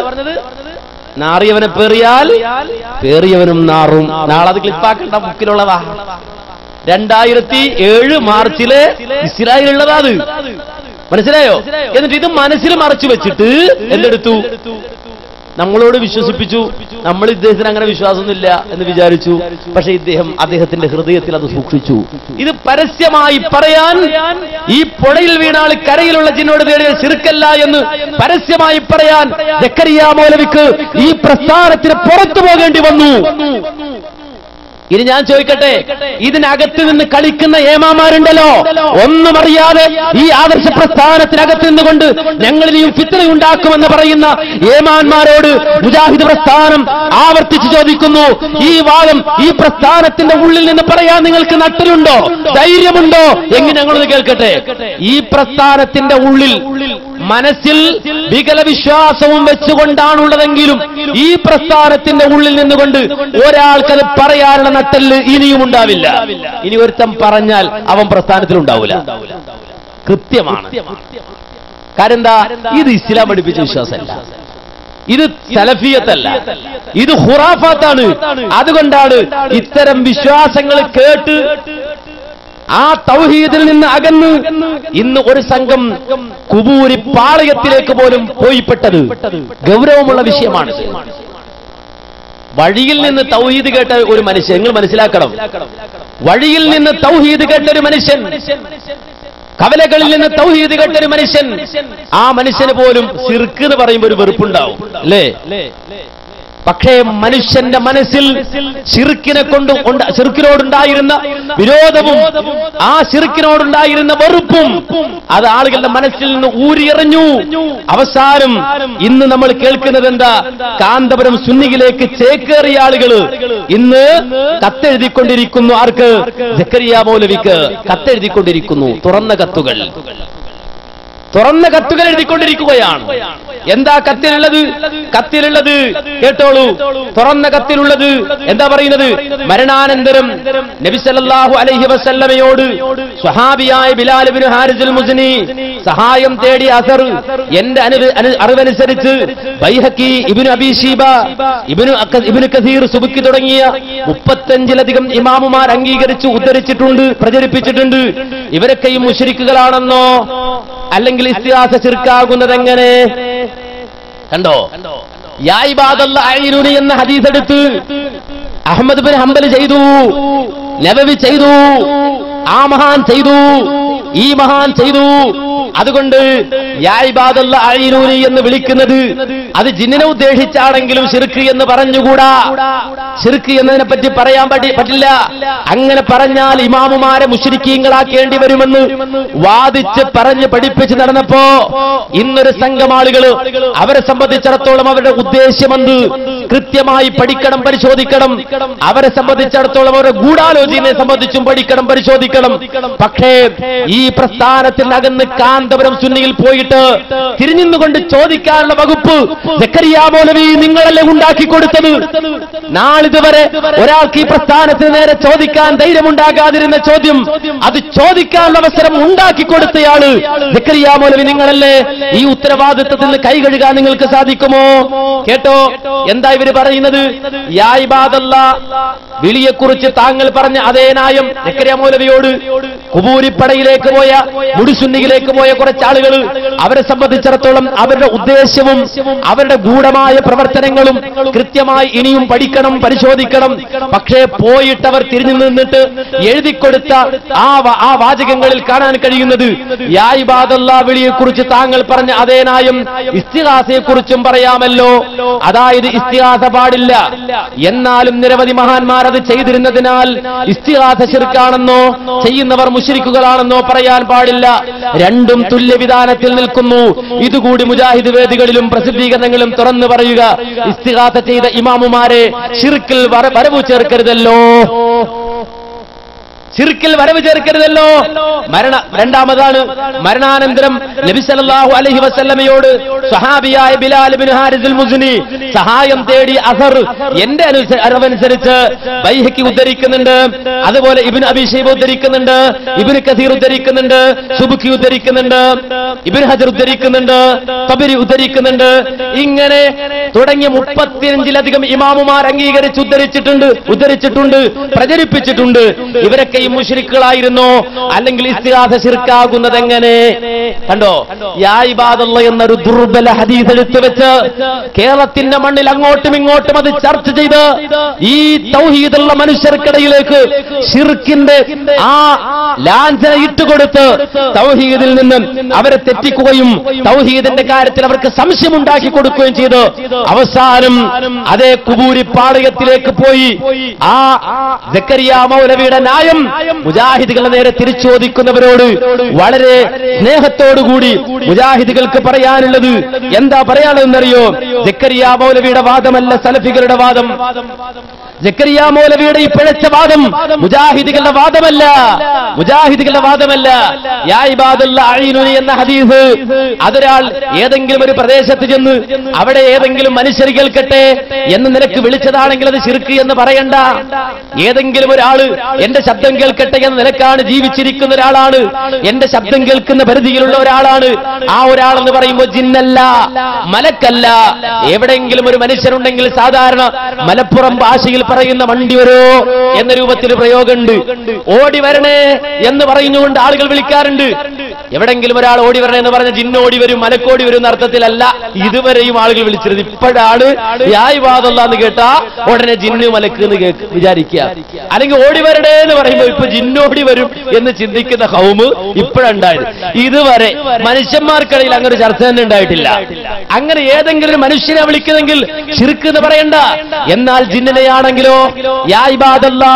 നാറിയവനെ പേറിയാൽ പേറിയവനും നാറും. നാളെ അത് ക്ലിപ്പാക്കേണ്ട, ബുക്കിലുള്ളതാ. 2007 മാർച്ചിലെ ഇസ്രായേലുള്ളതാ അത്. മനസ്സിലായോ? എന്നിട്ട് ഇത് മനസ്സിൽ മറച്ചു വെച്ചിട്ട് എന്തെടുത്തു? നമ്മളോട് വിശ്വസിപ്പിച്ചു. നമ്മൾ ഇദ്ദേഹത്തിന് അങ്ങനെ വിശ്വാസമൊന്നുമില്ല എന്ന് വിചാരിച്ചു. പക്ഷെ അദ്ദേഹത്തിന്റെ ഹൃദയത്തിൽ അത് സൂക്ഷിച്ചു. ഇത് പരസ്യമായി പറയാൻ, ഈ പുഴയിൽ വീണാൾ കരയിലുള്ള ജിന്നോട് നേടിയ ശിർക്കല്ല എന്ന് പരസ്യമായി പറയാൻ സക്കറിയ മൗലവിക്ക് ഈ പ്രസ്ഥാനത്തിന് പുറത്തു പോകേണ്ടി വന്നു. ഇനി ഞാൻ ചോദിക്കട്ടെ, ഇതിനകത്ത് നിന്ന് കളിക്കുന്ന ഏമാമാരുണ്ടല്ലോ, ഒന്നും അറിയാതെ ഈ ആദർശ പ്രസ്ഥാനത്തിനകത്ത് നിന്നുകൊണ്ട് ഞങ്ങളിനിയും ഫിത്നയുണ്ടാക്കുമെന്ന് പറയുന്ന ഏമാന്മാരോട് മുജാഹിദ് പ്രസ്ഥാനം ആവർത്തിച്ച് ചോദിക്കുന്നു, ഈ വാദം ഈ പ്രസ്ഥാനത്തിന്റെ ഉള്ളിൽ നിന്ന് പറയാൻ നിങ്ങൾക്ക് നട്ടലുണ്ടോ, ധൈര്യമുണ്ടോ? എങ്ങനെ ഞങ്ങളൊന്ന് കേൾക്കട്ടെ. ഈ പ്രസ്ഥാനത്തിന്റെ ഉള്ളിൽ മനസ്സിൽ വികല വിശ്വാസവും വെച്ചുകൊണ്ടാണുള്ളതെങ്കിലും ഈ പ്രസ്ഥാനത്തിന്റെ ഉള്ളിൽ നിന്നുകൊണ്ട് ഒരാൾക്കത് പറയാനുള്ള നട്ടല് ഇനിയും ഉണ്ടാവില്ല. ഇനി ഒരുത്തം പറഞ്ഞാൽ അവൻ പ്രസ്ഥാനത്തിലുണ്ടാവില്ല. കൃത്യമാണ്. കാരണം എന്താ? ഇത് ഇസ്ലാം പഠിപ്പിച്ച വിശ്വാസമല്ല, ഇത് സലഫിയത്തല്ല, ഇത് ഖുറാഫാത്താണ്. അതുകൊണ്ടാണ് ഇത്തരം വിശ്വാസങ്ങൾ കേട്ട് ആ തൗഹീദിൽ നിന്ന് അകന്ന് ഇന്ന് ഒരു സംഘം കുബൂരി പാളയത്തിലേക്ക് പോലും പോയിപ്പെട്ടത് ഗൗരവമുള്ള വിഷയമാണ്. വഴിയിൽ നിന്ന് തൗഹീദ് കേട്ട ഒരു മനുഷ്യൻ, നിങ്ങൾ മനസ്സിലാക്കണം, വഴിയിൽ നിന്ന് തൗഹീദ് കേട്ട ഒരു മനുഷ്യൻ, കവലകളിൽ നിന്ന് തൗഹീദ് കേട്ട ഒരു മനുഷ്യൻ, ആ മനുഷ്യന് പോലും ശിർക്ക് എന്ന് പറയുമ്പോൾ ഒരു വെറുപ്പുണ്ടാവും, അല്ലേ? പക്ഷേ മനുഷ്യന്റെ മനസ്സിൽ ശിർക്കിനോടുണ്ടായിരുന്ന വിരോധവും ആ ശിർക്കിനോടുണ്ടായിരുന്ന വെറുപ്പും അത് ആളുകളുടെ മനസ്സിൽ നിന്ന് ഊരിയെറിഞ്ഞു. അവസാനം ഇന്ന് നമ്മൾ കേൾക്കുന്നത് എന്താ? കാന്തപുരം സുന്നിയിലേക്ക് ചേക്കേറിയ ആളുകൾ ഇന്ന് കത്തെഴുതിക്കൊണ്ടിരിക്കുന്നു. ആർക്ക്? സക്കറിയ മൗലവിക്ക് കത്തെഴുതിക്കൊണ്ടിരിക്കുന്നു. തുറന്ന കത്തുകൾ എഴുതിക്കൊണ്ടിരിക്കുകയാണ്. എന്താ കത്തിലുള്ളത്? കേട്ടോളൂ. തുറന്ന കത്തിലുള്ളത് എന്താ പറയുന്നത്? മരണാനന്തരം നബി സല്ലല്ലാഹു അലൈഹി വസല്ലമയോട് സ്വഹാബിയായ ബിലാൽ ഇബ്നു ഹാരിസുൽ മുസ്നി സഹായം തേടിയ അസർ എന്റെ അറിവനുസരിച്ച് ബൈഹഖി, ഇബ്നു അബീ ശീബ, ഇബ്നു കസീർ, സുബുക്കി തുടങ്ങിയ 35ലധികം ഇമാമുമാർ അംഗീകരിച്ച് ഉദ്ധരിച്ചിട്ടുണ്ട്, പ്രചരിപ്പിച്ചിട്ടുണ്ട്. ഇവരൊക്കെയും മുശ്രിക്കുകളാണെന്നോ അല്ലെങ്കിൽ ഇസ്തിഹാസ ശിർക്കാകുന്നത് എങ്ങനെ? കണ്ടോ? യാ ഇബാദല്ലാഹ് അഈനുനി എന്ന ഹദീസ് എടുത്ത് അഹ്മദ് ബിൻ ഹംബൽ ചെയ്തു, നബവി ചെയ്തു, ആ മഹാൻ ചെയ്തു, ഈ മഹാൻ ചെയ്തു. അതുകൊണ്ട് യാ ഇബാദല്ലാഹ് അഈനുനി എന്ന് വിളിക്കുന്നത് അത് ജിന്നിനെ ഉദ്ദേശിച്ചാണെങ്കിലും ശിർക്ക് എന്ന് പറഞ്ഞുകൂടാ. ശിർക്ക് എന്നതിനെ പറ്റി പറയാൻ പറ്റില്ല. അങ്ങനെ പറഞ്ഞാൽ ഇമാമുമാരെ മുശ്രിക്കീങ്ങളാക്കേണ്ടി വരുമെന്ന് വാദിച്ച് പറഞ്ഞ് പഠിപ്പിച്ച് നടന്നപ്പോ ഇന്നൊരു സംഘം ആളുകൾ, അവരെ സംബന്ധിച്ചിടത്തോളം അവരുടെ ഉദ്ദേശ്യമെന്ത് കൃത്യമായി പഠിക്കണം, പരിശോധിക്കണം. അവരെ സംബന്ധിച്ചിടത്തോളം അവരുടെ ഗൂഢാലോചനയെ സംബന്ധിച്ചും പഠിക്കണം, പരിശോധിക്കണം. പക്ഷേ ഈ പ്രസ്ഥാനത്തിനകന്ന് കാന്തപുരം സുന്നിയിൽ പോയിട്ട് തിരിഞ്ഞുകൊണ്ട് ചോദിക്കാനുള്ള വകുപ്പ് സക്കറിയ മൗലവി നിങ്ങളല്ലേ ഉണ്ടാക്കി കൊടുത്തത്? നാളിതുവരെ ഒരാൾക്ക് ഈ പ്രസ്ഥാനത്തിന് നേരെ ചോദിക്കാൻ ധൈര്യമുണ്ടാകാതിരുന്ന ചോദ്യം, അത് ചോദിക്കാനുള്ള അവസരം ഉണ്ടാക്കി കൊടുത്തയാള് സക്കറിയ മൗലവി നിങ്ങളല്ലേ? ഈ ഉത്തരവാദിത്വത്തിൽ നിന്ന് കൈ കഴുകാൻ നിങ്ങൾക്ക് സാധിക്കുമോ? കേട്ടോ എന്താ ഇവര് പറയുന്നത്? യാ ഇബാദല്ലാഹ് വിളിയെക്കുറിച്ച് താങ്കൾ പറഞ്ഞ അതേ ന്യായം സക്കറിയ മൗലവിയോട് കുബൂരിപ്പടയിലേക്ക് പോയ മുടിസുന്നിയിലേക്ക് പോയ കുറച്ചാളുകൾ, അവരെ സംബന്ധിച്ചിടത്തോളം അവരുടെ ഉദ്ദേശ്യവും അവരുടെ ഗൂഢമായ പ്രവർത്തനങ്ങളും കൃത്യമായി ഇനിയും പഠിക്കണം, പരിശോധിക്കണം. പക്ഷേ പോയിട്ടവർ തിരിഞ്ഞു നിന്നിട്ട് എഴുതിക്കൊടുത്ത ആ വാചകങ്ങളിൽ കാണാൻ കഴിയുന്നത് യാ ഇബാദല്ലാ വിളിയെക്കുറിച്ച് താങ്കൾ പറഞ്ഞ അതേ ന്യായം ഇസ്തിഗാസയെക്കുറിച്ചും പറയാമല്ലോ. അതായത് ഇസ്തിഗാസ പാടില്ല, എന്നാലും നിരവധി മഹാന്മാർ അത് ചെയ്തിരുന്നതിനാൽ ഇസ്തിഗാസ ശിർക്കാണെന്നോ ചെയ്യുന്നവർ മുശ്രിക്കുകളാണെന്നോ പറയാൻ പാടില്ല. രണ്ടും തുല്യവിധാനത്തിൽ നിൽക്കുന്നു. ഇതുകൂടി മുജാഹിദ് വേദികളിലും പ്രസിദ്ധീകരണങ്ങളും തുറന്നു പറയുക. ഇസ്തിഗാസ ചെയ്ത ഇമാമുമാരെ ശിർക്കിൽ വരവു ചേർക്കരുതല്ലോ, ശിർക്കിൽ വരവ് ചേർക്കരുതല്ലോ. രണ്ടാമതാണ്, മരണാനന്തരം നബി സല്ലല്ലാഹു അലൈഹി വസല്ലമയോട് സ്വഹാബിയായ ബിലാൽ ഇബ്നു ഹാരിസുൽ മുസ്നി സഹായം തേടി അസർ എന്റെ അറിവനുസരിച്ച് ബൈഹഖി ഉദ്ധരിക്കുന്നുണ്ട്, അതുപോലെ ഇബ്നു അബീ ശൈബ ഉദ്ധരിക്കുന്നുണ്ട്, ഇബ്നു കസീർ ഉദ്ധരിക്കുന്നുണ്ട്, സുബ്കി ഉദ്ധരിക്കുന്നുണ്ട്, ഇബ്നു ഹജർ ഉദ്ധരിക്കുന്നുണ്ട്, തബരി ഉദ്ധരിക്കുന്നുണ്ട്. ഇങ്ങനെ തുടങ്ങിയ 35-ലധികം ഇമാമുമാർ അംഗീകരിച്ച് ഉദ്ധരിച്ചിട്ടുണ്ട്, പ്രചരിപ്പിച്ചിട്ടുണ്ട്. ഇവരൊക്കെ മുശ്രിക്കുകളായിരുന്നോ? അല്ലെങ്കിൽ ഇസ്തിഗാസ ശിർക്കാകുന്നത് എങ്ങനെ? കണ്ടോ, യാ ഇബാദല്ലാ എന്നൊരു ദുർബല ഹദീസ് എടുത്തു വെച്ച് കേരളത്തിന്റെ മണ്ണിൽ അങ്ങോട്ടും ഇങ്ങോട്ടും അത് ചർച്ച ചെയ്ത് ഈ തൗഹീദുള്ള മനുഷ്യർക്കിടയിലേക്ക് ശിർക്കിന്റെ ആ ലാഞ്ചന ഇട്ടുകൊടുത്ത് തൗഹീദിൽ നിന്ന് അവരെ തെറ്റിക്കുകയും തൗഹീദിന്റെ കാര്യത്തിൽ അവർക്ക് സംശയമുണ്ടാക്കി കൊടുക്കുകയും ചെയ്ത് അവസാനം അതേ കുബൂരി പാളയത്തിലേക്ക് പോയി ആ സക്കരിയ മൗലവിയുടെ ന്യായം മുജാഹിദുകളുടെ നേരെ തിരിച്ചോദിക്കുന്നവരോട് വളരെ സ്നേഹത്തോടുകൂടി മുജാഹിദുകൾക്ക് പറയാനുള്ളത് എന്താ പറയാനുള്ളതെന്നറിയോ? സക്കരിയ മൗലവിയുടെ വാദമല്ല സലഫികളുടെ വാദം. സക്കരിയ മൗലവിയുടെ ഈ പിഴച്ച വാദം മുജാഹിദുകളുടെ വാദമല്ല, മുജാഹിദുകളുടെ വാദമല്ല. യാ ഇബാദല്ലാ അഈനുനി എന്ന ഹദീസ് അതൊരാൾ ഏതെങ്കിലും ഒരു പ്രദേശത്ത് ചെന്ന് അവിടെ ഏതെങ്കിലും മനുഷ്യർ കേൾക്കട്ടെ എന്ന് നിനക്ക് വിളിച്ചതാണെങ്കിൽ അത് ശിർക്ക് എന്ന് പറയണ്ട. ഏതെങ്കിലും ഒരാള് എന്റെ ശബ്ദം കേൾക്കട്ടെ എന്ന നിലക്കാണ് ജീവിച്ചിരിക്കുന്ന ഒരാളാണ്, എന്റെ ശബ്ദം കേൾക്കുന്ന പരിധിയിലുള്ള ഒരാളാണ്. ആ ഒരാളെന്ന് പറയുമ്പോൾ ജിന്നല്ല, മലക്കല്ല. എവിടെയെങ്കിലും ഒരു മനുഷ്യരുണ്ടെങ്കിൽ സാധാരണ മലപ്പുറം ഭാഷയിൽ പറയുന്ന വണ്ടി വരോ എന്ന രൂപത്തിൽ പ്രയോഗമുണ്ട്. ഓടി വരണേ എന്ന് പറഞ്ഞുകൊണ്ട് ആളുകൾ വിളിക്കാറുണ്ട്. എവിടെങ്കിലും ഒരാൾ ഓടി വരണേ എന്ന് പറഞ്ഞ ജിന്നോടി വരും, മലക്കോടി വരും എന്ന അർത്ഥത്തിലല്ല ഇതുവരെയും ആളുകൾ വിളിച്ചിരുന്നത്. ഇപ്പോഴാണ് യാ ഇബാദല്ലാ എന്ന് കേട്ടാ ഉടനെ ജിന്നു മലക്ക് എന്ന് വിചാരിക്കുക, അല്ലെങ്കിൽ ഓടി വരണേ എന്ന് പറയുമ്പോൾ ഇപ്പൊ ജിന്നോടി വരും എന്ന് ചിന്തിക്കുന്ന ഖൗമ് ഇപ്പോഴുണ്ടായത്. ഇതുവരെ മനുഷ്യന്മാർക്കിടയിൽ അങ്ങനെ ഒരു ചർച്ച തന്നെ ഉണ്ടായിട്ടില്ല. അങ്ങനെ ഏതെങ്കിലും മനുഷ്യനെ വിളിക്കുന്നെങ്കിൽ ശിർക്ക് എന്ന് പറയണ്ട. എന്നാൽ ജിന്നിനെയാണെങ്കിലോ, യാ ഇബാദല്ലാ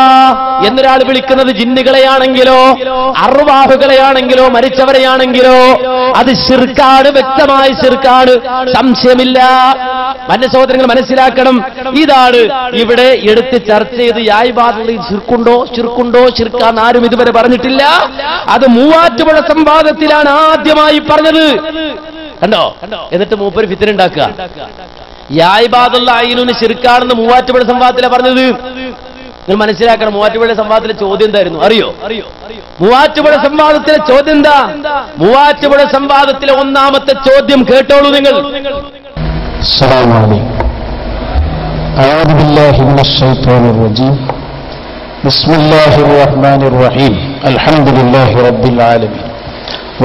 എന്നൊരാൾ വിളിക്കുന്നത് ജിന്നുകളെയാണെങ്കിലോ അർവാഹുകളെയാണെങ്കിലോ മരിച്ചവരെയാണെങ്കിലോ അത് ശിർക്കാണ്, വ്യക്തമായ ശിർക്കാണ്, സംശയമില്ല. മന്റെ സഹോദരങ്ങൾ മനസ്സിലാക്കണം, ഇതാണ് ഇവിടെ എടുത്ത് ചർച്ച ചെയ്ത് യാ ഇബാദല്ലാ ശിർക്കുണ്ടോ ശിർക്കാന്ന് ആരും ഇതുവരെ പറഞ്ഞിട്ടില്ല. അത് മൂവാറ്റുപുഴ സംവാദത്തിലാണ് ആദ്യമായി പറഞ്ഞത്. കണ്ടോ? എന്നിട്ട് മൂപ്പര് ഫിത്ന ഉണ്ടാക്കുക. യാ ഇബാദല്ലാ അഈനുനി ശിർക്കാണെന്ന് മൂവാറ്റുപുഴ സംവാദത്തിലാണ് പറഞ്ഞത്. നിങ്ങൾ മനസ്സിലാക്കണം, മൂവാറ്റുപുഴ സംവാദത്തിലെ ചോദ്യം എന്തായിരുന്നു അറിയോ? മൂവാറ്റുപുഴ സംവാദത്തിലെ ചോദ്യം എന്താ? മൂവാറ്റുപുഴ സംവാദത്തിലെ ഒന്നാമത്തെ ചോദ്യം കേട്ടോളൂ നിങ്ങൾ. അസ്സലാമു അലൈക്കും. അഊദു ബില്ലാഹി മിനശ് ശൈത്വാനിർ റജീം. ബിസ്മില്ലാഹിർ റഹ്മാനിർ റഹീം. അൽഹംദുലില്ലാഹി റബ്ബിൽ ആലമീൻ.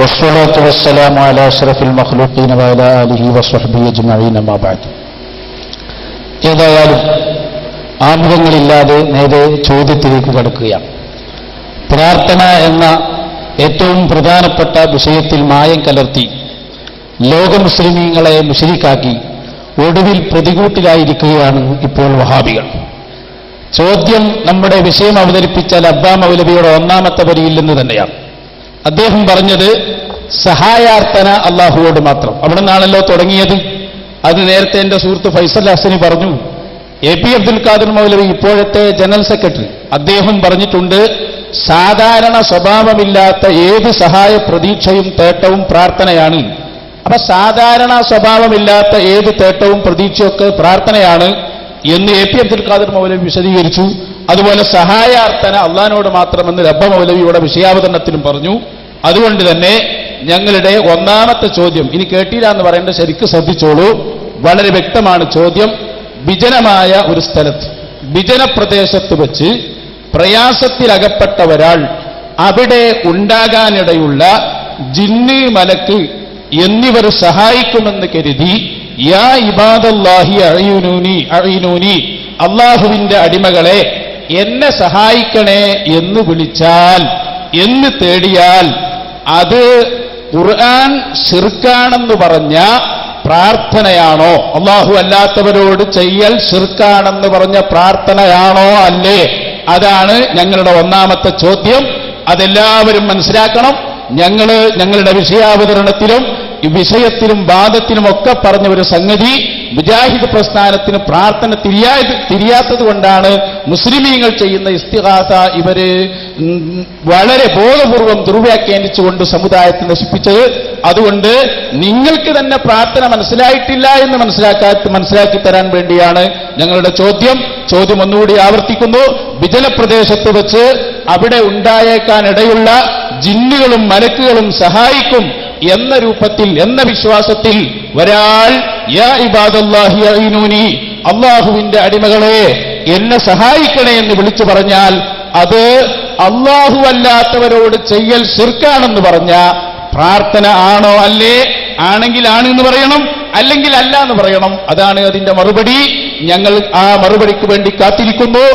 വസ്സലാത്തു വസ്സലാമു അലാ അഷ്റഫിൽ മഖ്ലൂഖീന വഅലാ ആലിഹി വസ്വഹ്ബിഹി അജ്മഈൻ. അമ്മാ ബഅദ്. ഏതായാലും ആമുഖങ്ങളില്ലാതെ നേരെ ചോദ്യത്തിലേക്ക് കടക്കുകയാണ്. പ്രാർത്ഥന എന്ന ഏറ്റവും പ്രധാനപ്പെട്ട വിഷയത്തിൽ മായം കലർത്തി ലോക മുസ്ലിമീങ്ങളെ മുശ്രിക്കാക്കി ഒടുവിൽ പ്രതികൂട്ടിലായിരിക്കുകയാണ് ഇപ്പോൾ വഹാബികൾ. ചോദ്യം നമ്മുടെ വിഷയം അവതരിപ്പിച്ച ലബ്ബാ മൗലവിയുടെ ഒന്നാമത്തെ വരിയിൽ നിന്ന് തന്നെയാണ്. അദ്ദേഹം പറഞ്ഞത് സഹായാർത്ഥന അള്ളാഹുവോട് മാത്രം. അവിടെ നിന്നാണല്ലോ തുടങ്ങിയത്. അത് നേരത്തെ എന്റെ സുഹൃത്ത് ഫൈസൽ ഹസനി പറഞ്ഞു. എ പി അബ്ദുൽ ഖാദർ മൗലവി ഇപ്പോഴത്തെ ജനറൽ സെക്രട്ടറി അദ്ദേഹം പറഞ്ഞിട്ടുണ്ട്, സാധാരണ സ്വഭാവമില്ലാത്ത ഏത് സഹായ പ്രതീക്ഷയും തേട്ടവും പ്രാർത്ഥനയാണ്. അപ്പൊ സാധാരണ സ്വഭാവമില്ലാത്ത ഏത് തേട്ടവും പ്രതീക്ഷയൊക്കെ പ്രാർത്ഥനയാണ് എന്ന് എ പി അബ്ദുൽ ഖാദർ മൗലവി വിശദീകരിച്ചു. അതുപോലെ സഹായാർത്ഥന അള്ളാഹിനോട് മാത്രമെന്ന് ലബ്ബ മൗലവിയുടെ വിഷയാവതരണത്തിലും പറഞ്ഞു. അതുകൊണ്ട് തന്നെ ഞങ്ങളുടെ ഒന്നാമത്തെ ചോദ്യം, ഇനി കേട്ടില്ല എന്ന് പറയേണ്ട, ശരിക്കും ശ്രദ്ധിച്ചോളൂ, വളരെ വ്യക്തമാണ് ചോദ്യം. വിജനമായ ഒരു സ്ഥലത്ത്, വിജന പ്രദേശത്ത് വെച്ച് പ്രയാസത്തിലകപ്പെട്ട ഒരാൾ അവിടെ ഉണ്ടാകാനിടയുള്ള ജിന്ന്, മലക്ക് എന്നിവർ സഹായിക്കുമെന്ന് കരുതി യാ ഇബാദല്ലാഹി അഈനൂനി, അള്ളാഹുവിന്റെ അടിമകളെ എന്നെ സഹായിക്കണേ എന്ന് വിളിച്ചാൽ, എന്ന് തേടിയാൽ അത് ഖുർആൻ ശിർക്കാണെന്ന് പറഞ്ഞ പ്രാർത്ഥനയാണോ? അള്ളാഹു അല്ലാത്തവരോട് ചെയ്യൽ ശിർക്കാണെന്ന് പറഞ്ഞ പ്രാർത്ഥനയാണോ അല്ലേ? അതാണ് ഞങ്ങളുടെ ഒന്നാമത്തെ ചോദ്യം. അതെല്ലാവരും മനസ്സിലാക്കണം. ഞങ്ങളുടെ വിഷയാവതരണത്തിലും വിഷയത്തിലും വാദത്തിലുമൊക്കെ പറഞ്ഞ ഒരു സംഗതി, മുജാഹിദ് പ്രസ്ഥാനത്തിന് പ്രാർത്ഥന തിരിയാത്തത് കൊണ്ടാണ് മുസ്ലിമീങ്ങൾ ചെയ്യുന്ന ഇസ്തിഗാസ ഇവര് വളരെ ബോധപൂർവം ദുർവ്യാഖ്യാനിച്ചുകൊണ്ട് സമുദായത്തെ നശിപ്പിച്ചത്. അതുകൊണ്ട് നിങ്ങൾക്ക് തന്നെ പ്രാർത്ഥന മനസ്സിലായിട്ടില്ല എന്ന് മനസ്സിലാക്കി തരാൻ വേണ്ടിയാണ് ഞങ്ങളുടെ ചോദ്യം. ഒന്നുകൂടി ആവർത്തിക്കുന്നു. വിജനപ്രദേശത്ത് വെച്ച് അവിടെ ഉണ്ടായേക്കാനിടയുള്ള ജിന്നുകളും മലക്കുകളും സഹായിക്കും എന്ന രൂപത്തിൽ, എന്ന വിശ്വാസത്തിൽ ഒരാൾ യാ ഇബാദല്ലാഹി അഈനൂനി, അള്ളാഹുവിന്റെ അടിമകളെ എന്നെ സഹായിക്കണേ എന്ന് വിളിച്ചു പറഞ്ഞാൽ അത് അള്ളാഹു അല്ലാത്തവരോട് ചെയ്യൽ ശിർക്കാണെന്ന് പറഞ്ഞ പ്രാർത്ഥന ആണോ അല്ലേ? ആണെങ്കിൽ ആണ് എന്ന് പറയണം, അല്ലെങ്കിൽ അല്ല എന്ന് പറയണം. അതാണ് അതിന്റെ മറുപടി. ഞങ്ങൾ ആ മറുപടിക്ക് വേണ്ടി കാത്തിരിക്കുന്നു.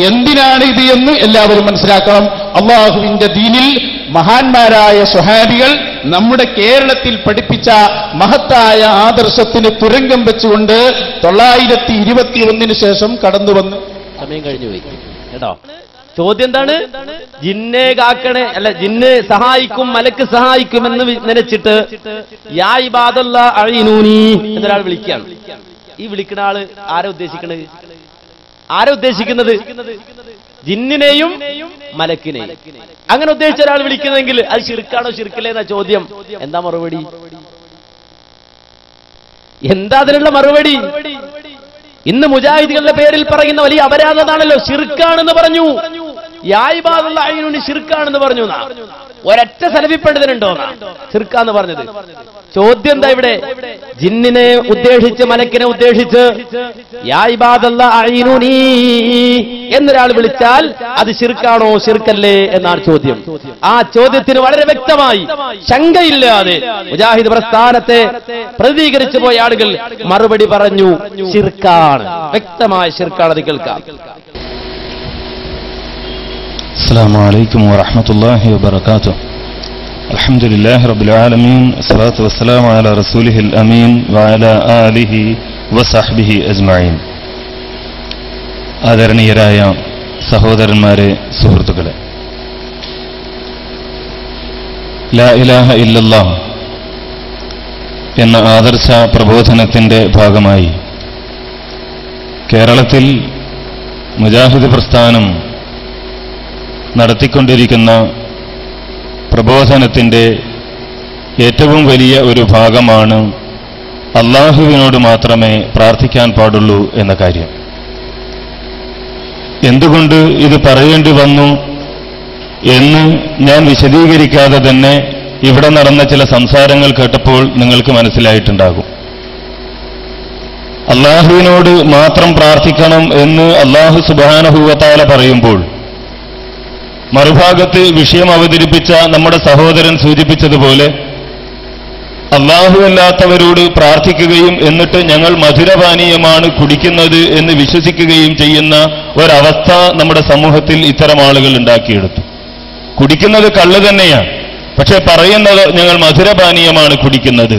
എന്തിനാണ് ഇത് എന്ന് എല്ലാവരും മനസ്സിലാക്കണം. അള്ളാഹുവിന്റെ ദീനിൽ മഹാന്മാരായ സ്വഹാബികൾ നമ്മുടെ കേരളത്തിൽ പഠിപ്പിച്ച മഹത്തായ ആദർശത്തിന് തുരങ്കം വെച്ചുകൊണ്ട് 921 ശേഷം കടന്നു വന്ന് സമയം കഴിഞ്ഞു പോയി കേട്ടോ. ചോദ്യം എന്താണ്? ജിന്നെ കാക്കണേ, അല്ല ജിന്ന് സഹായിക്കും, മലക്ക് സഹായിക്കുമെന്ന് നനച്ചിട്ട് യാ ഇബാദല്ലാ അഈനൂനി എന്നൊരാൾ വിളിക്കുകയാണ്. ഈ വിളിക്കുന്ന ആള് ആരെ ഉദ്ദേശിക്കുന്നത്? ജിന്നിനെയും മലക്കിനെയും. അങ്ങനെ ഉദ്ദേശിച്ച ഒരാൾ വിളിക്കുന്നെങ്കിൽ അത് ശിർക്കാണോ ശിർക്കില്ലേ എന്ന ചോദ്യം. എന്താ മറുപടി? എന്താ അതിനുള്ള മറുപടി? ഇന്ന് മുജാഹിദുകളുടെ പേരിൽ പറയുന്ന വലിയ അപരാധമാണല്ലോ, ശിർക്കാണെന്ന് പറഞ്ഞു. യാ ഇബാദല്ലാഹി അഈനൂനി ശിർക്കാണെന്ന് പറഞ്ഞു. ഒരൊറ്റ സലഫി പണ്ഡിതനുണ്ടോ ശിർക്കാന്ന് പറഞ്ഞത്? ചോദ്യം എന്താ ഇവിടെ? ജിന്നിനെ ഉദ്ദേശിച്ച്, മലക്കിനെ ഉദ്ദേശിച്ച് യാ ഇബാദല്ലാഹി അഈനൂനി എന്നൊരാൾ വിളിച്ചാൽ അത് ശിർക്കാണോ ശിർക്കല്ലേ എന്നാണ് ചോദ്യം. ആ ചോദ്യത്തിന് വളരെ വ്യക്തമായി, ശങ്കയില്ലാതെ മുജാഹിദ് പ്രസ്ഥാനത്തെ പ്രതികരിച്ചു പോയ ആളുകൾ മറുപടി പറഞ്ഞു, ശിർക്കാണ്, വ്യക്തമായ ശിർക്കാണ്. അത് കേൾക്കാം. السلام عليكم ورحمة الله وبركاته. الحمد لله رب العالمين، الصلاة والسلام على رسوله الأمين وعلى آله وصحبه أجمعين. ആദരണീയരായ സഹോദരന്മാരെ, സുഹൃത്തുക്കളെ, ലാ ഇലാഹ ഇല്ലല്ലാഹ് എന്ന ആദർശ പ്രബോധനത്തിന്റെ ഭാഗമായി കേരളത്തിൽ മുജാഹിദ് പ്രസ്ഥാനം നടത്തിക്കൊണ്ടിരിക്കുന്ന പ്രബോധനത്തിന്റെ ഏറ്റവും വലിയ ഒരു ഭാഗമാണ് അള്ളാഹുവിനോട് മാത്രമേ പ്രാർത്ഥിക്കാൻ പാടുള്ളൂ എന്ന കാര്യം. എന്തുകൊണ്ട് ഇത് പറയേണ്ടി വന്നു എന്ന് ഞാൻ വിശദീകരിക്കാതെ തന്നെ ഇവിടെ നടന്ന ചില സംസാരങ്ങൾ കേട്ടപ്പോൾ നിങ്ങൾക്ക് മനസ്സിലായിട്ടുണ്ടാകും. അള്ളാഹുവിനോട് മാത്രം പ്രാർത്ഥിക്കണം എന്ന് അള്ളാഹു സുബ്ഹാനഹു വ തആല പറയുമ്പോൾ, മറുഭാഗത്ത് വിഷയം അവതരിപ്പിച്ച നമ്മുടെ സഹോദരൻ സൂചിപ്പിച്ചതുപോലെ അല്ലാഹുവല്ലാത്തവരോട് പ്രാർത്ഥിക്കുകയും എന്നിട്ട് ഞങ്ങൾ മധുരപാനീയമാണ് കുടിക്കുന്നത് എന്ന് വിശ്വസിക്കുകയും ചെയ്യുന്ന ഒരവസ്ഥ നമ്മുടെ സമൂഹത്തിൽ ഇത്തരം ആളുകൾ ഉണ്ടാക്കിയെടുത്തു. കുടിക്കുന്നത് കള്ള് തന്നെയാണ്, പക്ഷെ പറയുന്നത് ഞങ്ങൾ മധുരപാനീയമാണ് കുടിക്കുന്നത്.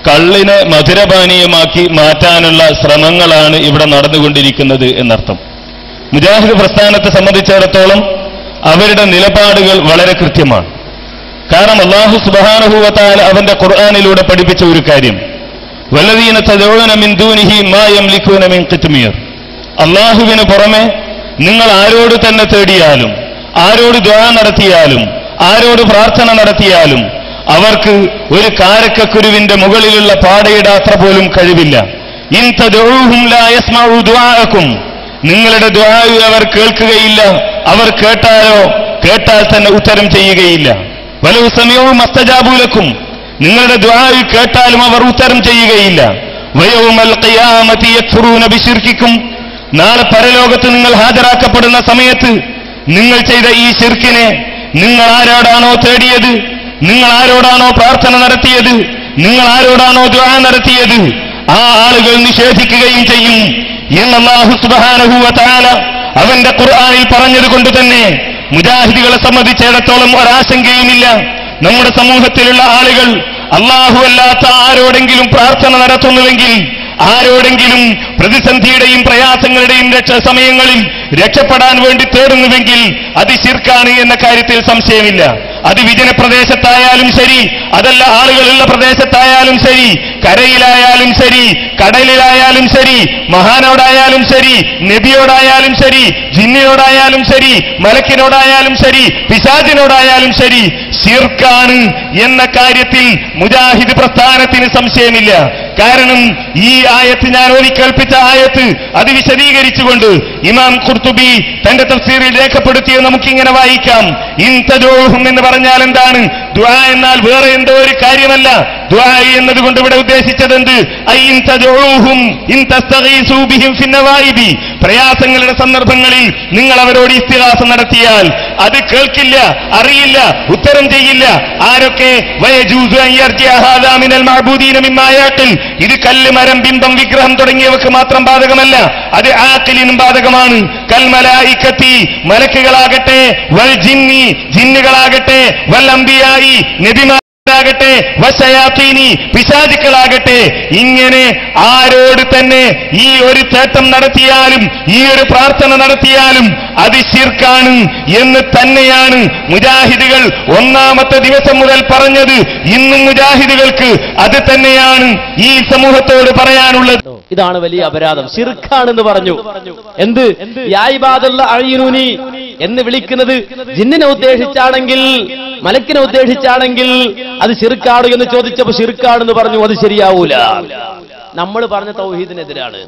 കള്ളിനെ മധുരപാനീയമാക്കി മാറ്റാനുള്ള ശ്രമങ്ങളാണ് ഇവിടെ നടന്നുകൊണ്ടിരിക്കുന്നത് എന്നർത്ഥം. മുജാഹിദ് പ്രസ്ഥാനത്തെ സംബന്ധിച്ചിടത്തോളം അവരുടെ നിലപാടുകൾ വളരെ കൃത്യമാണ്. കാരണം അല്ലാഹു സുബ്ഹാനഹു വ തആല അവന്റെ ഖുർആനിലൂടെ പഠിപ്പിച്ച ഒരു കാര്യം, വല്ലദീന തദഊന മിൻ ദൂനിഹി മാ യംലികൂന മിൻ ഖിത്മീർ, അല്ലാഹുവിന് പുറമെ നിങ്ങൾ ആരോട് തന്നെ തേടിയാലും, ആരോട് ദുആ നടത്തിയാലും, ആരോട് പ്രാർത്ഥന നടത്തിയാലും അവർക്ക് ഒരു കാരക്കക്കുരുവിന്റെ മുകളിലുള്ള പാടയിടാത്ര പോലും കഴിവില്ല. ഇൻ തദഊഹും ലാ യസ്മഉ ദുആഅക്കും, നിങ്ങളുടെ ദുആ അവർ കേൾക്കുകയില്ല, അവർ കേട്ടാൽ തന്നെ ഉത്തരം ചെയ്യുകയില്ല. വലൗ സമിഉ മസ്തജാബു ലക്കും, നിങ്ങളുടെ ദുആ കേട്ടാലും അവർ ഉത്തരം ചെയ്യുകയില്ല. വയൗമൽ ഖിയാമത്തി യക്ഫുറൂന ബിശിർക്കിക്കും, നാളെ പരലോകത്ത് നിങ്ങൾ ഹാജരാക്കപ്പെടുന്ന സമയത്ത് നിങ്ങൾ ചെയ്ത ഈ ശിർക്കിനെ, നിങ്ങൾ ആരോടാണോ തേടിയത്, നിങ്ങൾ ആരോടാണോ പ്രാർത്ഥന നടത്തിയത്, നിങ്ങൾ ആരോടാണോ ദുആ നടത്തിയത്, ആ ആളുകൾ നിഷേധിക്കുകയും ചെയ്യും എന്ന് അല്ലാഹു സുബ്ഹാനഹു വ തആല അവന്റെ ഖുർആനിൽ പറഞ്ഞതുകൊണ്ട് തന്നെ മുജാഹിദുകളെ സംബന്ധിച്ചിടത്തോളം ഒരാശങ്കയുമില്ല. നമ്മുടെ സമൂഹത്തിലുള്ള ആളുകൾ അല്ലാഹു അല്ലാത്ത ആരോടെങ്കിലും പ്രാർത്ഥന നടത്തുന്നുവെങ്കിൽ, ആരോടെങ്കിലും പ്രതിസന്ധിയുടെയും പ്രയാസങ്ങളുടെയും സമയങ്ങളിൽ രക്ഷപ്പെടാൻ വേണ്ടി തേടുന്നുവെങ്കിൽ അത് ശിർക്കാണ് എന്ന കാര്യത്തിൽ സംശയമില്ല. അത് വിജനപ്രദേശത്തായാലും ശരി, അതല്ല ആളുകളുള്ള പ്രദേശത്തായാലും ശരി, കരയിലായാലും ശരി, കടലിലായാലും ശരി, മഹാനോടായാലും ശരി, നബിയോടായാലും ശരി, ജിന്നിനോടായാലും ശരി, മലക്കിനോടായാലും ശരി, പിശാചിനോടായാലും ശരി, ശിർക്കാണ് എന്ന കാര്യത്തിൽ മുജാഹിദ് പ്രസ്ഥാനത്തിന് സംശയമില്ല. കാരണം ഈ ആയത്ത്, ഞാൻ ഓതിക്കേൾപ്പിച്ച ആയത്ത്, അത് വിശദീകരിച്ചുകൊണ്ട് ഇമാം ഖുർത്തുബി തന്റെ തഫ്സീറിൽ രേഖപ്പെടുത്തിയത് നമുക്കിങ്ങനെ വായിക്കാം. ഇൻ തദഊഹും എന്ന് പറഞ്ഞാൽ എന്താണ്? ദുആ എന്നാൽ വേറെ എന്തോ ഒരു കാര്യമല്ല. ദുആ എന്നതുകൊണ്ട് ഇവിടെ ഉദ്ദേശിച്ചത് എന്ത്? ഇൻ തദഊഹും ഇൻ തസ്തഗീസൂ ബിഹിം ഫിന്നവായിബി, പ്രയാസങ്ങളുടെ സന്ദർഭങ്ങളിൽ നിങ്ങൾ അവരോട് ഇസ്തിഗാസ നടത്തിയാൽ അത് കേൾക്കില്ല, അറിയില്ല, ഉത്തരം ചെയ്യില്ല. ആരൊക്കെ? വയജൂസു അൻ യർജിഅ ഹാദാ മിനൽ മഅബൂദീന മിമ്മാ യാഖിൽ, ഇത് കല്ല്, മരം, ബിംബം, വിഗ്രഹം തുടങ്ങിയവർക്ക് മാത്രം ബാധകമല്ല, അത് ആഖിലിനും ബാധകമാണ്. കൽ മലായികത്തി, മലക്കുകളാകട്ടെ, വൽ ജിന്നി, ജിന്നുകളാകട്ടെ, വൽ അംബിയായി, നബിമാരാകട്ടെ, വശയാത്തീനി, പിശാചുക്കളാകട്ടെ, ഇങ്ങനെ ആരോട് തന്നെ ഈ ഒരു ചേട്ടം നടത്തിയാലും ഈ ഒരു പ്രാർത്ഥന നടത്തിയാലും അത് ശിർക്കാണ് എന്ന് തന്നെയാണ് മുജാഹിദുകൾ ഒന്നാമത്തെ ദിവസം മുതൽ പറഞ്ഞത്. ഇന്നും മുജാഹിദുകൾക്ക് അത് തന്നെയാണ് ഈ സമൂഹത്തോട് പറയാനുള്ളത്. ഇതാണ് വലിയ അപരാധം, ശിർക്കാണെന്ന് പറഞ്ഞു. എന്ത്? യാ ഇബാദല്ല അഈനുനി എന്ന് വിളിക്കുന്നത് ജിന്നിനെ ഉദ്ദേശിച്ചാണെങ്കിൽ, മലക്കിനെ ഉദ്ദേശിച്ചാണെങ്കിൽ അത് ശിർക്കാണ് എന്ന് ചോദിച്ചപ്പോൾ ശിർക്കാണെന്ന് പറഞ്ഞു. അത് ശരിയാവൂല. നമ്മൾ പറഞ്ഞ തൗഹീദിനെതിരാണ്.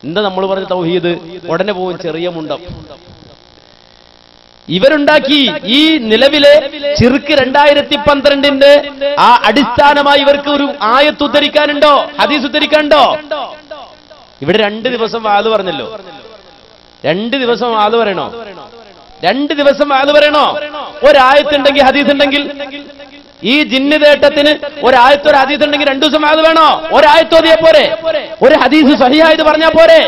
എന്താ നമ്മൾ പറഞ്ഞ തൗഹീദ്? ഉടനെ പോകും ചെറിയ മുണ്ടം. ഇവരുണ്ടാക്കി ഈ നിലവിലെ ശിർക്ക് 2012 ആ അടിസ്ഥാനമായി ഇവർക്ക് ഒരു ആയത്ത് ഉദ്ധരിക്കാനുണ്ടോ, ഹദീസ് ഉദ്ധരിക്കാനുണ്ടോ? ഇവിടെ 2 ദിവസം വാത് പറഞ്ഞല്ലോ. 2 ദിവസം വാത് പറയണോ? 2 ദിവസം വാത് പറയണോ? ഒരായത്തുണ്ടെങ്കിൽ, ഹദീസ് ഉണ്ടെങ്കിൽ, ഈ ജിന്ന് തേട്ടത്തിന് ഒരായത്ത് ഒരു ഹദീസ് ഉണ്ടെങ്കിൽ 2 ദിവസം വാത് വേണോ? ഒരായത്ത് ഓതിയാ പോരെ? ഒരു ഹദീസ് സഹിഹായത് പറഞ്ഞാ പോരെ?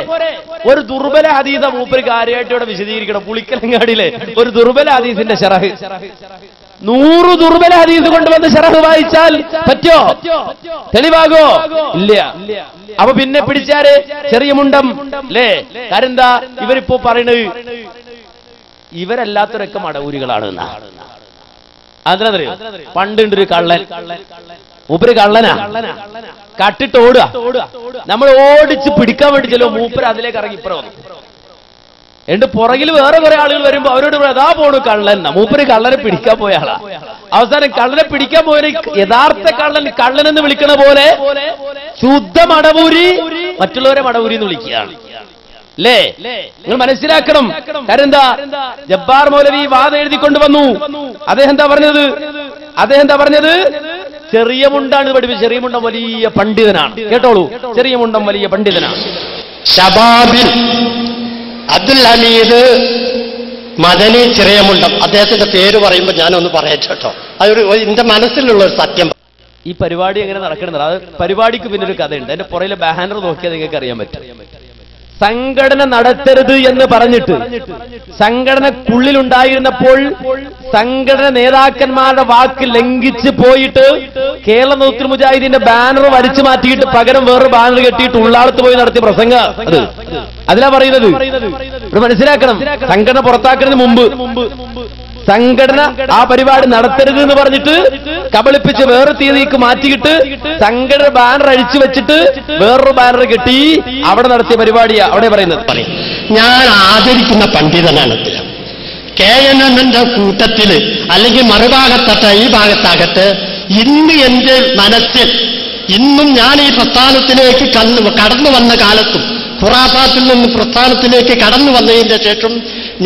ഒരു ദുർബല ഹദീസ മൂപ്പര് കാര്യമായിട്ട് ഇവിടെ വിശദീകരിക്കണം. പുളിക്കലങ്ങാടിയിലെ ഒരു ദുർബല ഹദീസിന്റെ ശറഹ് 100 ദുർബല ഹദീസ് കൊണ്ടുവന്ന് ശറഹ് വായിച്ചാൽ പറ്റോ? തെളിവാകോ? ഇല്ല. അപ്പൊ പിന്നെ പിടിച്ചാരെ? ചെറിയ മുണ്ടം അല്ലേ? കാരണം എന്താ? ഇവരിപ്പോ പറയണത് ഇവരല്ലാത്തവരൊക്കെ മടവൂരികളാണ് എന്നാ. അതിനറിയോ? പണ്ടുണ്ടൊരു കള്ളൻ, മൂപ്പര് കള്ളനാ, കട്ടിട്ട് ഓടുക. നമ്മൾ ഓടിച്ച് പിടിക്കാൻ വേണ്ടി ചെല്ലോ, മൂപ്പര് അതിലേക്ക് ഇറങ്ങി ഇപ്പുറം വന്നു. എന്നിട്ട് പുറകിൽ വേറെ കുറെ ആളുകൾ വരുമ്പോ അവരോട് അതാ പോണു കള്ളൻ. മൂപ്പര് കള്ളനെ പിടിക്കാൻ പോയ ആളാ. അവസാനം കള്ളനെ പിടിക്കാൻ പോയ യഥാർത്ഥ കള്ളൻ എന്ന് വിളിക്കണ പോലെ ശുദ്ധ മടവൂരി മറ്റുള്ളവരെ മടവൂരി എന്ന് വിളിക്കുകയാണ്. അല്ലേ? നിങ്ങൾ മനസ്സിലാക്കണം. കാരണം എന്താ? ജബ്ബാർ മൗലവി വാദം എഴുതിക്കൊണ്ടുവന്നു. അദ്ദേഹം എന്താ പറഞ്ഞത്? ചെറിയ മുണ്ടാണ് പഠിപ്പിച്ചത്. ചെറിയ മുണ്ടം വലിയ പണ്ഡിതനാണ്. കേട്ടോളൂ, ചെറിയ മുണ്ടം വലിയ പണ്ഡിതനാണ്. ഷബാബിൽ അബ്ദുൽ ഹമീദ് മദനി ചെറിയ മുണ്ടം, അദ്ദേഹത്തിന്റെ പേര് പറയുമ്പോൾ ഞാനൊന്ന് പറയട്ടോ. അതൊരു എന്റെ മനസ്സിലുള്ള ഒരു സത്യം. ഈ പരിപാടി എങ്ങനെ നടക്കണമെന്ന്, അത് പരിപാടിക്ക് പിന്നൊരു കഥയുണ്ട്. അതിന്റെ പുറയിലെ ബാനർ നോക്കിയാൽ നിങ്ങൾക്ക് അറിയാൻ പറ്റും. സംഘടന നടത്തരുത് എന്ന് പറഞ്ഞിട്ട് സംഘടനക്കുള്ളിലുണ്ടായിരുന്നപ്പോൾ സംഘടന നേതാക്കന്മാരുടെ വാക്ക് ലംഘിച്ച് പോയിട്ട് കേരള നൗത്തുൽ മുജാഹിദീന്റെ ബാനർ വരച്ചു മാറ്റിയിട്ട് പകരം വേറൊരു ബാനർ കെട്ടിയിട്ട് ഉള്ളാളത്ത് പോയി നടത്തിയ പ്രസംഗ അത് അതിലാ പറയുന്നത്. ഇവിടെ മനസ്സിലാക്കണം, സംഘടന പുറത്താക്കുന്നതിന് മുമ്പ് സംഘടന ആ പരിപാടി നടത്തരുത് എന്ന് പറഞ്ഞിട്ട് കബളിപ്പിച്ച് വേറെ തീയതിക്ക് മാറ്റിയിട്ട് സംഘടന ബാനർ അഴിച്ചു വെച്ചിട്ട് വേറൊരു ബാനർ കെട്ടി അവിടെ നടത്തിയ പരിപാടിയാ അവിടെ പറയുന്നത്. ഞാൻ ആദരിക്കുന്ന പണ്ഡിതനാണ് അദ്ദേഹം. KNMന്റെ കൂട്ടത്തില് അല്ലെങ്കിൽ മറുഭാഗത്തട്ടെ ഈ ഭാഗത്താകട്ടെ, ഇന്ന് എന്റെ മനസ്സിൽ ഇന്നും ഞാൻ ഈ പ്രസ്ഥാനത്തിലേക്ക് കടന്നു വന്ന കാലത്തും ഖുറാഫാത്തിൽ നിന്ന് പ്രസ്ഥാനത്തിലേക്ക് കടന്നു വന്നതിന്റെ ശേഷം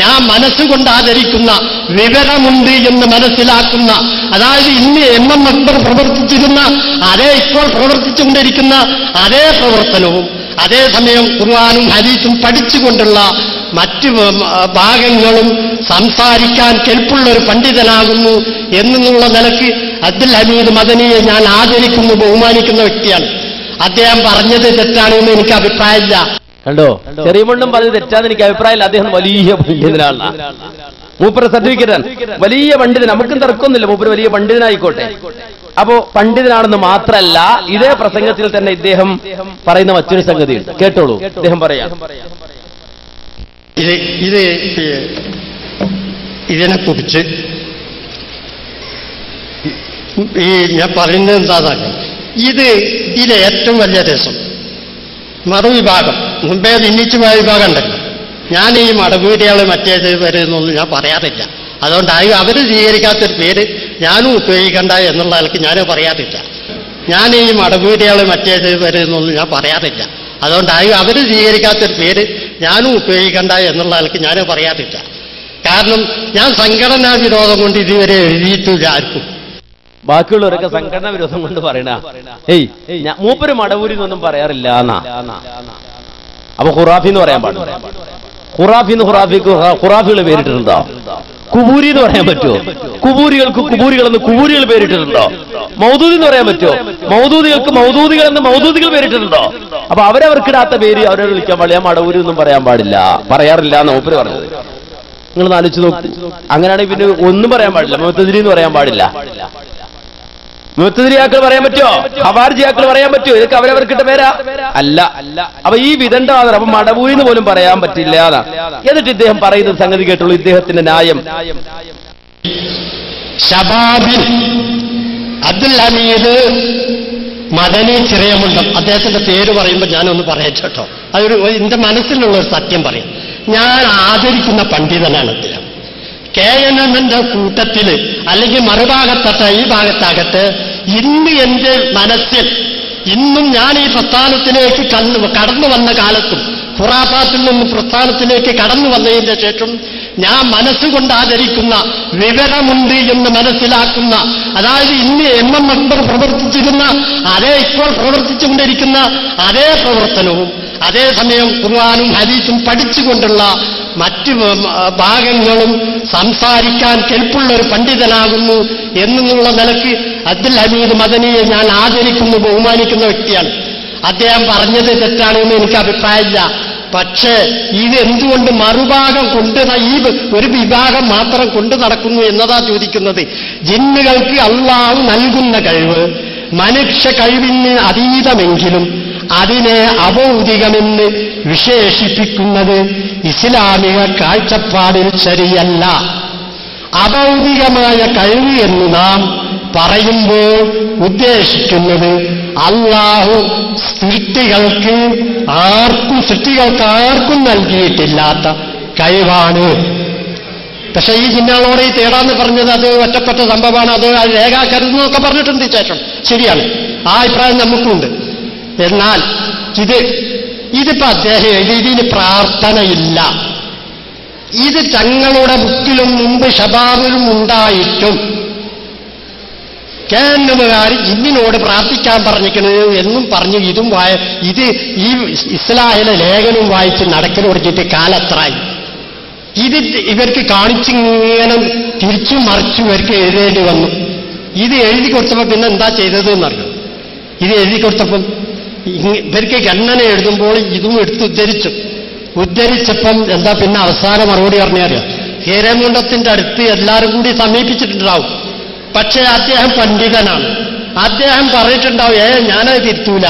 ഞാൻ മനസ്സുകൊണ്ട് ആദരിക്കുന്ന, വിവരമുണ്ട് എന്ന് മനസ്സിലാക്കുന്ന, അതായത് ഇന്ന് MM അക്ബർ പ്രവർത്തിച്ചിരുന്ന ഇപ്പോൾ പ്രവർത്തിച്ചുകൊണ്ടിരിക്കുന്ന അതേ പ്രവർത്തനവും അതേസമയം ഖുർആനും ഹദീസും പഠിച്ചുകൊണ്ടുള്ള മറ്റ് ഭാഗങ്ങളും സംസാരിക്കാൻ കെൽപ്പുള്ള ഒരു പണ്ഡിതനാകുന്നു എന്നുള്ള നിലക്ക് അബ്ദുൽ ഹമീദ് മദനിയെ ഞാൻ ആദരിക്കുന്നു, ബഹുമാനിക്കുന്ന വ്യക്തിയാണ്. അദ്ദേഹം പറഞ്ഞത് തെറ്റാണെന്ന് എനിക്ക് അഭിപ്രായമില്ല. കണ്ടോ, ചെറിയമുണ്ടും പറഞ്ഞത് തെറ്റാന്ന് എനിക്ക് അഭിപ്രായമില്ല. അദ്ദേഹം വലിയ പണ്ഡിതനാണ്, മൂപ്പര സർട്ടിഫിക്കറ്റാണ്, വലിയ പണ്ഡിതൻ. നമുക്കും തർക്കമൊന്നുമില്ല, മൂപ്പര് വലിയ പണ്ഡിതനായിക്കോട്ടെ. അപ്പോ പണ്ഡിതനാണെന്ന് മാത്രമല്ല, ഇതേ പ്രസംഗത്തിൽ തന്നെ ഇദ്ദേഹം പറയുന്ന മറ്റൊരു സംഗതിയുണ്ട്, കേട്ടോളൂ. ഇദ്ദേഹം പറയാം, ഇതിനെക്കുറിച്ച് ഞാൻ പറയുന്നത് എന്താണെന്ന്, ഇതിലെ ഏറ്റവും വലിയ രസം മറുവിഭാഗം, മുമ്പേ ഭിന്നിച്ചു പോയ വിഭാഗം ഉണ്ടല്ലോ. ഞാൻ ഈ മടവൂരിയാള് മറ്റേത് വരുന്നൊന്നും ഞാൻ പറയാറില്ല. അതുകൊണ്ട് അവർ സ്വീകരിക്കാത്തൊരു പേര് ഞാനും ഉപയോഗിക്കണ്ട എന്നുള്ള നിലക്ക് ഞാനും പറയാറില്ല. ഞാൻ ഈ മടവൂരിയാള് മറ്റേത് വരുന്നൊന്നും ഞാൻ പറയാറില്ല. അതുകൊണ്ട് അവർ സ്വീകരിക്കാത്തൊരു പേര് ഞാനും ഉപയോഗിക്കണ്ട എന്നുള്ള നിലക്ക് ഞാനും പറയാറില്ല. കാരണം ഞാൻ സംഘടനാ വിരോധം കൊണ്ട് ഇതുവരെ എഴുതിയിട്ടില്ല ആർക്കും. ബാക്കിയുള്ളവരൊക്കെ സംഘടനാ വിരോധം കൊണ്ട് പറയണ, മൂപ്പര് മടവൂരി എന്നൊന്നും പറയാറില്ല എന്നാ. അപ്പൊ ഖുറാഫി എന്ന് പറയാൻ പാടില്ല. ഖുറാഫിന്ന് ഖുറാഫികൾ പേരിട്ടിട്ടുണ്ടോ? കുബൂരി എന്ന് പറയാൻ പറ്റുമോ? കുബൂരികൾക്ക് കുബൂരികളെന്ന് കുബൂരികൾ പേരിട്ടിട്ടുണ്ടോ? മൗദൂദി എന്ന് പറയാൻ പറ്റുമോ? മൗദൂദികൾക്ക് മൗദൂദികളെന്ന് മൗദൂദികൾ പേരിട്ടിട്ടുണ്ടോ? അപ്പൊ അവരവർക്കിടാത്ത പേര് അവരെ വിളിക്കാൻ പാടില്ല. മടവൂരി ഒന്നും പറയാൻ പാടില്ല, പറയാറില്ല എന്ന് മൂപ്പര് പറഞ്ഞത്. നിങ്ങൾ ആലോചിച്ച് നോക്കൂ. അങ്ങനെയാണെങ്കിൽ പിന്നെ ഒന്നും പറയാൻ പാടില്ല. മുഅ്തസിലി എന്ന് പറയാൻ പാടില്ല. മുഅ്തസിലിയാക്കൾ പറയാൻ പറ്റുമോ? ഖവാരിജിയാക്കൾ പറയാൻ പറ്റുമോ? ഇതൊക്കെ അവരവർക്കിട്ട പേരാ അല്ല. അപ്പൊ ഈ വിദണ്ഡവാദം, അപ്പൊ മടവൂരി എന്ന് പോലും പറയാൻ പറ്റില്ല. എന്നിട്ട് ഇദ്ദേഹം പറയുന്ന സംഗതി കേട്ടുള്ളൂ, ഇദ്ദേഹത്തിന്റെ ന്യായം. ശബാബിൽ അബ്ദുൽ ഹമീദ് മദനി ചിറയമുണ്ടം, അദ്ദേഹത്തിന്റെ പേര് പറയുമ്പോൾ ഞാനൊന്ന് പറയട്ടോ. അതൊരു എന്റെ മനസ്സിലുള്ള ഒരു സത്യം പറയും. ഞാൻ ആദരിക്കുന്ന പണ്ഡിതനാണ് അദ്ദേഹം. KNMന്റെ കൂട്ടത്തില് അല്ലെങ്കിൽ മറുഭാഗത്തട്ട ഈ ഭാഗത്താകട്ടെ, ഇന്ന് എന്റെ മനസ്സിൽ ഇന്നും ഞാൻ ഈ പ്രസ്ഥാനത്തിലേക്ക് കടന്നു വന്ന കാലത്തും ഖുറാഫാത്തിൽ നിന്ന് പ്രസ്ഥാനത്തിലേക്ക് കടന്നു വന്നതിന്റെ ശേഷം ഞാൻ മനസ്സുകൊണ്ട് ആദരിക്കുന്ന, വിവരമുണ്ട് എന്ന് മനസ്സിലാക്കുന്ന, അതായത് ഇന്ന് MM അക്ബർ പ്രവർത്തിച്ചിരുന്ന അതേ ഇപ്പോൾ പ്രവർത്തിച്ചുകൊണ്ടിരിക്കുന്ന അതേ പ്രവർത്തനവും അതേസമയം ഖുർആനും ഹദീസും പഠിച്ചുകൊണ്ടുള്ള മറ്റ് ഭാഗങ്ങളും സംസാരിക്കാൻ കെൽപ്പുള്ള ഒരു പണ്ഡിതനാകുന്നു എന്നുള്ള നിലക്ക് അബ്ദുൽ ഹമീദ് മദനിയെ ഞാൻ ആദരിക്കുന്നു, ബഹുമാനിക്കുന്ന വ്യക്തിയാണ്. അദ്ദേഹം പറഞ്ഞത് തെറ്റാണെന്ന് എനിക്ക് അഭിപ്രായമില്ല. പക്ഷേ ഇത് എന്തുകൊണ്ട് മറുഭാഗം ഈ ഒരു വിഭാഗം മാത്രം കൊണ്ടു നടക്കുന്നു എന്നതാ ചോദിക്കുന്നത്. ജിന്നുകൾക്ക് അല്ലാഹു നൽകുന്ന കഴിവ് മനുഷ്യ കഴിവിന് അതീതമെങ്കിലും അതിനെ അഭൗതികമെന്ന് വിശേഷിപ്പിക്കുന്നത് ഇസ്ലാമിക കാഴ്ചപ്പാടിൽ ശരിയല്ല. അഭൗതികമായ കഴിവ് എന്ന് നാം പറയുമ്പോൾ ഉദ്ദേശിക്കുന്നത് അല്ലാഹു സൃഷ്ടികൾക്ക് ആർക്കും നൽകിയിട്ടില്ലാത്ത കഴിവാണ്. പക്ഷെ ഈ ജിന്നുകളോട് ഈ തേടാന്ന് പറഞ്ഞത് അത് ഒറ്റപ്പെട്ട സംഭവമാണ്, അത് രേഖാക്കരുതെന്നൊക്കെ പറഞ്ഞിട്ടുണ്ട് ശേഷം. ശരിയാണ്, ആ അഭിപ്രായം നമുക്കുണ്ട്. എന്നാൽ ഇതിപ്പോ അദ്ദേഹം എഴുതിയതിന് പ്രാർത്ഥനയില്ല. ഇത് തങ്ങളുടെ ബുക്കിലും മുമ്പ് ശബാബിലും ഉണ്ടായിട്ടും കേന്ദ്രകാർ ജിന്നിനോട് പ്രാർത്ഥിക്കാൻ പറഞ്ഞിരിക്കുന്നത് എന്നും പറഞ്ഞു. ഇത് ഈ ഇസ്ലാഹിലെ ലേഖനം വായിച്ച് നടക്കൽ കൊടുത്തിട്ട് കാലത്രായി. ഇത് ഇവർക്ക് കാണിച്ചിങ്ങനെ തിരിച്ചു മറിച്ചു ഇവർക്ക് എഴുതേണ്ടി വന്നു. ഇത് എഴുതി കൊടുത്തപ്പോൾ പിന്നെ എന്താ ചെയ്തത് എന്നറിയാം. ഇത് എഴുതി കൊടുത്തപ്പം ഇവർക്ക് ഗണ്ണനെ എഴുതുമ്പോൾ ഇതും എടുത്ത് ഉദ്ധരിച്ചപ്പം എന്താ പിന്നെ അവസാന മറുപടി പറഞ്ഞറിയാം. ഹീരമുണ്ടത്തിന്റെ അടുത്ത് എല്ലാവരും കൂടി സമീപിച്ചിട്ടുണ്ടാവും. പക്ഷേ അദ്ദേഹം പണ്ഡിതനാണ്. അദ്ദേഹം പറഞ്ഞിട്ടുണ്ടാവും, ഞാനത് തിരുത്തൂല,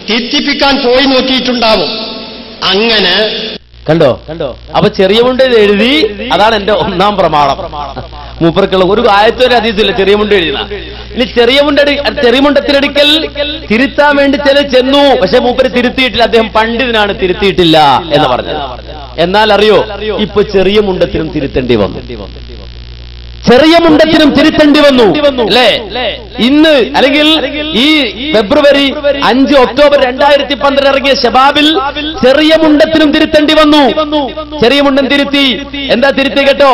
തിരുത്തിപ്പിക്കാൻ പോയി നോക്കിയിട്ടുണ്ടാവും. അങ്ങനെ കണ്ടോ. അപ്പൊ ചെറിയ മുണ്ട് എഴുതി, അതാണ് എന്റെ ഒന്നാം പ്രമാണം. മൂപ്പർക്കുള്ള ഒരു ആയത്തൊരു അതീതില്ല ചെറിയ മുണ്ട് എഴുതിന. ഇനി ചെറിയ മുണ്ടത്തിനടുക്കൽ തിരുത്താൻ വേണ്ടി ചെന്നു, പക്ഷെ മൂപ്പര് തിരുത്തിയിട്ടില്ല. അദ്ദേഹം പണ്ഡിതനാണ്, തിരുത്തിയിട്ടില്ല എന്ന് പറഞ്ഞത്. എന്നാൽ അറിയോ, ഇപ്പൊ ചെറിയ മുണ്ടത്തിനും തിരുത്തേണ്ടി വന്നു. ചെറിയ മുണ്ടത്തിനും തിരുത്തേണ്ടി വന്നു അല്ലേ? ഇന്ന് അല്ലെങ്കിൽ ഈ ഫെബ്രുവരി 5 ഒക്ടോബർ 2012 ഇറങ്ങിയ ശബാബിൽ ചെറിയ മുണ്ടത്തിനും തിരുത്തേണ്ടി വന്നു. ചെറിയ മുണ്ടൻ തിരുത്തി. എന്താ തിരുത്തി കേട്ടോ?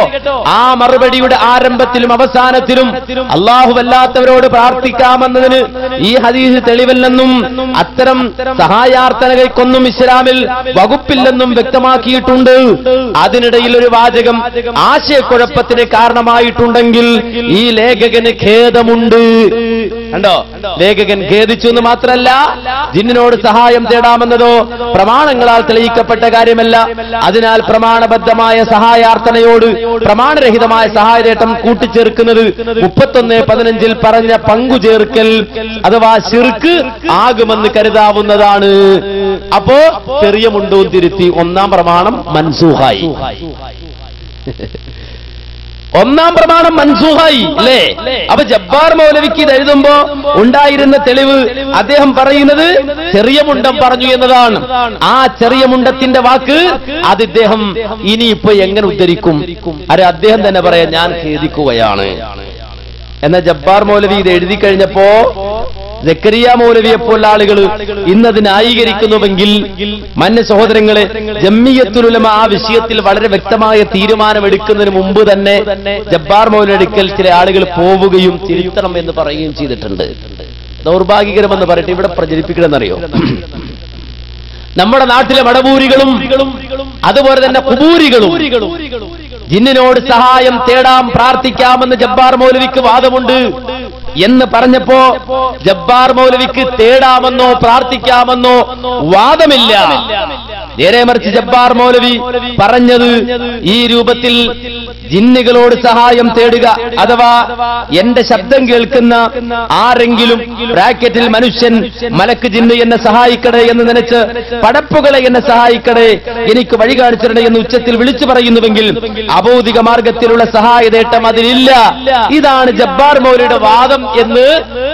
ആ മറുപടിയുടെ ആരംഭത്തിലും അവസാനത്തിലും അല്ലാഹുവല്ലാത്തവരോട് പ്രാർത്ഥിക്കാമെന്നതിന് ഈ ഹദീസ് തെളിവല്ലെന്നും അത്തരം സഹായാർത്ഥനകൾക്കൊന്നും ഇസ്ലാമിൽ വകുപ്പില്ലെന്നും വ്യക്തമാക്കിയിട്ടുണ്ട്. അതിനിടയിൽ ഒരു വാചകം ആശയക്കുഴപ്പത്തിന് കാരണമായിട്ടുണ്ടെങ്കിൽ ഈ ലേഖകന് ഖേദമുണ്ട്. കണ്ടോ? ലേഖകൻ ഖേദിച്ചു എന്ന് മാത്രമല്ല, ജിന്നിനോട് സഹായം തേടാമെന്നതോ പ്രമാണങ്ങളാൽ തെളിയിക്കപ്പെട്ട കാര്യമല്ല. അതിനാൽ പ്രമാണബദ്ധമായ സഹായാർത്ഥനയോട് പ്രമാണരഹിതമായ സഹായതേട്ടം കൂട്ടിച്ചേർക്കുന്നത് 31:15 പറഞ്ഞ പങ്കുചേർക്കൽ അഥവാ ശിർക്ക് ആകുമെന്ന് കരുതാവുന്നതാണ്. അപ്പോ ചെറിയ മുണ്ടവും തിരുത്തി. ഒന്നാം പ്രമാണം മൻസൂഹായി. ഒന്നാം പ്രമാണം മൻസൂഹായി അല്ലേ? അപ്പൊ ജബ്ബാർ മൗലവിക്ക് ഇത് എഴുതുമ്പോ ഉണ്ടായിരുന്ന തെളിവ് അദ്ദേഹം പറയുന്നത് ചെറിയ മുണ്ടം പറഞ്ഞു എന്നതാണ്. ആ ചെറിയ മുണ്ടത്തിന്റെ വാക്ക് അത് ഇദ്ദേഹം ഇനിയിപ്പോ എങ്ങനെ ഉദ്ധരിക്കും? അത് അദ്ദേഹം തന്നെ പറയാം, ഞാൻ ഖേദിക്കുകയാണ്. എന്നാൽ ജബ്ബാർ മൗലവി ഇത് എഴുതി കഴിഞ്ഞപ്പോ സക്കരിയ മൗലവിയെപ്പോലുള്ള ആളുകൾ ഇന്നത് ന്യായീകരിക്കുന്നുവെങ്കിൽ മന്ന സഹോദരങ്ങളെ, ജംഇയ്യത്തുൽ ഉലമ ആ വിഷയത്തിൽ വളരെ വ്യക്തമായ തീരുമാനമെടുക്കുന്നതിന് മുമ്പ് തന്നെ ജബ്ബാർ മൗലവി അടുക്കൽ ചില ആളുകൾ പോവുകയും തിരുത്തണം എന്ന് പറയുകയും ചെയ്തിട്ടുണ്ട്. ദൗർഭാഗ്യകരമെന്ന് പറയട്ടെ, ഇവിടെ പ്രചരിപ്പിക്കണമെന്നറിയോ? നമ്മുടെ നാട്ടിലെ മടവൂരികളും അതുപോലെ തന്നെ കുബൂരികളും ജിന്നിനോട് സഹായം തേടാം, പ്രാർത്ഥിക്കാമെന്ന് ജബ്ബാർ മൗലവിക്ക് വാദമുണ്ട് എന്ന് പറഞ്ഞപ്പോ ജബ്ബാർ മൗലവിക്ക് തേടാമെന്നോ പ്രാർത്ഥിക്കാമെന്നോ വാദമില്ല. നേരെ മറിച്ച് ജബ്ബാർ മൗലവി പറഞ്ഞത് ഈ രൂപത്തിൽ, ജിന്നുകളോട് സഹായം തേടുക അഥവാ എന്റെ ശബ്ദം കേൾക്കുന്ന ആരെങ്കിലും ബ്രാക്കറ്റിൽ മനുഷ്യൻ, മലക്ക്, ജിന്ന് എന്നെ സഹായിക്കണേ എന്ന് നനച്ച് പടപ്പുകളെ എന്നെ സഹായിക്കണേ, എനിക്ക് വഴി കാണിച്ചിടണേ എന്ന് ഉച്ചത്തിൽ വിളിച്ചു പറയുന്നുവെങ്കിൽ അഭൗതിക മാർഗത്തിലുള്ള സഹായതേട്ടം അതിലില്ല. ഇതാണ് ജബ്ബാർ മൗലവിയുടെ വാദം എന്ന്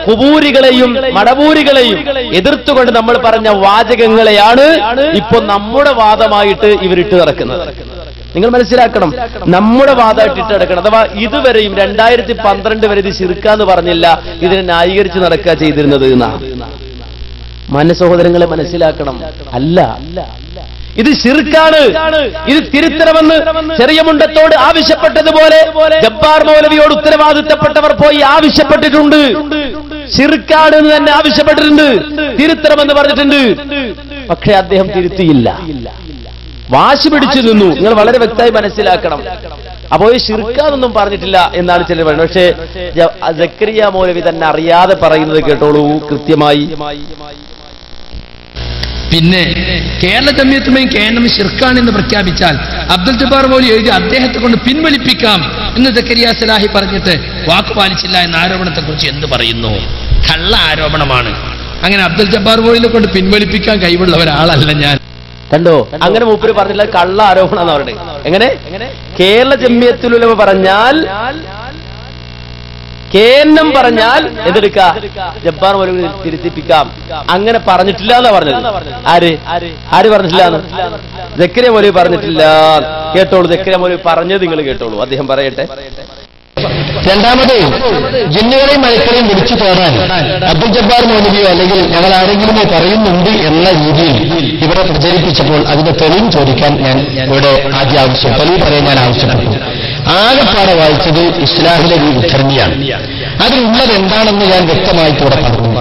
കുബൂരികളെയും മടവൂരികളെയും എതിർത്തുകൊണ്ട് നമ്മൾ പറഞ്ഞ വാചകങ്ങളെയാണ് ഇപ്പൊ നമ്മുടെ വാദമായിട്ട് ഇവരിട്ട് നടക്കുന്നത്. നിങ്ങൾ മനസ്സിലാക്കണം, നമ്മുടെ വാദമായിട്ട് ഇട്ട് നടക്കണം. അഥവാ ഇതുവരെയും 2012 വരെ ഇത് ശിർക്കാന്ന് പറഞ്ഞില്ല, ഇതിനെ ന്യായീകരിച്ച് നടക്കുക ചെയ്തിരുന്നത് എന്നാ. സഹോദരങ്ങളെ മനസ്സിലാക്കണം, അല്ല, ഇത് ശിർക്കാണ്. ഇത് തിരുത്തണമെന്ന് ചെറിയ മുണ്ടത്തോട് ആവശ്യപ്പെട്ടതുപോലെ ജബ്ബാർ മൗലവിയോട് ഉത്തരവാദിത്തപ്പെട്ടവർ പോയി ആവശ്യപ്പെട്ടിട്ടുണ്ട്. ശിർക്കാണ് എന്ന് തന്നെ ആവശ്യപ്പെട്ടിട്ടുണ്ട്, തിരുത്തണമെന്ന് പറഞ്ഞിട്ടുണ്ട്. പക്ഷെ അദ്ദേഹം തിരുത്തിയില്ല, വാശി പിടിച്ചു നിന്നു. നിങ്ങൾ വളരെ വ്യക്തമായി മനസ്സിലാക്കണം. അപ്പോ ഈ ശിർക്കാനൊന്നും പറഞ്ഞിട്ടില്ല എന്നാണ് ചിലർ പറയുന്നത്. പക്ഷേ സക്കരിയ മൗലവി തന്നെ അറിയാതെ പറയുന്നത് കേട്ടോളൂ കൃത്യമായി. പിന്നെ കേരള ജംഇയ്യത്തുലമയും KNM ശിർക്കാണെന്ന് പ്രഖ്യാപിച്ചാൽ അബ്ദുൽ ജബ്ബാർ മൗലവി എഴുതി അദ്ദേഹത്തെ കൊണ്ട് പിൻവലിപ്പിക്കാം എന്ന് സക്കരിയ സലാഹി പറഞ്ഞിട്ട് വാക്കുപാലിച്ചില്ല എന്ന ആരോപണത്തെ കുറിച്ച് എന്ത് പറയുന്നു? കള്ള ആരോപണമാണ്. അങ്ങനെ അബ്ദുൽ ജബ്ബാർ മൗലവിയെ കൊണ്ട് പിൻവലിപ്പിക്കാൻ കഴിവുള്ള ഒരാളല്ല ഞാൻ. കണ്ടോ? അങ്ങനെ മൂപ്പര് പറഞ്ഞില്ല, കള്ള ആരോപണം എന്ന് പറയുന്നത്. എങ്ങനെ? കേരള ജംഇയ്യത്തുൽ ഉലമ പറഞ്ഞാൽ, KNM പറഞ്ഞാൽ എന്തെടുക്ക? ജബ്ബാർ മൗലവി തിരുത്തിപ്പിക്കാം. അങ്ങനെ പറഞ്ഞിട്ടില്ല എന്നാ പറഞ്ഞത്. ആര് പറഞ്ഞിട്ടില്ല? സക്കരിയ മൗലവി പറഞ്ഞിട്ടില്ല. കേട്ടോളൂ, സക്കരിയ മൗലവി പറഞ്ഞത് നിങ്ങൾ കേട്ടോളൂ. അദ്ദേഹം പറയട്ടെ. രണ്ടാമത്, ജിന്നുകളെയും മലക്കളെയും വിളിച്ചു തോന്നാൻ അബ്ദുൽ ജബ്ബാർ മൗലവിയോ അല്ലെങ്കിൽ ഞങ്ങൾ ആരെങ്കിലുമോ പറയുന്നുണ്ട് എന്ന രീതിയിൽ ഇവിടെ പ്രചരിപ്പിച്ചപ്പോൾ അതിന്റെ തെളിവ് ചോദിക്കാൻ ഞാൻ ഇവിടെ തെളിവ് പറയാൻ ഞാൻ ആവശ്യപ്പെട്ടു. ആകെപ്പാടെ വായിച്ചത് ഇസ്ലാഹിലെ ഒരു ഉദ്ധരണിയാണ്. അതിലുള്ളത് എന്താണെന്ന് ഞാൻ വ്യക്തമായിട്ട് ഇവിടെ പറഞ്ഞു.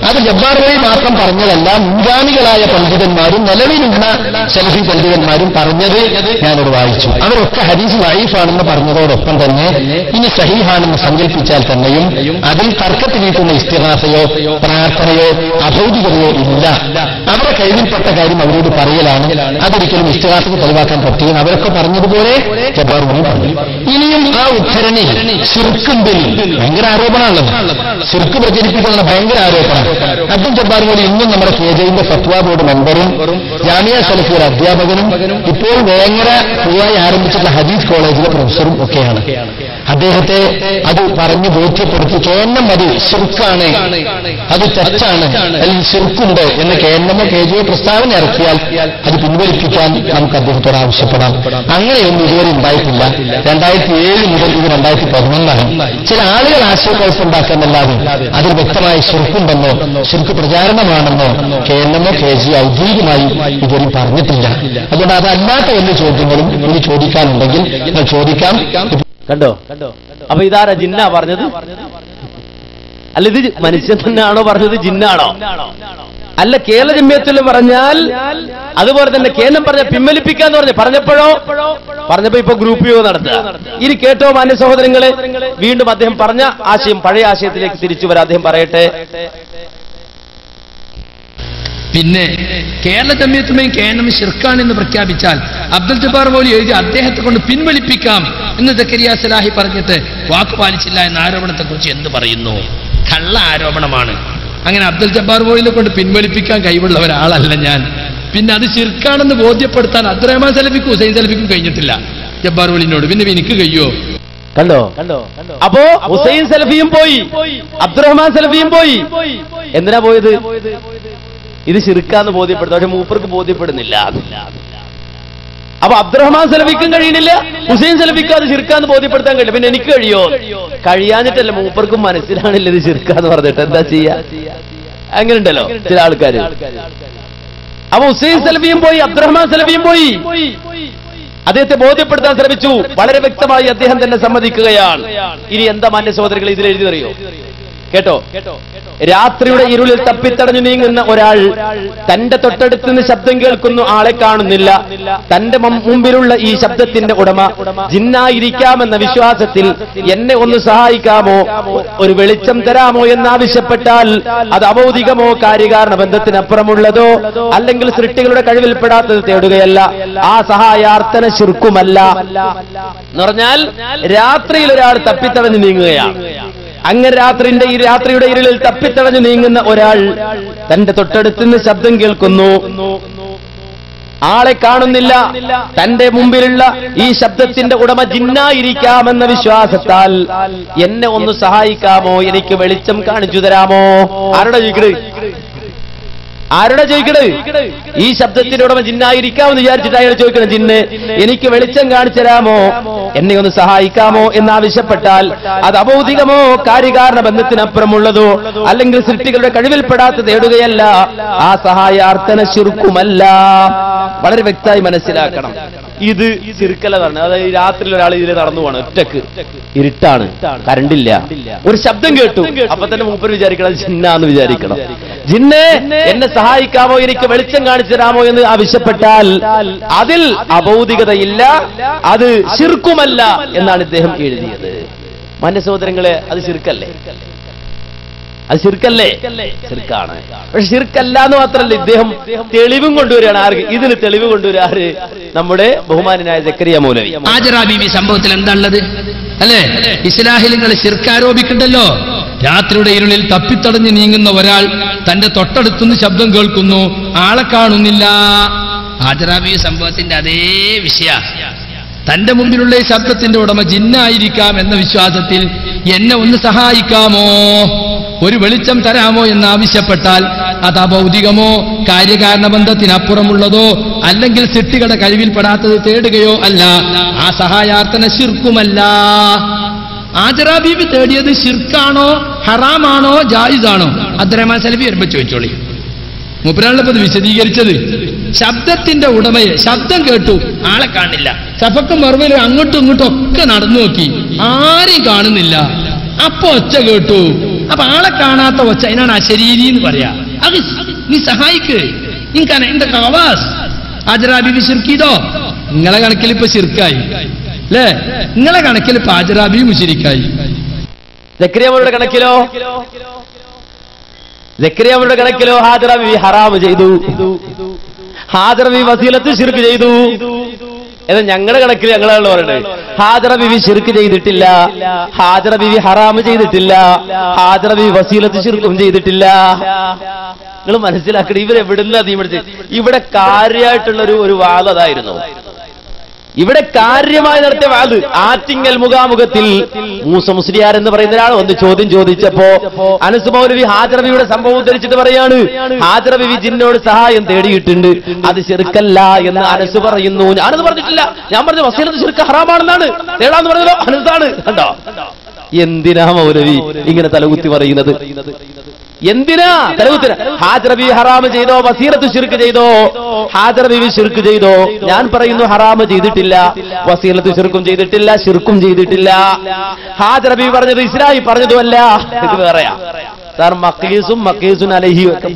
അത് ജബ്ബാർ മൗലവി മാത്രം പറഞ്ഞതല്ല, മുൻഗാമികളായ പണ്ഡിതന്മാരും നിലവിലുള്ള സലഫി പണ്ഡിതന്മാരും പറഞ്ഞത് ഞാനിവിടെ വായിച്ചു. അവരൊക്കെ ഹദീസ് ലഈഫാണെന്ന് പറഞ്ഞതോടൊപ്പം തന്നെ ഇനി സഹീഹാണെന്ന് സങ്കല്പിച്ചാൽ തന്നെയും അതിൽ തർക്കത്തിലേക്കുള്ള ഇസ്തിഗാസയോ പ്രാർത്ഥനയോ അഭൗതികതയോ ഇല്ല. അവരുടെ കയ്യിൽപ്പെട്ട കാര്യം അവരോട് പറയലാണ്. അതൊരിക്കലും ഇസ്തിഗാസക്ക് തെളിവാക്കാൻ പറ്റുകയും അവരൊക്കെ പറഞ്ഞതുപോലെ ജബ്ബാർ മൗലവി പറഞ്ഞു. ഇനിയും ആ ഉദ്ധരണി ശിർക്കുണ്ടിൽ ഭയങ്കര ആരോപണമാണല്ലോ. ശിർക്ക് പ്രചരിപ്പിക്കുന്ന ഭയങ്കര ആരോപണം. അബ്ദുൽ ജബ്ബാർ മോലി ഇന്നും നമ്മുടെ KJന്റെ ഫത്വാ ബോർഡ് മെമ്പറും ജാമിയ സലഫിയുടെ അധ്യാപകനും ഇപ്പോൾ വേങ്ങര പുതുതായി ആരംഭിച്ചിട്ടുള്ള ഹദീസ് കോളേജിലെ പ്രൊഫസറും ഒക്കെയാണ്. അദ്ദേഹത്തെ അത് പറഞ്ഞു ബോധ്യപ്പെടുത്തി കേന്ദ്രം മതി ശിർക്കാണ്, അത് തെറ്റാണ്, അല്ലെങ്കിൽ ശിർക്കുണ്ട് എന്ന് കേന്ദ്രമോ KJയോ പ്രസ്താവന ഇറക്കിയാൽ അത് പിൻവലിപ്പിക്കാൻ നമുക്ക് അദ്ദേഹത്തോട് ആവശ്യപ്പെടാം. അങ്ങനെയൊന്നും ഇതുവരെ ഉണ്ടായിട്ടില്ല. 2007 മുതൽ ഇത് 2011 ചില ആളുകൾ ആശയക്കുഴപ്പമുണ്ടാക്കാനല്ലാതെ അതിൽ വ്യക്തമായ ശിർക്കുണ്ടെന്നോ ശിർക്ക് പ്രചാരണമാണെന്നോ കേന്ദ്രമോ KJ ഔദ്യോഗികമായി ഇതുവരെ പറഞ്ഞിട്ടില്ല. അതുകൊണ്ട് അതല്ലാത്ത വലിയ ചോദ്യങ്ങളും ഇനി ചോദിക്കാനുണ്ടെങ്കിൽ നിങ്ങൾ ചോദിക്കാം. കണ്ടോ? അപ്പൊ ഇതാരാ ജിന്നാ പറഞ്ഞത്? അല്ല, ഇത് മനുഷ്യൻ തന്നെയാണോ പറഞ്ഞത്, ജിന്നാണോ? അല്ല, കേരള ജമിയത്തിൽ പറഞ്ഞാൽ അതുപോലെ തന്നെ കേന്ദ്രം പറഞ്ഞ പിൻവലിപ്പിക്കാന്ന് പറഞ്ഞപ്പോ ഇപ്പൊ ഗ്രൂപ്പ് യോഗം നടത്തുക. ഇനി കേട്ടോ മാന്യ സഹോദരങ്ങളെ, വീണ്ടും അദ്ദേഹം പറഞ്ഞ ആശയം പഴയ ആശയത്തിലേക്ക് തിരിച്ചു വരാം. അദ്ദേഹം പറയട്ടെ. പിന്നെ കേരള ജമിയത്തുമേയും കേന്ദ്രം ശിർക്കാണെന്ന് പ്രഖ്യാപിച്ചാൽ അബ്ദുൽ ജബ്ബാർ മൗലവി എഴുതി അദ്ദേഹത്തെ കൊണ്ട് പിൻവലിപ്പിക്കാം എന്ന് സക്കരിയ സലാഹി പറഞ്ഞിട്ട് വാക്കുപാലിച്ചില്ല എന്ന ആരോപണത്തെക്കുറിച്ച് എന്ത് പറയുന്നു? കള്ള ആരോപണമാണ്. അങ്ങനെ അബ്ദുൽ ജബ്ബാർ മൗലവിയെ കൊണ്ട് പിൻവലിപ്പിക്കാൻ കഴിവുള്ള ഒരാളല്ല ഞാൻ. പിന്നെ അത് ശിർക്കാണെന്ന് ബോധ്യപ്പെടുത്താൻ അബ്ദുറഹ്മാൻ സലഫിക്കും ഹുസൈൻ സലഫിക്കും കഴിഞ്ഞിട്ടില്ല ജബ്ബാർ മൗലവിനോട്. പിന്നെ എനിക്ക് കഴിയോ? കണ്ടോ? അപ്പോ ഹുസൈൻ സലഫിയും പോയി, അബ്ദുറഹ്മാൻ സലഫിയും പോയി. എന്തിനാ പോയത്? ഇത് ശിർക്കാന്ന് ബോധ്യപ്പെടുത്തും. പക്ഷെ മൂപ്പർക്ക് ബോധ്യപ്പെടുന്നില്ല. അപ്പൊ അബ്ദുറഹ്മാൻ സലഫിക്കും കഴിയണില്ല, ഹുസൈൻ സലഫിക്കും അത് ശിർക്കാന്ന് ബോധ്യപ്പെടുത്താൻ കഴിയില്ല. പിന്നെ എനിക്ക് കഴിയോ? കഴിയാഞ്ഞിട്ടല്ല, മൂപ്പർക്കും മനസ്സിലാണില്ല ഇത് ശിർക്കാന്ന് പറഞ്ഞിട്ട്. എന്താ ചെയ്യാ? അങ്ങനെ ഉണ്ടല്ലോ ചില ആൾക്കാര്. അപ്പൊ ഹുസൈൻ സലഫിയും പോയി, അബ്ദുറഹ്മാൻ സലഫിയും പോയി. അദ്ദേഹത്തെ ബോധ്യപ്പെടുത്താൻ ശ്രമിച്ചു. വളരെ വ്യക്തമായി അദ്ദേഹം തന്നെ സമ്മതിക്കുകയാണ്. ഇനി എന്താ മാന്യ സഹോദരികൾ ഇതിൽ എഴുതി അറിയോ? കേട്ടോ? രാത്രിയുടെ ഇരുളിൽ തപ്പിത്തടഞ്ഞു നീങ്ങുന്ന ഒരാൾ തന്റെ തൊട്ടടുത്ത് നിന്ന് ശബ്ദം കേൾക്കുന്നു, ആളെ കാണുന്നില്ല. തന്റെ മുമ്പിലുള്ള ഈ ശബ്ദത്തിന്റെ ഉടമ ജിന്നായിരിക്കാമെന്ന വിശ്വാസത്തിൽ എന്നെ ഒന്ന് സഹായിക്കാമോ, ഒരു വെളിച്ചം തരാമോ എന്നാവശ്യപ്പെട്ടാൽ അത് അഭൗതികമോ കാര്യകാരണ ബന്ധത്തിനപ്പുറമുള്ളതോ അല്ലെങ്കിൽ സൃഷ്ടികളുടെ കഴിവിൽപ്പെടാത്തത് തേടുകയല്ല. ആ സഹായാർത്ഥന ശിർക്കുമല്ല എന്ന് പറഞ്ഞാൽ രാത്രിയിൽ ഒരാൾ തപ്പിത്തടഞ്ഞു നീങ്ങുകയാണ്. അങ്ങനെ രാത്രിയുടെ ഇരുളിൽ തപ്പിത്തടഞ്ഞു നീങ്ങുന്ന ഒരാൾ തന്റെ തൊട്ടടുത്ത് നിന്ന് ശബ്ദം കേൾക്കുന്നു, ആളെ കാണുന്നില്ല. തന്റെ മുമ്പിലുള്ള ഈ ശബ്ദത്തിന്റെ ഉടമ ജിന്നായിരിക്കാമെന്ന വിശ്വാസത്താൽ എന്നെ ഒന്ന് സഹായിക്കാമോ, എനിക്ക് വെളിച്ചം കാണിച്ചു തരാമോ? ആരുടെ ചോദിക്കണത്? ഈ ശബ്ദത്തിന്റെ ഉടമ ജിന്നായിരിക്കാമെന്ന് വിചാരിച്ചിട്ട് അയാൾ ചോദിക്കണം, ജിന്ന് എനിക്ക് വെളിച്ചം കാണിച്ചു തരാമോ, എന്നെ ഒന്ന് സഹായിക്കാമോ എന്നാവശ്യപ്പെട്ടാൽ അത് അഭൗതികമോ കാര്യകാരണ ബന്ധത്തിനപ്പുറമുള്ളതോ അല്ലെങ്കിൽ സൃഷ്ടികളുടെ കഴിവിൽപ്പെടാത്ത തേടുകയല്ല. ആ സഹായാർത്ഥന ശിർക്കുമല്ല. വളരെ വ്യക്തമായി മനസ്സിലാക്കണം. ഇത് ശിർക്കല്ല പറഞ്ഞത്. അതായത് രാത്രിയിൽ ഒരാൾ ഇതിൽ നടന്നു പോകണം, ഒറ്റക്ക്, ഇരുട്ടാണ്, കറണ്ടില്ല, ഒരു ശബ്ദം കേട്ടു, അപ്പൊ തന്നെ മൂപ്പർ വിചാരിക്കണം ജിന്നാന്ന് വിചാരിക്കണം. ജിന്നെ എന്നെ സഹായിക്കാമോ, എനിക്ക് വെളിച്ചം കാണിച്ചു തരാമോ എന്ന് ആവശ്യപ്പെട്ടാൽ അതിൽ അഭൗതികതയില്ല, അത് ശിർക്കുമല്ല എന്നാണ് ഇദ്ദേഹം എഴുതിയത്. മാന്യ സഹോദരങ്ങളെ, അത് ശിർക്കല്ലേ? അത് ശിർക്കല്ലേ? ശിർക്കാണ്. പക്ഷെ ശിർക്കല്ല എന്ന് മാത്രമല്ല, ഇദ്ദേഹം തെളിവും കൊണ്ടുവരികയാണ്. ആർക്ക്? ഇതിന് തെളിവ് കൊണ്ടുവരിക ആര്? നമ്മുടെ ബഹുമാനായ സക്കരിയ മൗലവി. ഹാജറ ബീവി സംഭവത്തിൽ എന്താണുള്ളത് അല്ലേ? ഇസ്ലാഹിൽ നിങ്ങൾ ശിർക്ക് ആരോപിക്കണ്ടല്ലോ. രാത്രിയുടെ ഇരുളിൽ തപ്പിത്തടഞ്ഞു നീങ്ങുന്ന ഒരാൾ തന്റെ തൊട്ടടുത്തുനിന്ന് ശബ്ദം കേൾക്കുന്നു, ആളെ കാണുന്നില്ല. ഹാജറ ബീവി സംഭവത്തിന്റെ അതേ വിഷയ. തന്റെ മുമ്പിലുള്ള ഈ ശബ്ദത്തിന്റെ ഉടമ ജിന്നായിരിക്കാം എന്ന വിശ്വാസത്തിൽ എന്നെ ഒന്ന് സഹായിക്കാമോ, ഒരു വെളിച്ചം തരാമോ എന്നാവശ്യപ്പെട്ടാൽ അത് അഭൗതികമോ കാര്യകാരണബന്ധത്തിനപ്പുറമുള്ളതോ അല്ലെങ്കിൽ സൃഷ്ടികളുടെ കഴിവിൽപ്പെടാത്തത് തേടുകയോ അല്ല. ആ സഹായാർത്ഥന ശിർക്കുമല്ല. ഹാജറ ബീവി തേടിയത് ശിർക്കാണോ, ഹറാമാണോ, ജായിസാണോ? അബ്ദുറഹ്മാൻ സലഫി വരുമ്പോ ചോദിച്ചോളി. മൂപ്പരാളിപ്പോ ഇത് വിശദീകരിച്ചത്. ശബ്ദത്തിന്റെ ഉടമയെ ശബ്ദം കേട്ടു, ആളെ കാണില്ല. സഫക്കും മറുപടിയും അങ്ങോട്ടും ഇങ്ങോട്ടും ഒക്കെ നടന്നു നോക്കി, ആരെയും കാണുന്നില്ല. അപ്പൊ ഒച്ച കേട്ടു. അപ്പൊ ആളെ കാണാത്ത ഒച്ച, അതിനാണ് അശരീരി എന്ന് പറയാ. അത് നീ സഹായിക്ക്, നിനക്കാണ് എന്റെ കവാസ്. ഹാജറ ബീവി ശിർക്കിതോ? നിങ്ങളെ കണക്കിൽ ഇപ്പൊ ശിർക്കായി അല്ലേ? നിങ്ങളെ കണക്കിൽ ഇപ്പൊ ഹാജറ ബീവി മുശ്രിക്കായി. സക്കരിയയുടെ കണക്കിലോ? സക്കരിയയുടെ കണക്കിലോ ഹാജറ ബീവി ഹറാം ചെയ്തു, ഹാജറ ബീവി വസീലത്ത് ശിർക്ക് ചെയ്തു. എന്ന് ഞങ്ങളുടെ കണക്കിൽ ഞങ്ങളാണ് പറയുന്നത്. ഹാജറ ബിവി ശിർക്ക് ചെയ്തിട്ടില്ല, ഹാജറ ബിവി ഹറാമ് ചെയ്തിട്ടില്ല, ഹാജറ ബിവി വസീലത്ത് ശിർക്കും ചെയ്തിട്ടില്ല. നിങ്ങൾ മനസ്സിലാക്കണം ഇവരെവിടുന്ന തീ പിടിച്ച്. ഇവിടെ കാര്യമായിട്ടുള്ള ഒരു വാദം അതായിരുന്നു. ഇവിടെ കാര്യമായി നടത്തിയ വാദ് ആറ്റിങ്ങൽ മുഖാമുഖത്തിൽ മൂസ മുസ്ലിയാർ എന്ന് പറയുന്ന ഒരാൾ ഒന്ന് ചോദ്യം ചോദിച്ചപ്പോ അനസ് മൗലവി ഹാജറ ബിവിയുടെ സംഭവം ഉദ്ധരിച്ചിട്ട് പറയാണ്, ഹാജറ ബിവി ജിന്നോട് സഹായം തേടിയിട്ടുണ്ട്, അത് ശിർക്കല്ല എന്ന് അനസ് പറയുന്നു. ഞാനത് പറഞ്ഞിട്ടില്ല, ഞാൻ പറഞ്ഞു വസീലത്ത് ശിർക്ക് ഹറാമാണെന്നാണ്, തേടാന്ന് പറഞ്ഞല്ലോ അനസാണ്. കണ്ടോ എന്തിനാ മൗലവി ഇങ്ങനെ തലകുത്തി പറയുന്നത്? എന്തിനാ തലകുത്തിന? ഹാജറ ബിവി ഹറാമ് ചെയ്തോ, വസീലത്ത് ശിർക്ക് ചെയ്തോ? ഹാജറ ബിവി ശിർക്ക് ചെയ്തോ? ഞാൻ പറയുന്നു ഹറാമ് ചെയ്തിട്ടില്ല, വസീലത്ത് ശിർക്കും ചെയ്തിട്ടില്ല, ശിർക്കും ചെയ്തിട്ടില്ല. ഹാജറ ബിവി പറഞ്ഞത് ഇസ്രായി പറഞ്ഞതുമല്ല, ഇത് വേറെയാ. കാരണം മക്കീസും മക്കീസുൻ അലൈഹി ഒക്കെ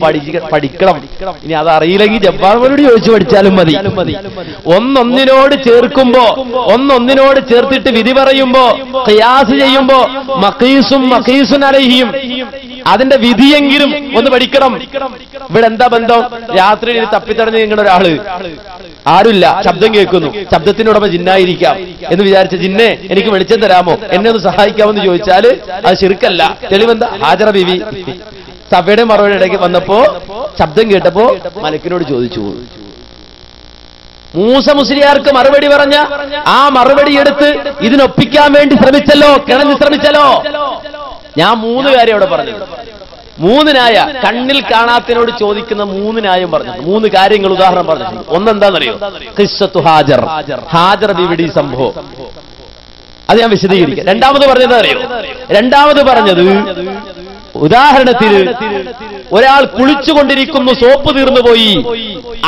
പഠിക്കണം. ഇനി അത് അറിയില്ലെങ്കിൽ ജബ്ബാറിനോട് ചോദിച്ചു പഠിച്ചാലും മതി. ഒന്നൊന്നിനോട് ചേർക്കുമ്പോ, ഒന്നൊന്നിനോട് ചേർത്തിട്ട് വിധി പറയുമ്പോ, ഖിയാസ് ചെയ്യുമ്പോ മക്കീസും മക്കീസുൻ അലൈഹിയും അതിന്റെ വിധിയെങ്കിലും ഒന്ന് പഠിക്കണം. ഇവിടെ എന്താ ബന്ധം? രാത്രിയിൽ തപ്പിത്തടഞ്ഞ് നിങ്ങളുടെ ഒരാള് ആരുമില്ല, ശബ്ദം കേൾക്കുന്നു, ശബ്ദത്തിനുടമ ജിന്നായിരിക്കാം എന്ന് വിചാരിച്ച ജിന്നെ എനിക്ക് വെളിച്ചം തരാമോ, എന്നെ ഒന്ന് സഹായിക്കാമെന്ന് ചോദിച്ചാൽ അത് ശിർക്കല്ല. തെളിവെന്താ? ഹാജറ ബിവി സഭയുടെ മറുപടി ഇടയ്ക്ക് വന്നപ്പോ ശബ്ദം കേട്ടപ്പോ മലക്കിനോട് ചോദിച്ചു. മൂസ മുസ്ലിയാർക്ക് മറുപടി പറഞ്ഞ ആ മറുപടി എടുത്ത് ഇതിനൊപ്പിക്കാൻ വേണ്ടി ശ്രമിച്ചല്ലോ, കിണഞ്ഞ് ശ്രമിച്ചല്ലോ. ഞാൻ 3 കാര്യം അവിടെ പറഞ്ഞു. 3 ന്യായ, കണ്ണിൽ കാണാത്തതിനോട് ചോദിക്കുന്ന 3 ന്യായം പറഞ്ഞു. 3 കാര്യങ്ങൾ ഉദാഹരണം പറഞ്ഞിട്ടുണ്ട്. ഒന്നെന്താണെന്നറിയോ? ഖിസ്സത്തു ഹാജർ, ഹാജർ ബിവിയുടെ സംഭവം. അത് ഞാൻ വിശദീകരിക്കാം. രണ്ടാമത് പറഞ്ഞത് അറിയോ? രണ്ടാമത് പറഞ്ഞത് ഉദാഹരണത്തിന് ഒരാൾ കുളിച്ചുകൊണ്ടിരിക്കുന്നു, സോപ്പ് തീർന്നു പോയി,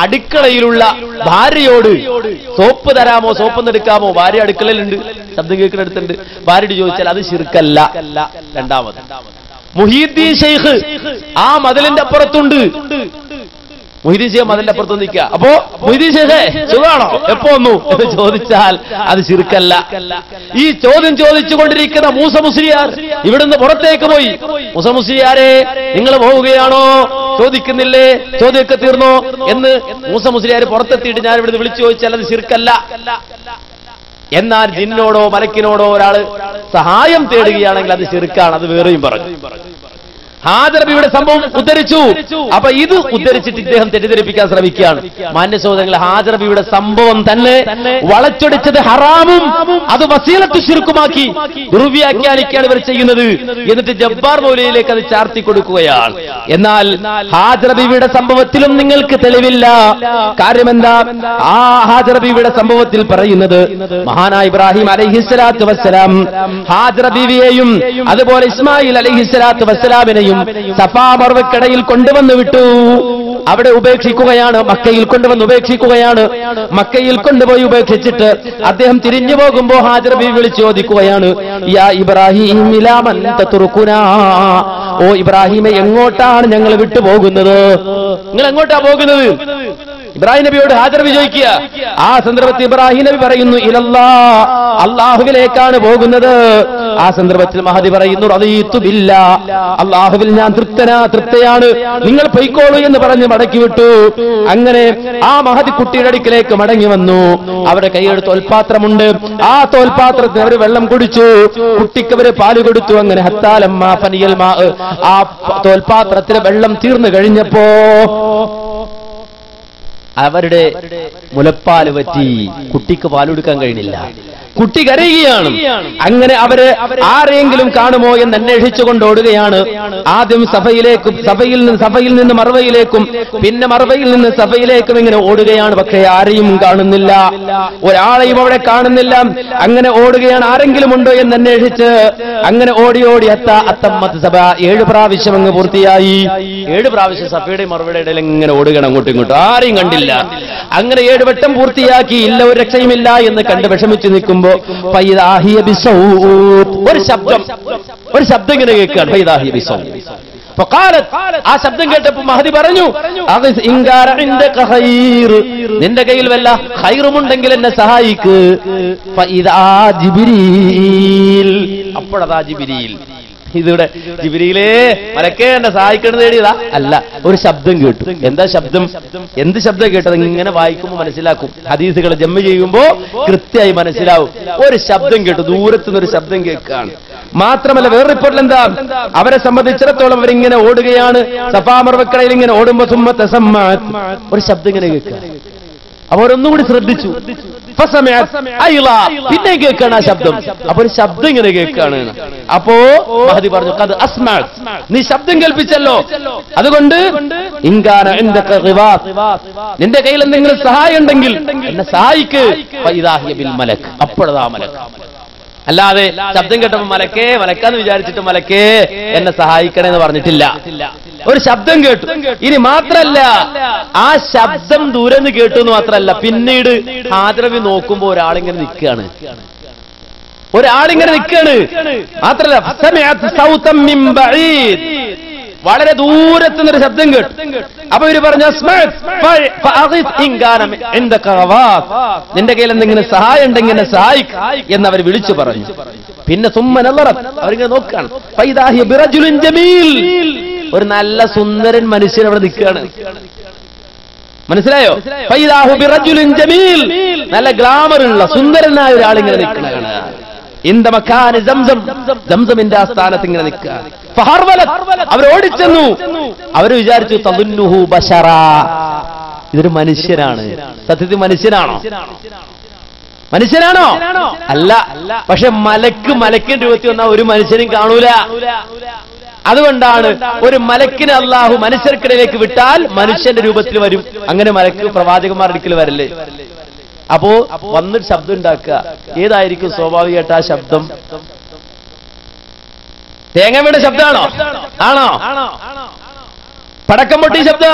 അടുക്കളയിലുള്ള ഭാര്യയോട് സോപ്പ് തരാമോ, സോപ്പ് എടുക്കാമോ? ഭാര്യ അടുക്കളയിലുണ്ട്, ശബ്ദം കേൾക്കുന്നിടത്തുണ്ട്. ഭാര്യയോട് ചോദിച്ചാൽ അത് ശിർക്കല്ല. രണ്ടാമത് മുഹീദ്ദീൻ ശൈഖ് ആ മതിലിന്റെ അപ്പുറത്തുണ്ട്. മുഹീദ്ദീൻ ശൈഖ് മതിലിന്റെ അപ്പുറത്ത് നിൽക്കുക. അപ്പോ മുഹീദ്ദീൻ ശൈഖേ സുഖാണോ, എപ്പോ വന്നു എന്ന് ചോദിച്ചാൽ അത് ശിർക്കല്ല. ഈ ചോദ്യം ചോദിച്ചുകൊണ്ടിരിക്കുന്ന മൂസ മുസ്ലിയാർ ഇവിടുന്ന് പുറത്തേക്ക് പോയി. മൂസ മുസ്ലിയാരെ നിങ്ങൾ പോവുകയാണോ? ചോദിക്കുന്നില്ലേ? ചോദ്യമൊക്കെ തീർന്നോ എന്ന് മൂസ മുസ്ലിയാർ പുറത്തെത്തിയിട്ട് ഞാൻ ഇവിടുന്ന് വിളിച്ചു ചോദിച്ചാൽ അത് ശിർക്കല്ല. എന്നാൽ ജിന്നോടോ മലക്കിനോടോ ഒരാൾ സഹായം തേടുകയാണെങ്കിൽ അത് ശിർക്കാണ്. അത് വേറെയും പറഞ്ഞു. ഹാജറ ബിവിയുടെ സംഭവം ഉദ്ധരിച്ചു. അപ്പൊ ഇത് ഉദ്ധരിച്ചിട്ട് ഇദ്ദേഹം തെറ്റിദ്ധരിപ്പിക്കാൻ ശ്രമിക്കുകയാണ്. മാന്യ സഹോദരങ്ങളെ, ഹാജറ ബിവിയുടെ സംഭവം തന്നെ വളച്ചൊടിച്ചത് ഹറാമും അത് വസീലത്ത് ശിർക്കുമാക്കി ദുർവ്യാഖ്യാനിക്കുകയാണ് ഇവർ ചെയ്യുന്നത്. എന്നിട്ട് ജബ്ബാർ മൗലയിലേക്ക് അത് ചാർത്തി കൊടുക്കുകയാണ്. എന്നാൽ ഹാജറ ബിവിയുടെ സംഭവത്തിലും നിങ്ങൾക്ക് തെളിവില്ല. കാര്യമെന്താ? ആ ഹാജറ ബിവിയുടെ സംഭവത്തിൽ പറയുന്നത് മഹാനായ ഇബ്രാഹിം അലൈഹിസ്സലാത്തു വസ്സലാം ഹാജറ ബിവിയെയും അതുപോലെ ഇസ്മായിൽ അലൈഹിസ്സലാത്തു വസ്സലാമിനെയും സഫാ മർവക്കിടയിൽ കൊണ്ടുവന്ന് വിട്ടു. അവിടെ ഉപേക്ഷിക്കുകയാണ്, മക്കയിൽ കൊണ്ടുവന്ന് ഉപേക്ഷിക്കുകയാണ്. മക്കയിൽ കൊണ്ടുപോയി ഉപേക്ഷിച്ചിട്ട് അദ്ദേഹം തിരിഞ്ഞു പോകുമ്പോ ഹാജറ ബീവി വിളിച്ചു ചോദിക്കുകയാണ്, യാ ഇബ്രാഹിം ഇലാ മൻ തത്റുകുനാ, ഓ ഇബ്രാഹിമെ എങ്ങോട്ടാണ് ഞങ്ങൾ വിട്ടുപോകുന്നത്? നിങ്ങൾ എങ്ങോട്ടാ പോകുന്നത്? ഇബ്രാഹിം നബിയോട് ഹാജറ ബീവി ചോദിക്കുക. ആ സന്ദർഭത്തിൽ ഇബ്രാഹിം നബി പറയുന്നു ഇലല്ലാ, അല്ലാഹുവിലേക്കാണ് പോകുന്നത്. ആ സന്ദർഭത്തിൽ മഹദി പറയുന്നു റദീതു ബില്ലാ, അല്ലാഹുവിൽ ഞാൻ തൃപ്തയാണ്, നിങ്ങൾ പൊയ്ക്കോളൂ എന്ന് പറഞ്ഞ് മടക്കി വിട്ടു. അങ്ങനെ ആ മഹദി കുട്ടിയുടെ അടുക്കിലേക്ക് മടങ്ങി വന്നു. അവരുടെ കൈയ്യിൽ തോൽപാത്രമുണ്ട്. ആ തോൽപാത്രത്തിൽ അവർ വെള്ളം കുടിച്ചു. കുട്ടിക്ക് അവര് പാല് കൊടുത്തു. അങ്ങനെ ഹത്താലമ്മ ഫനിയൽ മാ, ആ തോൽപാത്രത്തിലെ വെള്ളം തീർന്നു കഴിഞ്ഞപ്പോ അവരുടെ മുലപ്പാല് പറ്റി കുട്ടിക്ക് പാലുകൊടുക്കാൻ കഴിഞ്ഞില്ല. കുട്ടി കരയുകയാണ്. അങ്ങനെ അവര് ആരെങ്കിലും കാണുമോ എന്ന് അന്വേഷിച്ചുകൊണ്ട് ഓടുകയാണ്. ആദ്യം സഭയിൽ നിന്ന് മർവയിലേക്കും പിന്നെ മർവയിൽ നിന്ന് സഭയിലേക്കും ഇങ്ങനെ ഓടുകയാണ്. പക്ഷേ ആരെയും കാണുന്നില്ല, ഒരാളെയും അവിടെ കാണുന്നില്ല. അങ്ങനെ ഓടുകയാണ്, ആരെങ്കിലും ഉണ്ടോ എന്ന് അന്വേഷിച്ച്. അങ്ങനെ ഓടി അത്തമ്മത്ത് സഭ 7 പ്രാവശ്യം അങ്ങ് പൂർത്തിയായി. 7 പ്രാവശ്യം സഭയുടെ മറുപടി ഇടയിൽ ഇങ്ങനെ ഓടുകയാണ്, അങ്ങോട്ടും ഇങ്ങോട്ടും. ആരെയും കണ്ടില്ല. അങ്ങനെ 7 വട്ടം പൂർത്തിയാക്കി. ഇല്ല, ഒരു രക്ഷയുമില്ല എന്ന് കണ്ട് വിഷമിച്ച് നിൽക്കുമ്പോ ഒരു ശബ്ദം ഇങ്ങനെ കേൾക്കുകയാണ്. ആ ശബ്ദം കേട്ടപ്പോ മഹദി പറഞ്ഞു, നിന്റെ കയ്യിൽ വല്ല ഖൈറുമുണ്ടെങ്കിൽ എന്നെ സഹായിക്ക്. അപ്പോഴതാ ജിബ്രീൽ ഇതിവിടെ ജിബ്രീലേ മലക്കേ എന്നെ സഹായിക്കണം തേടിയതാ അല്ല, ഒരു ശബ്ദം കേട്ടു. എന്താ ശബ്ദം? എന്ത് ശബ്ദം കേട്ടത്? ഇങ്ങനെ വായിക്കുമ്പോൾ മനസ്സിലാക്കും, ഹദീസുകൾ ജമ്മ ചെയ്യുമ്പോ കൃത്യമായി മനസ്സിലാവും. ഒരു ശബ്ദം കേട്ടു, ദൂരത്തുനിന്നൊരു ശബ്ദം കേൾക്കുകയാണ്. മാത്രമല്ല വേറെ റിപ്പോർട്ടിൽ എന്താ, അവരെ സംബന്ധിച്ചിടത്തോളം അവരിങ്ങനെ ഓടുകയാണ്, സഫാ മർവക്കടയിൽ ഇങ്ങനെ ഓടുമ്പോ ഒരു ശബ്ദം ഇങ്ങനെ കേൾക്കുക. അവരൊന്നുകൂടി ശ്രദ്ധിച്ചു, പിന്നെ കേൾക്കാണ് ആ ശബ്ദം. അപ്പൊ ഒരു ശബ്ദം ഇങ്ങനെ കേൾക്കാണ്. അപ്പോ മഹദി പറഞ്ഞു, ഖദ് അസ്മഅത്, നീ ശബ്ദം കേൾപ്പിച്ചല്ലോ, അതുകൊണ്ട് ഇൻകാന ഇൻദക ഗിവാസ്, നിന്റെ കയ്യിൽ എന്തെങ്കിലും സഹായം ഉണ്ടെങ്കിൽ എന്നെ സഹായിക്ക്. ഫഇദാ ഹിയ ബിൽ മലക്, അപ്പോഴതാ മലക്ക്. അല്ലാതെ ശബ്ദം കേട്ടപ്പോൾ മലക്കേ മലക്കാന്ന് വിചാരിച്ചിട്ട് മലക്കേ എന്നെ സഹായിക്കണേ എന്ന് പറഞ്ഞിട്ടില്ല. ഒരു ശബ്ദം കേട്ടു. ഇനി മാത്രല്ല, ആ ശബ്ദം ദൂരെ നിന്ന് കേട്ടു എന്ന് മാത്രല്ല, പിന്നീട് ഹാജറബി നോക്കുമ്പോ ഒരാളിങ്ങനെ നിൽക്കുകയാണ്, മാത്രല്ല വളരെ ദൂരത്തു നിന്നൊരു ശബ്ദം കേട്ടു. അപ്പൊ ഇവര് പറഞ്ഞു, നിന്റെ കയ്യിൽ എന്തെങ്കിലും സഹായം ഉണ്ടെങ്കിൽ എന്നെ സഹായിക്ക എന്നവർ വിളിച്ചു പറഞ്ഞു. പിന്നെ അവരിങ്ങനെ നോക്കുകയാണ്, ഒരു നല്ല സുന്ദരൻ മനുഷ്യൻ അവിടെ നിൽക്കുകയാണ്. മനസ്സിലായോ? നല്ല ഗ്ലാമറുള്ള സുന്ദരനായ ഒരാളിങ്ങനെ നിൽക്കുകയാണ്. സംസമിന്റെ ആ സ്ഥാനത്ത് ഇങ്ങനെ നിൽക്കുക. അവർ ഓടിച്ചെന്നു. അവര് വിചാരിച്ചു തദുന്നുഹു ബശറ, ഇതൊരു മനുഷ്യനാണ്. സത്യത്തിൽ മനുഷ്യനാണോ? അല്ല. പക്ഷെ മലക്കിന്റെ രൂപത്തിൽ വന്നാൽ ഒരു മനുഷ്യനും കാണൂല. അതുകൊണ്ടാണ് ഒരു മലക്കിനെ അള്ളാഹു മനുഷ്യർക്കിടയിലേക്ക് വിട്ടാൽ മനുഷ്യന്റെ രൂപത്തിൽ വരും. അങ്ങനെ മലക്ക് പ്രവാചകന്മാരുടെ അടുക്കൽ വരല്ലേ. അപ്പോ വന്നിട്ട് ശബ്ദം ഉണ്ടാക്കുക. ഏതായിരിക്കും സ്വാഭാവികമായിട്ട് ആ ശബ്ദം? തേങ്ങയുടെ ശബ്ദമാണോ? ആണോ? പടക്കം പൊട്ടി ശബ്ദം?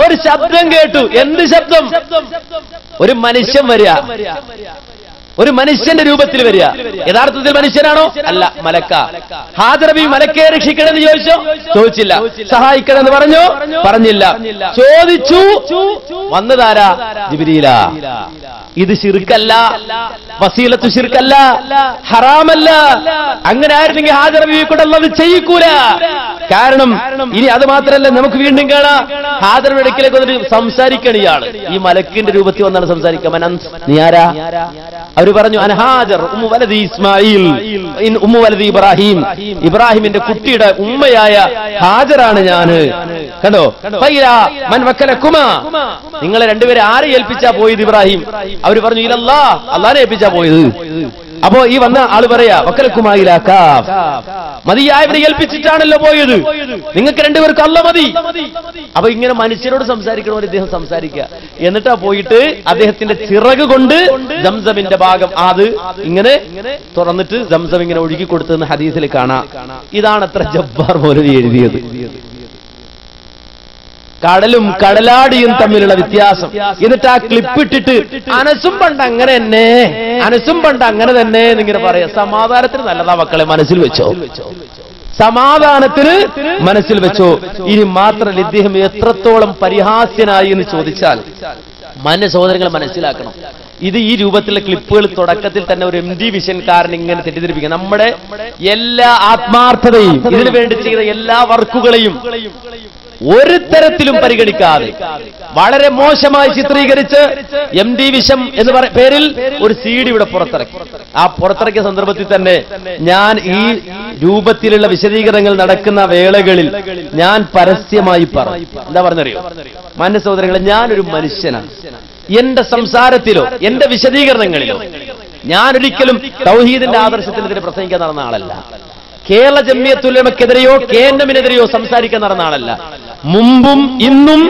ഒരു ശബ്ദം കേട്ടു. എന്ത് ശബ്ദം? ഒരു മനുഷ്യൻ വരിക, ഒരു മനുഷ്യന്റെ രൂപത്തിൽ വരിക. യഥാർത്ഥത്തിൽ മനുഷ്യനാണോ? അല്ല, മലക്ക. ഹാജറബി മലക്കയെ രക്ഷിക്കണമെന്ന് ചോദിച്ചില്ല. സഹായിക്കണമെന്ന് പറഞ്ഞില്ല. ചോദിച്ചു, വന്നതാരാ? ജിബ്രീലാ. ഇത് ശിർക്കല്ല, വസീലത്തു ശിർക്കല്ല, ഹറാമല്ല. അങ്ങനെ ആയിരുന്നെങ്കിൽ ഹാജറബിയെ കൊണ്ട് അല്ലാഹു ചെയ്യിക്കൂല. കാരണം ഇനി അത് മാത്രമല്ല, നമുക്ക് വീണ്ടും കാണാം, ഹാജറബിയുടെ അടുക്കലേക്ക് വന്നിട്ട് സംസാരിക്കണം ഇയാള്. ഈ മലക്കിന്റെ രൂപത്തിൽ വന്നാണ് സംസാരിക്കാം. നീ ആരാ? അവര് പറഞ്ഞു, അന ഹാജർ ഉമ്മു വലദി ഇസ്മായിൽ ഉമ്മു വലദി ഇബ്രാഹിം, ഇബ്രാഹിമിന്റെ കുട്ടിയുടെ ഉമ്മയായ ഹാജറാണ് ഞാന്. കണ്ടോ? മൻ വക്കലക്കുമാ, നിങ്ങളെ രണ്ടുപേരെ ആരെ ഏൽപ്പിച്ചാ പോയത് ഇബ്രാഹിം? അവര് പറഞ്ഞു, ഇലല്ലാ, അല്ലാഹനെ ഏൽപ്പിച്ചാ പോയത്. അപ്പോ ഈ വന്ന ആള് പറയാ, വക്കലക്കുമായിലാക്ക, മതിയായവരെ ഏൽപ്പിച്ചിട്ടാണല്ലോ പോയത്, നിങ്ങൾക്ക് രണ്ടുപേർക്ക് അല്ല മതി. അപ്പൊ ഇങ്ങനെ മനുഷ്യരോട് സംസാരിക്കണവർ ഇദ്ദേഹം സംസാരിക്കുക. എന്നിട്ടാ പോയിട്ട് അദ്ദേഹത്തിന്റെ ചിറക് കൊണ്ട് സംസമിന്റെ ഭാഗം അത് ഇങ്ങനെ തുറന്നിട്ട് സംസം ഇങ്ങനെ ഒഴുകി കൊടുത്തെന്ന് ഹദീസിൽ കാണാം. ഇതാണ് അത്ര ജബ്ബാർ മൗലവി എഴുതിയത്. കടലും കടലാടിയും തമ്മിലുള്ള വ്യത്യാസം. എന്നിട്ട് ആ ക്ലിപ്പ് ഇട്ടിട്ട് അനസും പണ്ട് അങ്ങനെ തന്നെ, അനസും പണ്ട് അങ്ങനെ തന്നെ എന്നിങ്ങനെ പറയാം. സമാധാനത്തിന് നല്ലതാ മക്കളെ, മനസ്സിൽ വെച്ചോ, സമാധാനത്തിന് മനസ്സിൽ വെച്ചോ. ഇനി മാത്രമല്ല, ഇദ്ദേഹം എത്രത്തോളം പരിഹാസ്യനായി എന്ന് ചോദിച്ചാൽ മാന്യ സഹോദരങ്ങളെ മനസ്സിലാക്കണം. ഇത് ഈ രൂപത്തിലുള്ള ക്ലിപ്പുകൾ തുടക്കത്തിൽ തന്നെ ഒരു MD വിഷൻകാരൻ ഇങ്ങനെ തെറ്റിദ്ധരിപ്പിക്കുക. നമ്മുടെ എല്ലാ ആത്മാർത്ഥതയും ഇതിനു വേണ്ടി ചെയ്ത എല്ലാ വർക്കുകളെയും ഒരു തരത്തിലും പരിഗണിക്കാതെ വളരെ മോശമായി ചിത്രീകരിച്ച് MD വിഷം എന്ന് പേരിൽ ഒരു CD ഇവിടെ പുറത്തിറക്കി. ആ പുറത്തിറക്കിയ സന്ദർഭത്തിൽ തന്നെ ഞാൻ ഈ രൂപത്തിലുള്ള വിശദീകരണങ്ങൾ നടക്കുന്ന വേളകളിൽ ഞാൻ പരസ്യമായി പറഞ്ഞു. എന്താ പറഞ്ഞറിയോ മാന്യ സഹോദരങ്ങളെ, ഞാനൊരു മനുഷ്യനാണ്. എന്റെ സംസാരത്തിലോ എന്റെ വിശദീകരണങ്ങളിലോ ഞാനൊരിക്കലും തൗഹീദിന്റെ ആദർശത്തിനെതിരെ പ്രസംഗിക്കാൻ നടന്ന ആളല്ല. കേരള ജംഇയ്യത്തുൽ-ഉലമക്കെതിരെയോ KNM-നെതിരെയോ സംസാരിക്കാൻ നടന്ന ആളല്ല. മുമ്പും ഇന്നും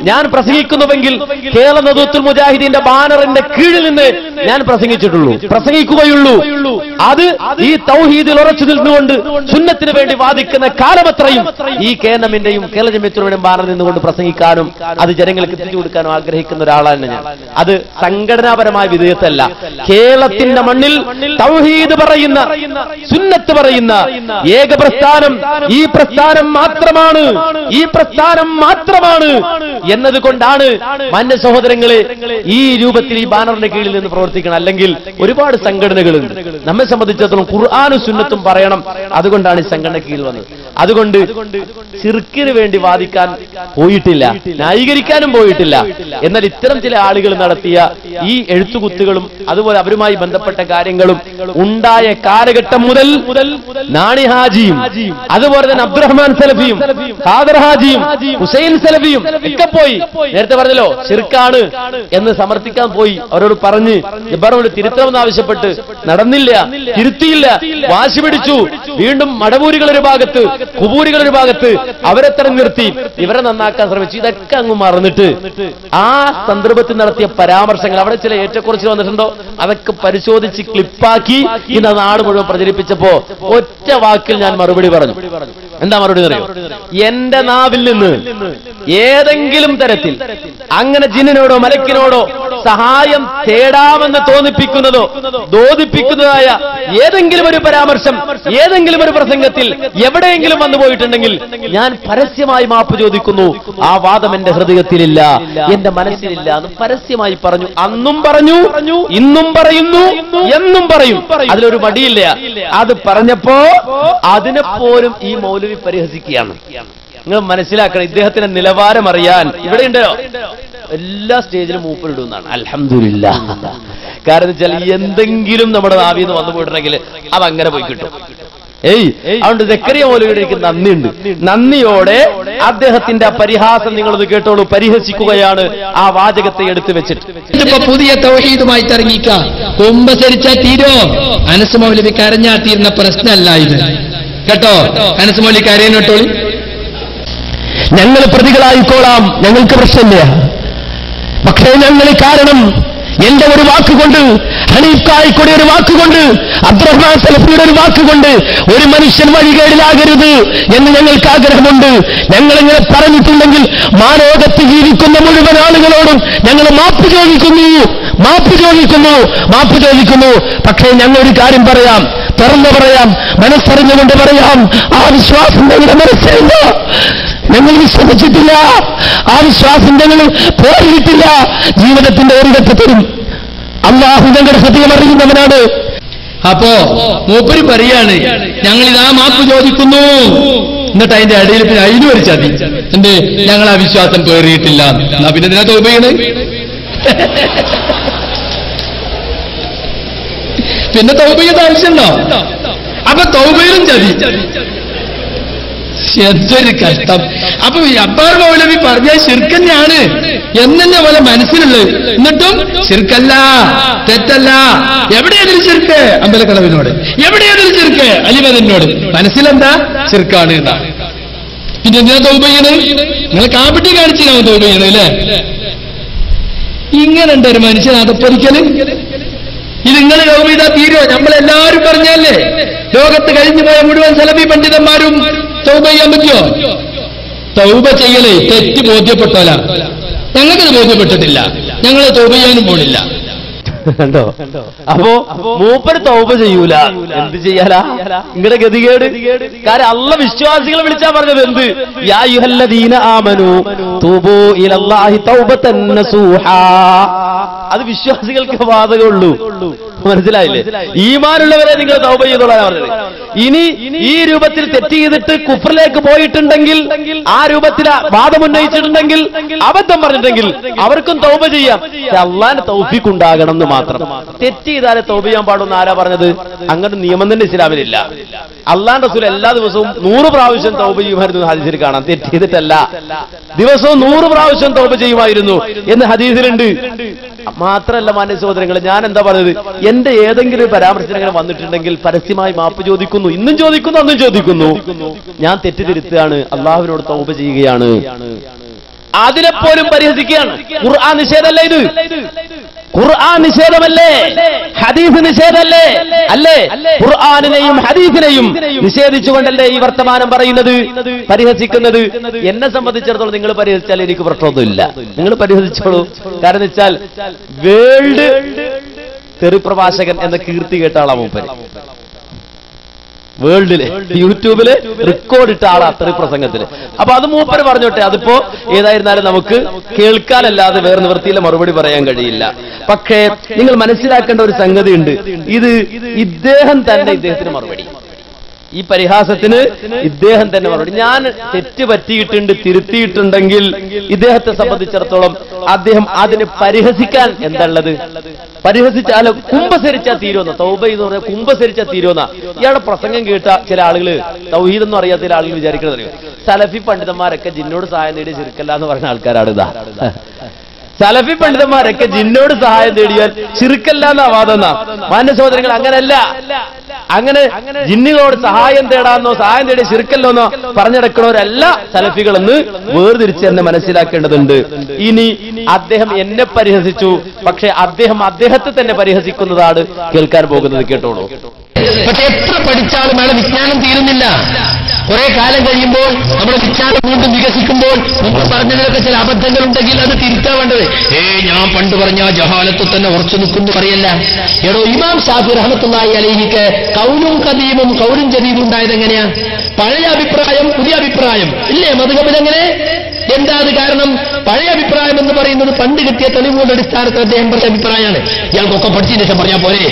ഞാൻ പ്രസംഗിക്കുന്നുവെങ്കിൽ കേരള നദുത്തുൽ മുജാഹിദീന്റെ ബാനറിന്റെ കീഴിൽ നിന്ന് ഞാൻ പ്രസംഗിക്കുകയുള്ളൂ. അത് ഈ തൗഹീദിൽ ഉറച്ചു നിന്നുകൊണ്ട് സുന്നത്തിന് വേണ്ടി വാദിക്കുന്ന കാലമത്രയും ഈ KNM-ന്റെയും കേരള ജംഇയ്യത്തുൽ-ഉലമയുടെയും ബാനറിൽ നിന്നുകൊണ്ട് പ്രസംഗിക്കാനും അത് ജനങ്ങൾക്ക് എത്തിച്ചു കൊടുക്കാനും ആഗ്രഹിക്കുന്ന ഒരാളാണ് ഞാൻ. അത് സംഘടനാപരമായ വിധേയത്തല്ല. കേരളത്തിന്റെ മണ്ണിൽ തൗഹീദ് പറയുന്ന, സുന്നത്ത് പറയുന്ന ഏക പ്രസ്ഥാനം ഈ പ്രസ്ഥാനം മാത്രമാണ് എന്നതുകൊണ്ടാണ് മാന്യ സഹോദരങ്ങളെ ഈ രൂപത്തിൽ ഈ ബാനറിന്റെ കീഴിൽ നിന്ന് പ്രവർത്തിക്കണം. അല്ലെങ്കിൽ ഒരുപാട് സംഘടനകളുണ്ട്. നമ്മെ സംബന്ധിച്ചിടത്തോളം ഖുർആനും സുന്നത്തും പറയണം. അതുകൊണ്ടാണ് ഈ സംഘടന കീഴിൽ വന്നത്. അതുകൊണ്ട് ശിർക്കിന് വേണ്ടി വാദിക്കാൻ പോയിട്ടില്ല, ന്യായീകരിക്കാനും പോയിട്ടില്ല. എന്നാൽ ഇത്തരം ചില ആളുകൾ നടത്തിയ ഈ എഴുത്തുകുത്തുകളും അതുപോലെ അവരുമായി ബന്ധപ്പെട്ട കാര്യങ്ങളും ഉണ്ടായ കാലഘട്ടം മുതൽ നാണി ഹാജിയും അതുപോലെ തന്നെ അബ്ദുറഹ്മാൻ സലഫിയും ഖാദർ ഹാജിയും ഹുസൈൻ സലഫിയും ഒക്കെ പോയി നേരത്തെ പറഞ്ഞല്ലോ ശിർക്കാണ് എന്ന് സമർത്ഥിക്കാൻ പോയി. അവരോട് പറഞ്ഞ് ജബ്ബാറിനോട് തിരുത്തണമെന്ന് ആവശ്യപ്പെട്ട് നടന്നില്ല, തിരുത്തിയില്ല, വാശി പിടിച്ചു. വീണ്ടും മടവൂരികൾ ഒരു ഭാഗത്ത്, കുബൂരികൾ ഒരു ഭാഗത്ത്, അവരെ തെരഞ്ഞു നിർത്തി ഇവരെ നന്നാക്കാൻ ശ്രമിച്ചു. ഇതൊക്കെ അങ്ങ് മറന്നിട്ട് ആ സന്ദർഭത്തിൽ നടത്തിയ പരാമർശങ്ങൾ, അവിടെ ചില ഏറ്റക്കുറച്ചിൽ വന്നിട്ടുണ്ടോ അതൊക്കെ പരിശോധിച്ച് ക്ലിപ്പാക്കി ഇന്ന് നാട് മുഴുവൻ പ്രചരിപ്പിച്ചപ്പോ ഒറ്റ വാക്കിൽ ഞാൻ മറുപടി പറഞ്ഞു. എന്താ മറുപടി അറിയോ? എന്റെ നാവിൽ നിന്ന് ഏതെങ്കിലും തരത്തിൽ അങ്ങനെ ജിന്നിനോടോ മലക്കിനോടോ സഹായം തേടാമെന്ന് തോന്നിപ്പിക്കുന്നതോ ബോധിപ്പിക്കുന്നതായ ഏതെങ്കിലും ഒരു പരാമർശം ഏതെങ്കിലും ഒരു പ്രസംഗത്തിൽ എവിടെയെങ്കിലും വന്നു പോയിട്ടുണ്ടെങ്കിൽ ഞാൻ പരസ്യമായി മാപ്പ് ചോദിക്കുന്നു. ആ വാദം എന്റെ ഹൃദയത്തിലില്ല, എന്റെ മനസ്സിലില്ല എന്ന് പരസ്യമായി പറഞ്ഞു. അന്നും പറഞ്ഞു, ഇന്നും പറയുന്നു, എന്നും പറയും. അതിലൊരു മടിയില്ല. അത് പറഞ്ഞപ്പോ അതിനെപ്പോലും ഈ മൗലവി പരിഹസിക്കുകയാണ്. നിങ്ങൾ മനസ്സിലാക്കണം, ഇദ്ദേഹത്തിന്റെ നിലവാരം അറിയാൻ. ഇവിടെ ഉണ്ടോ എല്ലാ സ്റ്റേജിലും മൂപ്പരിടുന്നതാണ്. അൽഹംദുലില്ലാ. കാരണം വെച്ചാൽ എന്തെങ്കിലും നമ്മുടെ നാവിൽ നിന്ന് വന്നു പോയിട്ടുണ്ടെങ്കിൽ അതങ്ങനെ പോയി കിട്ടും. അതുകൊണ്ട് സക്കറിയ മൗലവിയുടെ എനിക്ക് നന്ദിയുണ്ട്. നന്ദിയോടെ അദ്ദേഹത്തിന്റെ പരിഹാസം നിങ്ങളത് കേട്ടോളൂ. പരിഹസിക്കുകയാണ് ആ വാചകത്തെ എടുത്തു വെച്ചിട്ട്. ഇപ്പൊ പുതിയ തൗഹീദുമായി ഇറങ്ങിക്ക കുമ്പസരിച്ചാ തീരോ? അനസ് മൗലവി കരഞ്ഞാ തീരുന്ന പ്രശ്നമല്ല ഇത് കേട്ടോ. അനസ് മൗലവി കരയനോട്ടോളി. ഞങ്ങൾ പ്രതികളായിക്കോളാം, ഞങ്ങൾക്ക് പ്രശ്നമില്ല. പക്ഷേ ഞങ്ങൾ കാരണം എന്റെ ഒരു വാക്കുകൊണ്ട്, ഹനീഫ് കായിക്കൂടെ ഒരു വാക്കുകൊണ്ട്, അബ്ദുറഹ്മാൻ സലഫിയുടെ ഒരു വാക്കുകൊണ്ട് ഒരു മനുഷ്യൻ വഴികേടിലാകരുത് എന്ന് ഞങ്ങൾക്ക് ആഗ്രഹമുണ്ട്. ഞങ്ങളിങ്ങനെ പറഞ്ഞിട്ടുണ്ടെങ്കിൽ മാനോകത്ത് ജീവിക്കുന്ന മുഴുവൻ ആളുകളോടും ഞങ്ങൾ മാപ്പ് ചോദിക്കുന്നു. പക്ഷേ ഞങ്ങൾ ഒരു കാര്യം പറയാം, തുറന്നു പറയാം, മനസ്സറിഞ്ഞുകൊണ്ട് പറയാം. ആ വിശ്വാസം ഞങ്ങളുടെ മനസ്സിലില്ല, ഞങ്ങൾ വിശ്വസിച്ചിട്ടില്ല. ആ വിശ്വാസം ഞങ്ങൾ പോരിട്ടില്ല. ജീവിതത്തിന്റെ ഒരു ഘട്ടത്തിലും അല്ലാഹു ഞങ്ങളുടെ ഹൃദയം അറിയുന്നവനാണ്. അപ്പോ മൂപ്പര് പറയാണ് ഞങ്ങളിതാ മാപ്പ് ചോദിക്കുന്നു. എന്നിട്ട് അതിന്റെ ഇടയിൽ പിന്നെ അതിന് ഒരു ചതി എന്ത്, ഞങ്ങൾ ആ വിശ്വാസം പേറിയിട്ടില്ല. എന്നാ പിന്നെ ഇതിനാ തൗബ ചെയ്യണേ? പിന്നെ തൗബ ചെയ്ത ആവശ്യമുണ്ടോ? അപ്പൊ തൗബയിലും ചതി. എന്തൊരു കഷ്ടം. അപ്പൊ അബ്ബാർ മൗലവി പറഞ്ഞ ശിർക്കന്നെയാണ് എന്നെ പോലെ മനസ്സിലുള്ളത്. എന്നിട്ടും ശിർക്കല്ല, തെറ്റല്ല. എവിടെയതിൽ ശിർക്ക്? അമ്പലക്കളവിനോട്. എവിടെയതിൽ ശിർക്ക്? അലിമതിനോട്. മനസ്സിലെന്താ? ശിർക്കാണ് എന്നാ. പിന്നെ എന്തിനാ തൗബ ചെയ്യണേ? നിങ്ങൾ കാപ്പിട്ടി കാണിച്ചിട്ടാവും തൗബ ചെയ്യണേ അല്ലേ? ഇങ്ങനെ ഉണ്ട് ഒരു മനുഷ്യൻ അതപ്പൊരിക്കല്. ഇത് നിങ്ങൾ തൗബ ചെയ്താൽ തീരോ? നമ്മളെല്ലാവരും പറഞ്ഞല്ലേ ലോകത്ത് കഴിഞ്ഞു പോയ മുഴുവൻ സലഫി പണ്ഡിതന്മാരും തൗബ ചെയ്യാൻ പറ്റുമോ? തൗബ ചെയ്യലേ തെറ്റ് ബോധ്യപ്പെട്ടോല. ഞങ്ങൾക്കത് ബോധ്യപ്പെട്ടിട്ടില്ല, ഞങ്ങൾ തൗബ ചെയ്യാനും പോണില്ല. കണ്ടോ? അപ്പോ മൂപ്പര് തൗബ ചെയ്യൂല, എന്ത് ചെയ്യാലാ? നിങ്ങളുടെ ഗതികേട്. കാരണം അള്ളാഹ് വിശ്വാസികളെ വിളിച്ചാ പറഞ്ഞത് എന്ത്? യാ അയ്യുഹല്ലദീന ആമനൂ തൂബൂ ഇലല്ലാഹി തൗബതൻ നസൂഹാ. അത് വിശ്വാസികൾക്ക് ബാധകമുള്ളൂ. മനസ്സിലായില്ലേ? ഈമാനുള്ളവരെ നിങ്ങൾ തൗബ ചെയ്തോളാണ് പറഞ്ഞത്. ഇനി ഈ രൂപത്തിൽ തെറ്റ് ചെയ്തിട്ട് കുഫറിലേക്ക് പോയിട്ടുണ്ടെങ്കിൽ, ആ രൂപത്തിൽ വാദമുന്നയിച്ചിട്ടുണ്ടെങ്കിൽ, അബദ്ധം പറഞ്ഞിട്ടുണ്ടെങ്കിൽ അവർക്കും തൗബ ചെയ്യാം. അള്ളാന്റെ തൗഫീഖ് ഉണ്ടാകണം എന്ന് മാത്രം. തെറ്റ് ചെയ്താലേ തൗബ ചെയ്യാൻ പാടുന്ന ആരാ പറഞ്ഞത്? അങ്ങനെ നിയമം തന്നെ ഇസ്ലാമിലില്ല. അള്ളാന്റെ റസൂൽ എല്ലാ ദിവസവും 100 പ്രാവശ്യം തൗബ ചെയ്യുമായിരുന്നു ഹദീസിൽ കാണാം. തെറ്റ് ചെയ്തിട്ടല്ല, ദിവസവും 100 പ്രാവശ്യം തൗബ ചെയ്യുമായിരുന്നു എന്ന് ഹദീസിലുണ്ട്. മാത്രമല്ല മാന്യ സഹോദരങ്ങളെ, ഞാൻ എന്താ പറഞ്ഞത്? എന്റെ ഏതെങ്കിലും പരാമർശങ്ങൾ വന്നിട്ടുണ്ടെങ്കിൽ പരസ്യമായി മാപ്പ് ചോദിക്കുന്നു. ഇന്നും ചോദിക്കുന്നു, അന്നും ചോദിക്കുന്നു. ഞാൻ തെറ്റിദ്ധരുത്തുകയാണ്, അള്ളാഹുവിനോട് തൗബ ചെയ്യുകയാണ്. അതിനെപ്പോലും പരിഹസിക്കുകയാണ്. ഖുർആൻ നിഷേധമല്ലേ ഇത്? ഖുർആൻ നിഷേധമല്ലേ? ഹദീസ് നിഷേധമല്ലേ? അല്ലേ? ഖുർആനിനെയും ഹദീസിനെയും നിഷേധിച്ചുകൊണ്ടല്ലേ ഈ വർത്തമാനം പറയുന്നത്, പരിഹസിക്കുന്നത്? എന്നെ സംബന്ധിച്ചിടത്തോളം നിങ്ങൾ പരിഹസിച്ചാൽ എനിക്ക് പ്രശ്നമൊന്നുമില്ല. നിങ്ങൾ പരിഹസിച്ചോളൂ. കാരണം വെച്ചാൽ വേൾഡ് തെറി പ്രഭാഷകൻ എന്ന കീർത്തി കേട്ട ആളാ മൂപ്പര്. വേൾഡില് യൂട്യൂബില് റെക്കോർഡിട്ട ആളാ അത്രയും പ്രസംഗത്തില്. അപ്പൊ അത് മൂപ്പര് പറഞ്ഞോട്ടെ, അതിപ്പോ ഏതായിരുന്നാലും നമുക്ക് കേൾക്കാനല്ലാതെ വേറെ നിവൃത്തിയില്ല, മറുപടി പറയാൻ കഴിയില്ല. പക്ഷേ നിങ്ങൾ മനസ്സിലാക്കേണ്ട ഒരു സംഗതി ഉണ്ട്. ഇത് ഇദ്ദേഹം തന്നെ ഇദ്ദേഹത്തിന് മറുപടി, ഈ പരിഹാസത്തിന് ഇദ്ദേഹം തന്നെ മറുപടി. ഞാൻ തെറ്റ് പറ്റിയിട്ടുണ്ട്, തിരുത്തിയിട്ടുണ്ടെങ്കിൽ ഇദ്ദേഹത്തെ സംബന്ധിച്ചിടത്തോളം അദ്ദേഹം അതിന് പരിഹസിക്കാൻ എന്താണുള്ളത്? പരിഹസിച്ചാൽ കുംഭസരിച്ചാൽ തീരുമെന്ന, തൗബ എന്ന് പറഞ്ഞാൽ കുംഭസരിച്ചാൽ തീരുമെന്ന. ഇയാളുടെ പ്രസംഗം കേട്ട ചില ആളുകൾ, തൗഹീദൊന്നും അറിയാത്ത ചില ആളുകൾ വിചാരിക്കുന്നത് അറിയോ, സലഫി പണ്ഡിതന്മാരൊക്കെ ജിന്നോട് സഹായം നേടി ശിർക്കല്ല എന്ന് പറഞ്ഞ ആൾക്കാരാണ് ഇതാ. സലഫി പണ്ഡിതന്മാരൊക്കെ ജിന്നോട് സഹായം തേടിയാൽ ശിർക്കല്ല എന്നാ വാദം. മാന്യ സഹോദരങ്ങൾ, അങ്ങനല്ല. അങ്ങനെ ജിന്നുകളോട് സഹായം തേടാന്നോ സഹായം തേടി ശിർക്കല്ലോന്നോ പറഞ്ഞെടുക്കണവരല്ല സലഫികളെന്ന് വേർതിരിച്ച് തന്നെ മനസ്സിലാക്കേണ്ടതുണ്ട്. ഇനി അദ്ദേഹം എന്നെ പരിഹസിച്ചു, പക്ഷെ അദ്ദേഹം അദ്ദേഹത്തെ തന്നെ പരിഹസിക്കുന്നതാണ് കേൾക്കാൻ പോകുന്നത്. കേട്ടോളൂ. പക്ഷെ എത്ര പഠിച്ചാലും അയാളെ വിജ്ഞാനം തീരുന്നില്ല. കുറെ കാലം കഴിയുമ്പോൾ നമ്മുടെ വിജ്ഞാനം വീണ്ടും വികസിക്കുമ്പോൾ മുമ്പ് പറഞ്ഞതിലൊക്കെ ചില അബദ്ധങ്ങൾ ഉണ്ടെങ്കിൽ അത് തിരുത്താൻ വേണ്ടത്. ഞാൻ പണ്ട് പറഞ്ഞ ജഹാലത്ത് തന്നെ ഉറച്ചു നിൽക്കുന്നു പറയല്ല. എടോ, ഇമാം ഷാഫി റഹ്മത്തുള്ളാഹി അലൈഹിക്ക് കൗലും ഖദീമും കൗലും ജദീദും ഉണ്ടായത് എങ്ങനെയാ? പഴയ അഭിപ്രായം പുതിയ അഭിപ്രായം ഇല്ലേ മദ്ഹബിലെങ്ങനെ? എന്താ അത് കാരണം? പഴയ അഭിപ്രായം എന്ന് പറയുന്നത് പണ്ട് കിട്ടിയ തെളിവുകളുടെ അടിസ്ഥാനത്തിൽ അദ്ദേഹം പറഞ്ഞ അഭിപ്രായമാണ്. ഇയാൾക്കൊക്കെ പഠിച്ചതിന് ശേഷം പറഞ്ഞാൽ പോരെ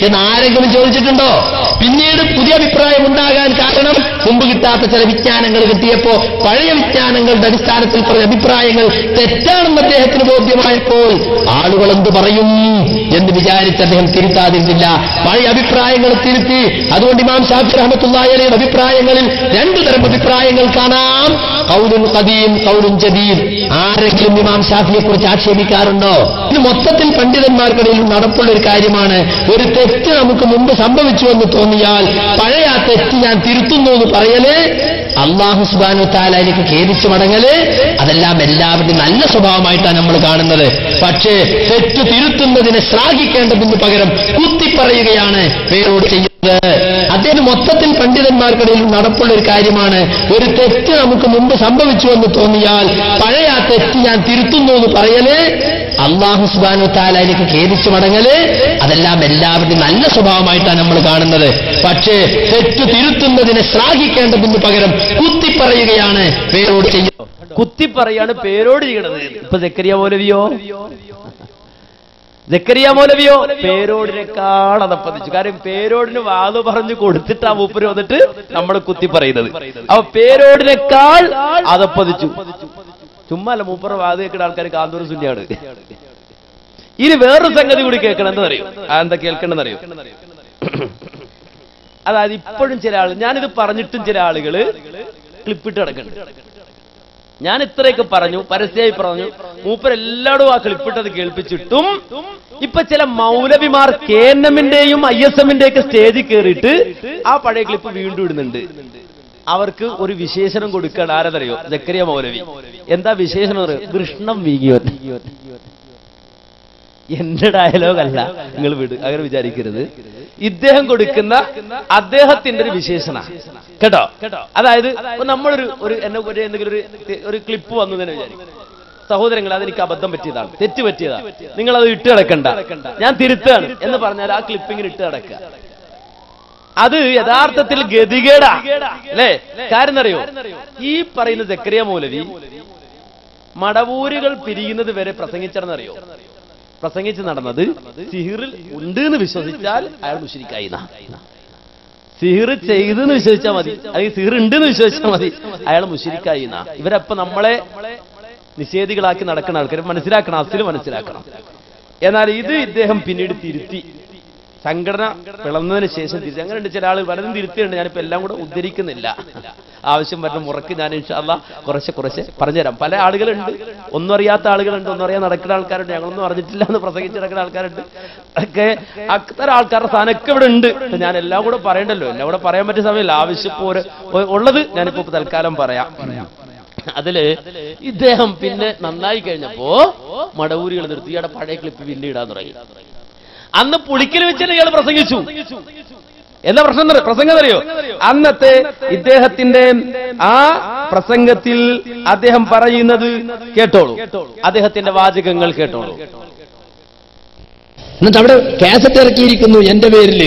എന്ന് ആരെങ്കിലും ചോദിച്ചിട്ടുണ്ടോ? പിന്നീട് പുതിയ അഭിപ്രായം ഉണ്ടാകാൻ കാരണം മുമ്പ് കിട്ടാത്ത ചില വിജ്ഞാനങ്ങൾ കിട്ടിയപ്പോ പഴയ വിജ്ഞാനങ്ങളുടെ അടിസ്ഥാനത്തിൽ പറഞ്ഞ അഭിപ്രായങ്ങൾ തെറ്റാണെന്ന് അദ്ദേഹത്തിന് ബോധ്യമായപ്പോൾ ആളുകൾ എന്ത് പറയും എന്ന് വിചാരിച്ച് അദ്ദേഹം തിരുത്താതിരുന്നില്ല. പഴയ അഭിപ്രായങ്ങൾ തിരുത്തി. അതുകൊണ്ട് ഇമാം ഷാഫി റഹ്മത്തുള്ളാഹി അലൈഹി അഭിപ്രായങ്ങളിൽ രണ്ടു തരം അഭിപ്രായങ്ങൾ കാണാം, ഖൗലുൻ ഖദീം ഖൗലുൻ ജദീദ്. ആരെങ്കിലും ഇമാം ഷാഫിയെ കുറിച്ച് ആക്ഷേപിക്കാറുണ്ടോ? ഇത് മൊത്തത്തിൽ പണ്ഡിതന്മാർക്കിടയിൽ നടപ്പുള്ള ഒരു കാര്യമാണ്. ഒരു തെറ്റ് നമുക്ക് മുമ്പ് സംഭവിച്ചു എന്ന് തോന്നിയാൽ പഴയ ആ തെറ്റ് ഞാൻ തിരുത്തുന്നു എന്ന് പറയല്, അല്ലാഹു സുബ്ഹാനഹു വ തആല എനിക്ക് ഖേദിച്ചു മടങ്ങല്, അതെല്ലാം എല്ലാവരുടെയും നല്ല സ്വഭാവമായിട്ടാണ് നമ്മൾ കാണുന്നത്. പക്ഷേ തെറ്റ് തിരുത്തുന്നതിനെ ശ്ലാഘിക്കേണ്ടതിന് പകരം കുത്തിപ്പറയുകയാണ് പേരോട് ചെയ്യുന്നത്. അദ്ദേഹം മൊത്തത്തിൽ പണ്ഡിതന്മാർക്കിടയിൽ നടപ്പുള്ള ഒരു കാര്യമാണ്. ഒരു തെറ്റ് നമുക്ക് മുമ്പ് സംഭവിച്ചു എന്ന് തോന്നിയാൽ പഴയ ആ തെറ്റ് ഞാൻ തിരുത്തുന്നു എന്ന് പറയല്, അല്ലാഹു സുബ്ഹാനഹു വ തആല എനിക്ക് ഖേദിച്ചു മടങ്ങല്, അതെല്ലാം എല്ലാവരുടെയും നല്ല സ്വഭാവമായിട്ടാണ് നമ്മൾ കാണുന്നത്. പക്ഷേ തെറ്റ് തിരുത്തുന്നതിനെ ശ്ലാഘിക്കേണ്ടതിന് പകരം കുത്തിപ്പറയുകയാണ് പേരോട് ചെയ്യുന്നത്. കുത്തിപ്പറയാണ് പേരോട് ചെയ്യണത്. ഇപ്പൊ സക്കരിയ മൗലവിയോ പേരോടിനേക്കാൾ അതപ്പതിച്ചു. കാരണം പേരോടിന് വാത് പറഞ്ഞു കൊടുത്തിട്ട് ആ മൂപ്പര് വന്നിട്ട് നമ്മൾ കുത്തിപ്പറയുന്നത്. അപ്പൊ പേരോടിനേക്കാൾ അതപ്പതിച്ചു. ചുമ്മാല്ല, മൂപ്പറ വാത് കേൾക്കുന്ന ആൾക്കാർ കാന്തൂർ സുന്നിയാണ്. ഇനി വേറൊരു സംഗതി കൂടി കേൾക്കണം. എന്താ എന്താ കേൾക്കണമെന്നറിയോ? അതായത് ഇപ്പോഴും ചില ആളുകൾ, ഞാനിത് പറഞ്ഞിട്ടും ചില ആളുകള് ക്ലിപ്പിട്ട് കിടക്കുന്നുണ്ട്. ഞാൻ ഇത്രയൊക്കെ പറഞ്ഞു, പരസ്യമായി പറഞ്ഞു, മൂപ്പരെല്ലാടും ആ ക്ലിപ്പിട്ടത് കേൾപ്പിച്ചിട്ടും ഇപ്പൊ ചില മൗലവിമാർ KNM-ന്റെയും ISM-ന്റെയൊക്കെ സ്റ്റേജിൽ കയറിയിട്ട് ആ പഴയ ക്ലിപ്പ് വീണ്ടും ഇടുന്നുണ്ട്. അവർക്ക് ഒരു വിശേഷണം കൊടുക്കാൻ ആരെന്നറിയോ? സക്കരിയ മൗലവി. എന്താ വിശേഷണം അറിയോ? കൃഷ്ണം വീങ്ങിയോ. എന്റെ ഡയലോഗല്ല, നിങ്ങൾ വിട്, അങ്ങനെ വിചാരിക്കരുത്. ഇദ്ദേഹം കൊടുക്കുന്ന അദ്ദേഹത്തിന്റെ ഒരു വിശേഷണ കേട്ടോ. അതായത് നമ്മളൊരു എന്തെങ്കിലും ഒരു ക്ലിപ്പ് വന്നു തന്നെ വിചാരിക്കും, സഹോദരങ്ങൾ അതെനിക്ക് അബദ്ധം പറ്റിയതാണ്, തെറ്റ് പറ്റിയതാണ്, നിങ്ങൾ അത് ഇട്ട് കിടക്കണ്ട, ഞാൻ തിരുത്താണ് എന്ന് പറഞ്ഞാൽ ആ ക്ലിപ്പിങ്ങിന് ഇട്ട് കിടക്കുക. അത് യഥാർത്ഥത്തിൽ ഗതികേടാ അല്ലേ? കാര്യം അറിയോ? ഈ പറയുന്ന സക്കരിയ മൗലവി മടവൂരുകൾ പിരിയുന്നത് വരെ പ്രസംഗിച്ചറിയോ? പ്രസംഗിച്ച് നടന്നത് സിഹിറിൽ ഉണ്ട് എന്ന് വിശ്വസിച്ചാൽ അയാൾ മുശ്രിക്കായി. സിഹിർ ചെയ്തെന്ന് വിശ്വസിച്ചാൽ മതി, അല്ലെങ്കിൽ സിഹിർ ഉണ്ട് എന്ന് വിശ്വസിച്ചാൽ മതി, അയാൾ മുശ്രിക്കായി. ഇവരപ്പൊ നമ്മളെ നിഷേധികളാക്കി നടക്കുന്ന ആൾക്കാർ മനസ്സിലാക്കണം, അസിൽ മനസ്സിലാക്കണം. എന്നാൽ ഇത് ഇദ്ദേഹം പിന്നീട് തിരുത്തി, സംഘടന പിളർന്നതിന് ശേഷം തിരിച്ചു. അങ്ങനെ ചില ആൾ പലതും തിരുത്തിയുണ്ട്. ഞാനിപ്പോ എല്ലാം കൂടെ ഉദ്ധരിക്കുന്നില്ല, ആവശ്യം വരുന്ന മുറക്ക് ഞാൻ ഇൻഷാ അല്ലാഹ് കുറച്ച് പറഞ്ഞുതരാം. പല ആളുകളുണ്ട്, ഒന്നും അറിയാത്ത ആളുകളുണ്ട്, ഒന്നും അറിയാൻ നടക്കുന്ന ആൾക്കാരുണ്ട്, ഞങ്ങളൊന്നും അറിഞ്ഞിട്ടില്ല എന്ന് പ്രസംഗിച്ച് നടക്കുന്ന ആൾക്കാരുണ്ട്. ഒക്കെ അത്തരം ആൾക്കാരുടെ സ്ഥാനമൊക്കെ ഇവിടെ ഉണ്ട്. ഞാൻ എല്ലാം കൂടെ പറയണ്ടല്ലോ, എല്ലാം കൂടെ പറയാൻ പറ്റിയ സമയമില്ല. ആവശ്യം ഉള്ളത് ഞാനിപ്പോ തൽക്കാലം പറയാം. അതില് ഇദ്ദേഹം പിന്നെ നന്നായി കഴിഞ്ഞപ്പോ മടവൂരികൾ നിർത്തി ഇയാളുടെ പഴയ ക്ലിപ്പ് പിന്നെ ഇടാൻ തുടങ്ങി. അന്ന് പുളിക്കൽ വെച്ചിട്ട് ഇയാൾ പ്രസംഗിച്ചു. എന്താ പ്രസംഗം അറിയോ? അന്നത്തെ ഇദ്ദേഹത്തിന്റെ ആ പ്രസംഗത്തിൽ അദ്ദേഹം പറയുന്നത് കേട്ടോളൂ, അദ്ദേഹത്തിന്റെ വാചകങ്ങൾ കേട്ടോളൂ. എന്നിട്ട് അവിടെ കാസറ്റ് ഇറക്കിയിരിക്കുന്നു എന്റെ പേരിൽ.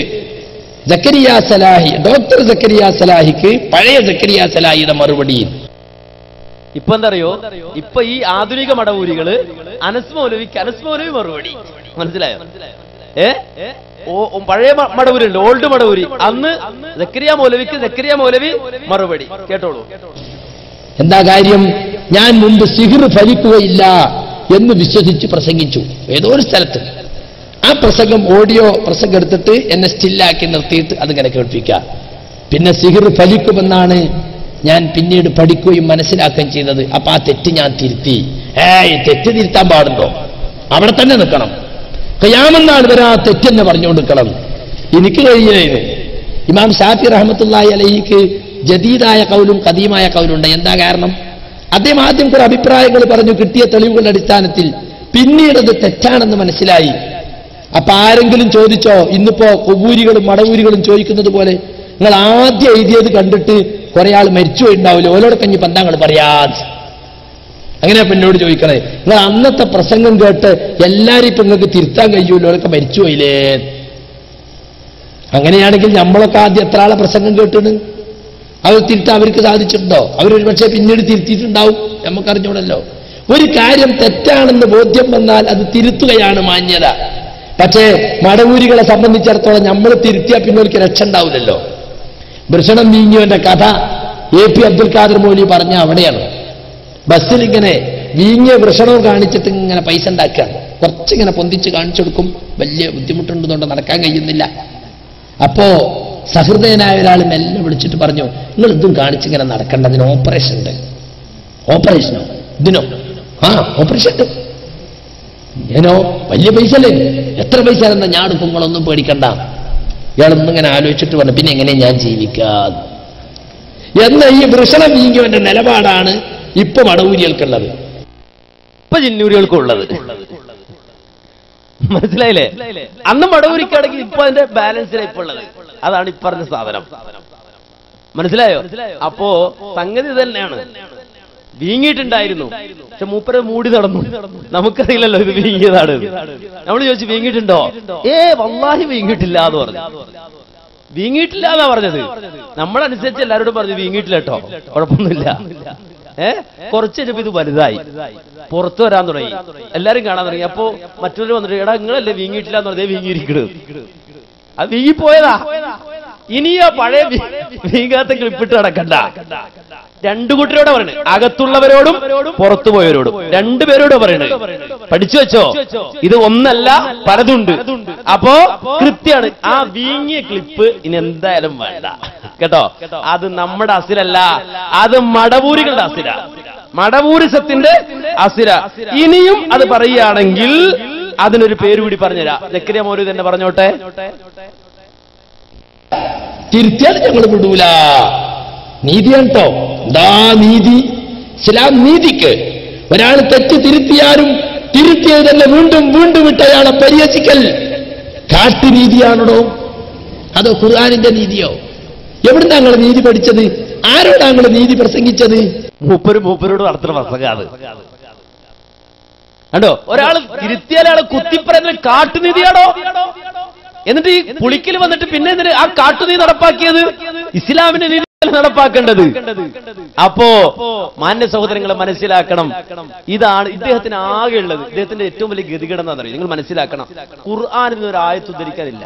സക്കരിയ സലാഹി, ഡോക്ടർ സക്കരിയ സലാഹിക്ക് പഴയ സക്കരിയ സലാഹിയുടെ മറുപടി. ഇപ്പൊ എന്തറിയോ, ഇപ്പൊ ഈ ആധുനിക മടവൂരികള് അനസ് മൗലവി മറുപടി. മനസ്സിലായോ? പഴയ മടവൂരുണ്ട്, ഓൾഡ് മടവൂരി. അന്ന് സക്കരിയ മൗലവി മറുപടി. കേട്ടോളൂ. എന്താ കാര്യം? ഞാൻ മുമ്പ് സിഹിർ ഫലിക്കുകയില്ല എന്ന് വിശ്വസിച്ച് പ്രസംഗിച്ചു ഏതോ ഒരു സ്ഥലത്ത്. ആ പ്രസംഗം ഓഡിയോ പ്രസംഗം എടുത്തിട്ട് എന്നെ സ്റ്റില്ലാക്കി നിർത്തിയിട്ട് അതിങ്ങനെ കേൾപ്പിക്കുക. പിന്നെ സിഹിർ ഫലിക്കുമെന്നാണ് ഞാൻ പിന്നീട് പഠിക്കുകയും മനസ്സിലാക്കുകയും ചെയ്തത്. അപ്പൊ ആ തെറ്റ് ഞാൻ തിരുത്തി. തെറ്റ് തിരുത്താൻ പാടുണ്ടോ? അവിടെ തന്നെ നിൽക്കണം. ഖിയാമത്ത് വരെ ആ തെറ്റെന്നെ പറഞ്ഞുകൊണ്ടിരിക്കണം. എനിക്ക് കഴിയില്ല. ഇമാം ഷാഫി റഹ്മത്തുള്ളാഹി അലൈഹിക്ക് ജദീദായ കൗലും ഖദീമായ കൗലുണ്ട്. എന്താ കാരണം? അദ്ദേഹം ആദ്യം കുറെ അഭിപ്രായങ്ങൾ പറഞ്ഞു, കിട്ടിയ തെളിവുകളുടെ അടിസ്ഥാനത്തിൽ. പിന്നീട് അത് തെറ്റാണെന്ന് മനസ്സിലായി. അപ്പൊ ആരെങ്കിലും ചോദിച്ചോ? ഇന്നിപ്പോ കൊവൂരികളും മടവൂരികളും ചോദിക്കുന്നത് പോലെ നിങ്ങൾ ആദ്യം എഴുതിയത് കണ്ടിട്ട് കുറെ ആൾ മരിച്ചുപോയി ഉണ്ടാവില്ല, ഓലോടെ കഞ്ഞി പന്താങ്ങൾ പറയാതെ. അങ്ങനെ എന്നോട് ചോദിക്കണേ, നിങ്ങൾ അന്നത്തെ പ്രസംഗം കേട്ട് എല്ലാരും ഇപ്പൊ നിങ്ങൾക്ക് തിരുത്താൻ കഴിയൂല്ലോ, ഓരൊക്കെ മരിച്ചുപോയില്ലേ? അങ്ങനെയാണെങ്കിൽ നമ്മളൊക്കെ ആദ്യം എത്ര ആളെ പ്രസംഗം കേട്ടിട്ട് അത് തിരുത്താൻ അവർക്ക് സാധിച്ചിട്ടുണ്ടോ? അവരൊരു പക്ഷേ പിന്നീട് തിരുത്തിയിട്ടുണ്ടാവും, നമുക്കറിഞ്ഞൂടല്ലോ. ഒരു കാര്യം തെറ്റാണെന്ന് ബോധ്യം വന്നാൽ അത് തിരുത്തുകയാണ് മാന്യത. പക്ഷേ മടവൂരികളെ സംബന്ധിച്ചിടത്തോളം നമ്മൾ തിരുത്തിയാൽ പിന്നെ ഒരിക്കൽ രക്ഷ ഉണ്ടാവില്ലല്ലോ. വൃഷണം വീങ്ങിയവന്റെ കഥ AP അബ്ദുൽ ഖാദർ മൗലവി പറഞ്ഞ അവിടെയാണ്. ബസ്സിൽ ഇങ്ങനെ വീങ്ങിയ വൃഷണവും കാണിച്ചിട്ട് ഇങ്ങനെ പൈസ ഉണ്ടാക്കുകയാണ്. കുറച്ചിങ്ങനെ പൊന്തിച്ച് കാണിച്ചു കൊടുക്കും. വലിയ ബുദ്ധിമുട്ടുണ്ടെന്നുകൊണ്ട് നടക്കാൻ കഴിയുന്നില്ല. അപ്പോ സഹൃദയനായ ഒരാൾ മെല്ലെ വിളിച്ചിട്ട് പറഞ്ഞു, നിങ്ങൾ ഇതും കാണിച്ചിങ്ങനെ നടക്കേണ്ട, അതിന് ഓപ്പറേഷൻ ഉണ്ട്. ഓപ്പറേഷനോ? ഇതിനോ? ഓപ്പറേഷൻ ഉണ്ട്. ഏനോ വലിയ പൈസ അല്ലേ? എത്ര പൈസ എന്നാ ഞാൻ കുങ്ങളൊന്നും പേടിക്കണ്ട. ഇയാളൊന്നും ഇങ്ങനെ ആലോചിച്ചിട്ട് പറഞ്ഞു, പിന്നെ എങ്ങനെ ഞാൻ ജീവിക്കാൻ എന്ന ഈ വൃഷണം വീങ്ങിയവന്റെ നിലപാടാണ് ഇപ്പൊ മടവൂരികൾക്കുള്ളത്, ഇപ്പൊ ജിന്നൂരികൾക്കുള്ളത്. മനസ്സിലായില്ലേ? അന്ന് മടവൂരിക്കാണെങ്കിൽ ഇപ്പൊ അതിന്റെ ബാലൻസിലാണ് ഇപ്പൊ ഉള്ളത്. അതാണ് ഈ പറഞ്ഞ സാധനം. മനസ്സിലായോ? അപ്പോ സംഗതി തന്നെയാണ്. വീങ്ങിയിട്ടുണ്ടായിരുന്നു, പക്ഷെ മൂപ്പരെ മൂടി നടന്നു. നമുക്കറിയില്ലല്ലോ ഇത് വീങ്ങിയതാണ്. നമ്മൾ ചോദിച്ചു വീങ്ങിയിട്ടുണ്ടോ? വല്ലാഹി വീങ്ങിയിട്ടില്ല എന്ന് പറഞ്ഞു. വീങ്ങിയിട്ടില്ല എന്നാ പറഞ്ഞത്. നമ്മളനുസരിച്ച് എല്ലാവരോടും പറഞ്ഞു വീങ്ങിയിട്ടില്ല കേട്ടോ, കുഴപ്പമൊന്നുമില്ല. കുറച്ച് കഴിഞ്ഞപ്പോ ഇത് വലുതായി, പുറത്തു വരാൻ തുടങ്ങി, എല്ലാരും കാണാൻ തുടങ്ങി. അപ്പോ മറ്റൊരു വന്നിട്ട്, എടാ നിങ്ങളല്ലേ വീങ്ങിയിട്ടില്ല എന്ന് പറഞ്ഞേ, വീങ്ങിയിരിക്കണത്. അത് വീങ്ങിപ്പോയതാ. ഇനിയോ പഴയ വീങ്ങാത്ത ക്ലിപ്പിട്ട് നടക്കണ്ട. രണ്ടു കൂട്ടരോടെ പറയണേ, അകത്തുള്ളവരോടും പുറത്തു പോയവരോടും രണ്ടുപേരോട് പറയണേ. പഠിച്ചു വെച്ചോ, ഇത് ഒന്നല്ല പലതുണ്ട്. അപ്പോ കൃത്യമാണ്. ആ വീങ്ങിയ ക്ലിപ്പ് ഇനി എന്തായാലും വേണ്ട കേട്ടോ. അത് നമ്മുടെ അസിലല്ല, അത് മടവൂരികളുടെ അസില, മടവൂരിസത്തിന്റെ അസില. ഇനിയും അത് പറയുകയാണെങ്കിൽ അതിനൊരു പേര് കൂടി പറഞ്ഞുതരാം. സക്കരിയ മൗലവി തന്നെ പറഞ്ഞോട്ടെ. തിരുത്തിയാൽ ഞങ്ങൾ വിടൂല. നീതിയാണ് കേട്ടോ. എന്താ നീതി? ഇസ്ലാം നീതിക്ക് ഒരാൾ തെറ്റ് തിരുത്തിയാലും തിരുത്തിയത് തന്നെ വീണ്ടും വീണ്ടും വിട്ട് അയാളെ പരിഹസിക്കൽ കാട്ടുനീതിയാണോ അതോ ഖുർആനിന്റെ നീതിയോ? എവിടെ താങ്കൾ നീതി പഠിച്ചത്? ആരോടാങ്ങൾ നീതി പ്രസംഗിച്ചത്? മൂപ്പരോട് നടത്തുന്ന പ്രസംഗാണ്. കണ്ടോ? ഒരാൾ തിരുത്തിയാൽ കുത്തിപ്പറയുന്ന കാട്ടുനീതിയാണോ? എന്നിട്ട് ഈ പുളിക്കൽ വന്നിട്ട് പിന്നെ എന്തിന് ആ കാട്ടുനീതി നടപ്പാക്കിയത്? ഇസ്ലാമിന്റെ നീതി നടപ്പാക്കേണ്ടത്. അപ്പോ മാന്യ സഹോദരങ്ങളെ മനസ്സിലാക്കണം, ഇതാണ് ഇദ്ദേഹത്തിന് ആകെ ഉള്ളത്. ഇദ്ദേഹത്തിന്റെ ഏറ്റവും വലിയ ഗതികേടെന്നാ അറിയാം. നിങ്ങൾ മനസ്സിലാക്കണം, ഖുർആനിൽ നിന്ന് ഒരു ആയത്ത് ഉദ്ധരിക്കാനില്ല,